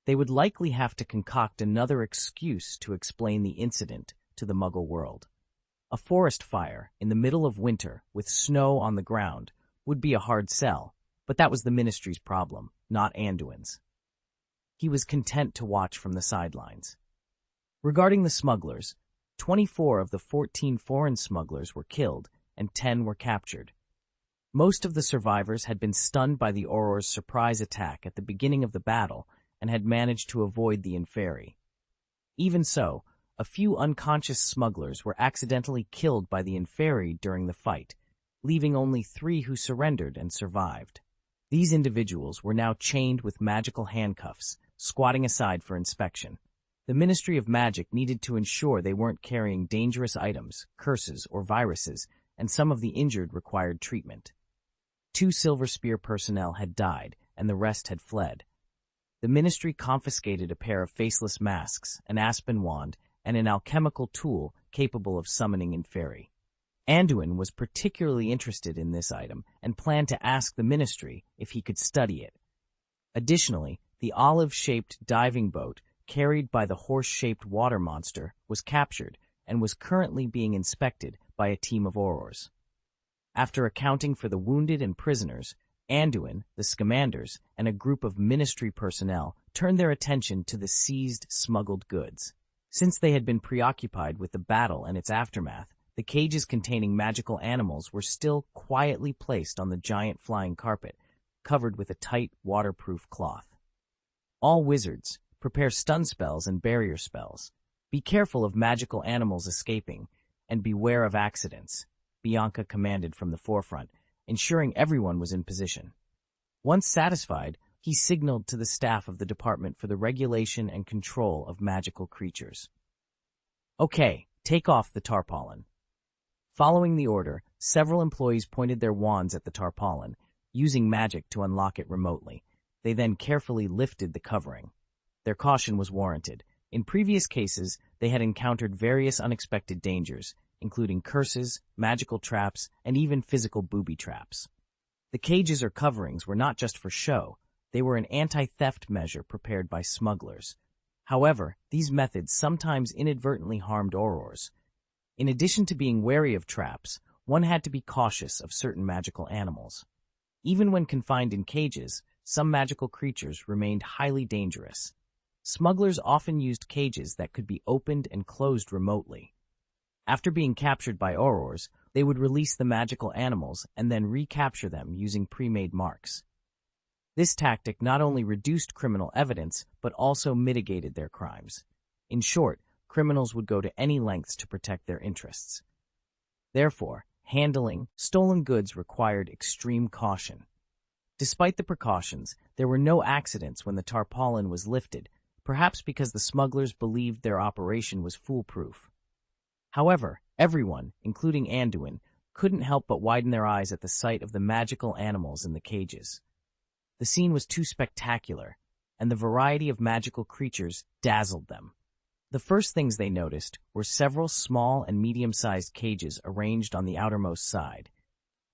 They would likely have to concoct another excuse to explain the incident to the Muggle world. A forest fire in the middle of winter with snow on the ground would be a hard sell, but that was the Ministry's problem, not Anduin's. He was content to watch from the sidelines. Regarding the smugglers, 24 of the 14 foreign smugglers were killed and 10 were captured. Most of the survivors had been stunned by the Auror's surprise attack at the beginning of the battle and had managed to avoid the Inferi. Even so, a few unconscious smugglers were accidentally killed by the Inferi during the fight, leaving only 3 who surrendered and survived. These individuals were now chained with magical handcuffs, squatting aside for inspection. The Ministry of Magic needed to ensure they weren't carrying dangerous items, curses, or viruses, and some of the injured required treatment. 2 Silver Spear personnel had died, and the rest had fled. The Ministry confiscated a pair of faceless masks, an aspen wand, and an alchemical tool capable of summoning Inferi. Anduin was particularly interested in this item and planned to ask the Ministry if he could study it. Additionally, the olive-shaped diving boat carried by the horse-shaped water monster was captured and was currently being inspected by a team of aurors. After accounting for the wounded and prisoners, Anduin, the Scamanders, and a group of ministry personnel turned their attention to the seized smuggled goods. Since they had been preoccupied with the battle and its aftermath, the cages containing magical animals were still quietly placed on the giant flying carpet, covered with a tight, waterproof cloth. All wizards, prepare stun spells and barrier spells. Be careful of magical animals escaping, and beware of accidents, Bianca commanded from the forefront, ensuring everyone was in position. Once satisfied, he signaled to the staff of the Department for the Regulation and Control of Magical Creatures. Okay, take off the tarpaulin. Following the order, several employees pointed their wands at the tarpaulin, using magic to unlock it remotely. They then carefully lifted the covering. Their caution was warranted. In previous cases, they had encountered various unexpected dangers, including curses, magical traps, and even physical booby traps. The cages or coverings were not just for show, they were an anti-theft measure prepared by smugglers. However, these methods sometimes inadvertently harmed aurors. In addition to being wary of traps, one had to be cautious of certain magical animals. Even when confined in cages, some magical creatures remained highly dangerous. Smugglers often used cages that could be opened and closed remotely. After being captured by aurors, they would release the magical animals and then recapture them using pre-made marks. This tactic not only reduced criminal evidence, but also mitigated their crimes. In short, criminals would go to any lengths to protect their interests. Therefore, handling stolen goods required extreme caution. Despite the precautions, there were no accidents when the tarpaulin was lifted, perhaps because the smugglers believed their operation was foolproof. However, everyone, including Anduin, couldn't help but widen their eyes at the sight of the magical animals in the cages. The scene was too spectacular, and the variety of magical creatures dazzled them. The first things they noticed were several small and medium-sized cages arranged on the outermost side.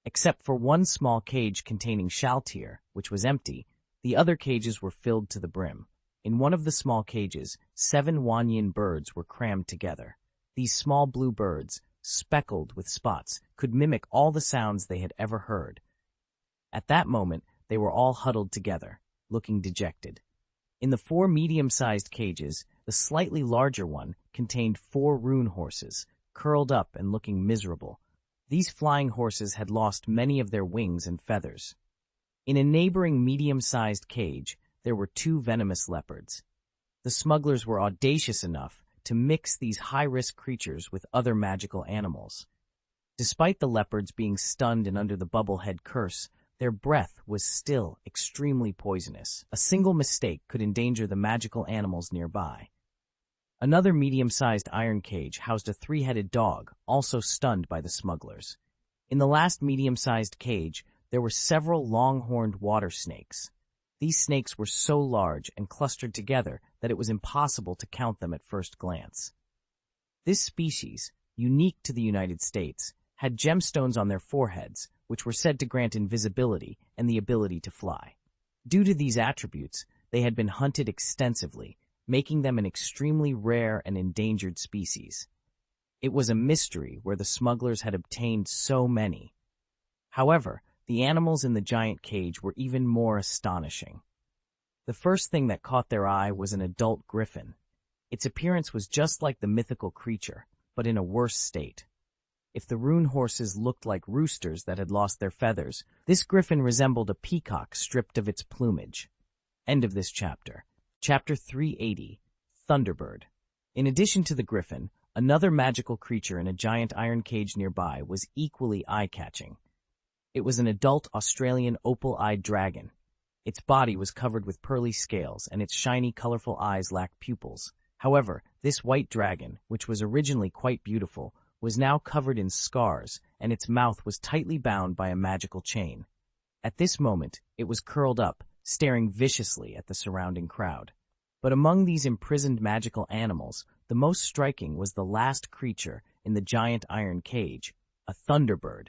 Except for one small cage containing Shaltir, which was empty, the other cages were filled to the brim. In one of the small cages, 7 Wanyan birds were crammed together. These small blue birds, speckled with spots, could mimic all the sounds they had ever heard. At that moment, they were all huddled together, looking dejected. In the 4 medium-sized cages, the slightly larger one contained 4 rune horses, curled up and looking miserable. These flying horses had lost many of their wings and feathers. In a neighboring medium-sized cage, there were 2 venomous leopards. The smugglers were audacious enough to mix these high-risk creatures with other magical animals. Despite the leopards being stunned and under the bubblehead curse, their breath was still extremely poisonous. A single mistake could endanger the magical animals nearby. Another medium-sized iron cage housed a 3-headed dog, also stunned by the smugglers. In the last medium-sized cage, there were several long-horned water snakes. These snakes were so large and clustered together that it was impossible to count them at first glance. This species, unique to the United States, had gemstones on their foreheads, which were said to grant invisibility and the ability to fly. Due to these attributes, they had been hunted extensively, making them an extremely rare and endangered species. It was a mystery where the smugglers had obtained so many. However, the animals in the giant cage were even more astonishing. The first thing that caught their eye was an adult griffin. Its appearance was just like the mythical creature, but in a worse state. If the rune horses looked like roosters that had lost their feathers, this griffin resembled a peacock stripped of its plumage. End of this chapter. Chapter 380, Thunderbird. In addition to the griffin, another magical creature in a giant iron cage nearby was equally eye-catching. It was an adult Australian opal-eyed dragon. Its body was covered with pearly scales, and its shiny, colorful eyes lacked pupils. However, this white dragon, which was originally quite beautiful, was now covered in scars, and its mouth was tightly bound by a magical chain. At this moment, it was curled up, staring viciously at the surrounding crowd. But among these imprisoned magical animals, the most striking was the last creature in the giant iron cage, a thunderbird.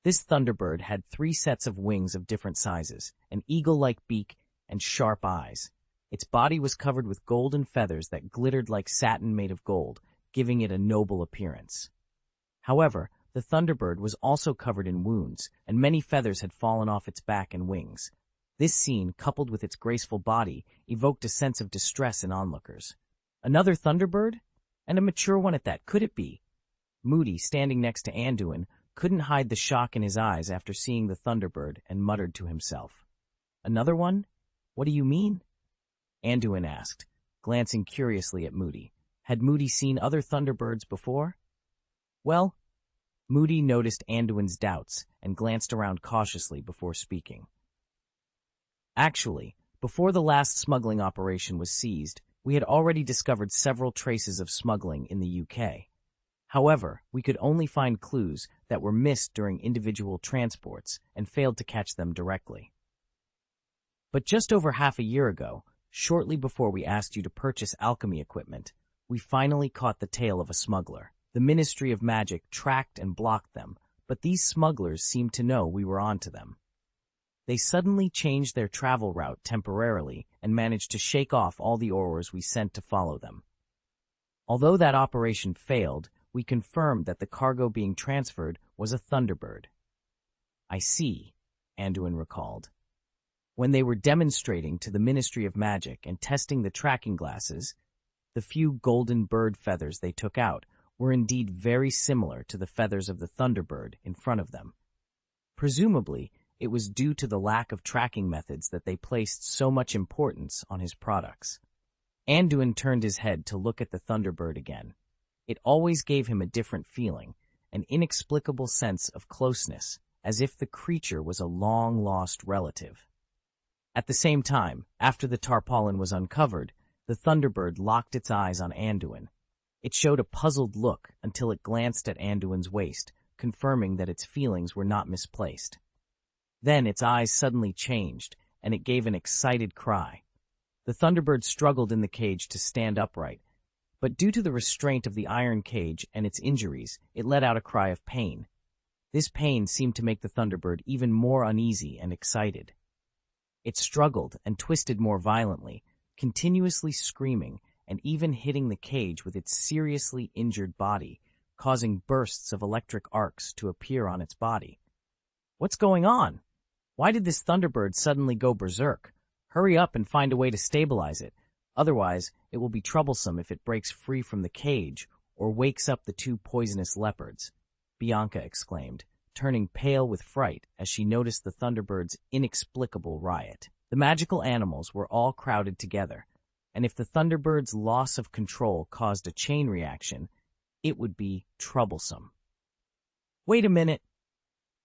This thunderbird had 3 sets of wings of different sizes, an eagle-like beak, and sharp eyes. Its body was covered with golden feathers that glittered like satin made of gold, giving it a noble appearance. However, the Thunderbird was also covered in wounds, and many feathers had fallen off its back and wings. This scene, coupled with its graceful body, evoked a sense of distress in onlookers. Another Thunderbird? And a mature one at that, could it be? Moody, standing next to Anduin, couldn't hide the shock in his eyes after seeing the Thunderbird and muttered to himself. Another one? What do you mean? Anduin asked, glancing curiously at Moody. Had Moody seen other Thunderbirds before? Well, Moody noticed Anduin's doubts and glanced around cautiously before speaking. Actually, before the last smuggling operation was seized, we had already discovered several traces of smuggling in the UK. However, we could only find clues that were missed during individual transports and failed to catch them directly. But just over half a year ago, shortly before we asked you to purchase alchemy equipment, we finally caught the tail of a smuggler. The Ministry of Magic tracked and blocked them, but these smugglers seemed to know we were onto them. They suddenly changed their travel route temporarily and managed to shake off all the Aurors we sent to follow them. Although that operation failed, we confirmed that the cargo being transferred was a Thunderbird. I see, Anduin recalled. When they were demonstrating to the Ministry of Magic and testing the tracking glasses, the few golden bird feathers they took out were indeed very similar to the feathers of the Thunderbird in front of them. Presumably, it was due to the lack of tracking methods that they placed so much importance on his products. Anduin turned his head to look at the Thunderbird again. It always gave him a different feeling, an inexplicable sense of closeness, as if the creature was a long-lost relative. At the same time, after the tarpaulin was uncovered, the Thunderbird locked its eyes on Anduin. It showed a puzzled look until it glanced at Anduin's waist, confirming that its feelings were not misplaced. Then its eyes suddenly changed, and it gave an excited cry. The Thunderbird struggled in the cage to stand upright, but due to the restraint of the iron cage and its injuries, it let out a cry of pain. This pain seemed to make the Thunderbird even more uneasy and excited. It struggled and twisted more violently, continuously screaming and even hitting the cage with its seriously injured body, causing bursts of electric arcs to appear on its body. What's going on? Why did this Thunderbird suddenly go berserk? Hurry up and find a way to stabilize it. Otherwise, it will be troublesome if it breaks free from the cage or wakes up the two poisonous leopards, Bianca exclaimed, turning pale with fright as she noticed the Thunderbird's inexplicable riot. The magical animals were all crowded together, and if the Thunderbird's loss of control caused a chain reaction, it would be troublesome. Wait a minute!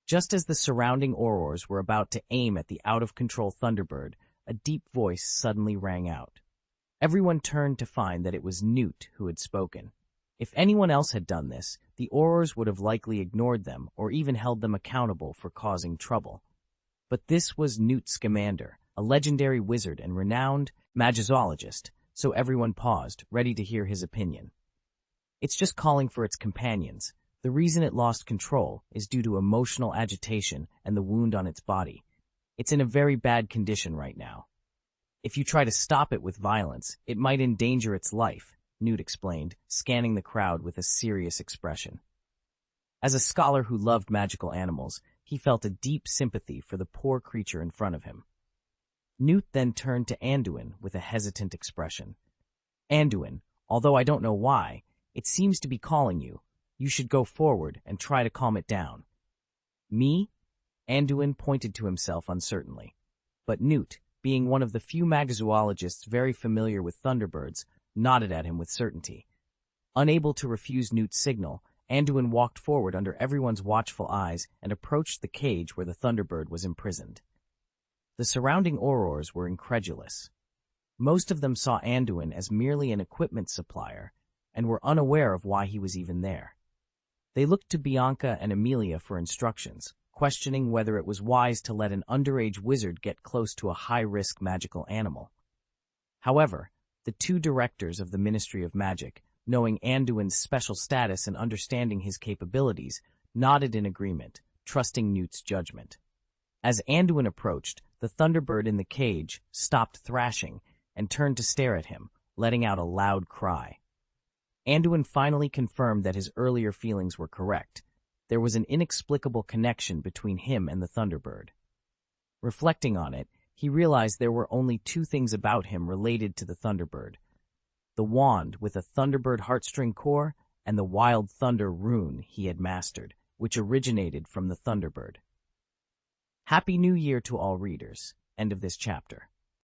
Just as the surrounding Aurors were about to aim at the out-of-control Thunderbird, a deep voice suddenly rang out. Everyone turned to find that it was Newt who had spoken. If anyone else had done this, the Aurors would have likely ignored them or even held them accountable for causing trouble. But this was Newt Scamander, a legendary wizard and renowned magizoologist, so everyone paused, ready to hear his opinion. It's just calling for its companions. The reason it lost control is due to emotional agitation and the wound on its body. It's in a very bad condition right now. If you try to stop it with violence, it might endanger its life, Newt explained, scanning the crowd with a serious expression. As a scholar who loved magical animals, he felt a deep sympathy for the poor creature in front of him. Newt then turned to Anduin with a hesitant expression. Anduin, although I don't know why, it seems to be calling you. You should go forward and try to calm it down. Me? Anduin pointed to himself uncertainly. But Newt, being one of the few magazoologists very familiar with Thunderbirds, nodded at him with certainty. Unable to refuse Newt's signal, Anduin walked forward under everyone's watchful eyes and approached the cage where the Thunderbird was imprisoned. The surrounding Aurors were incredulous. Most of them saw Anduin as merely an equipment supplier and were unaware of why he was even there. They looked to Bianca and Amelia for instructions, questioning whether it was wise to let an underage wizard get close to a high-risk magical animal. However, the two directors of the Ministry of Magic, knowing Anduin's special status and understanding his capabilities, nodded in agreement, trusting Newt's judgment. As Anduin approached, the Thunderbird in the cage stopped thrashing and turned to stare at him, letting out a loud cry. Anduin finally confirmed that his earlier feelings were correct. There was an inexplicable connection between him and the Thunderbird. Reflecting on it, he realized there were only two things about him related to the Thunderbird: the wand with a Thunderbird heartstring core and the Wild Thunder rune he had mastered, which originated from the Thunderbird. Happy New Year to all readers. End of this chapter.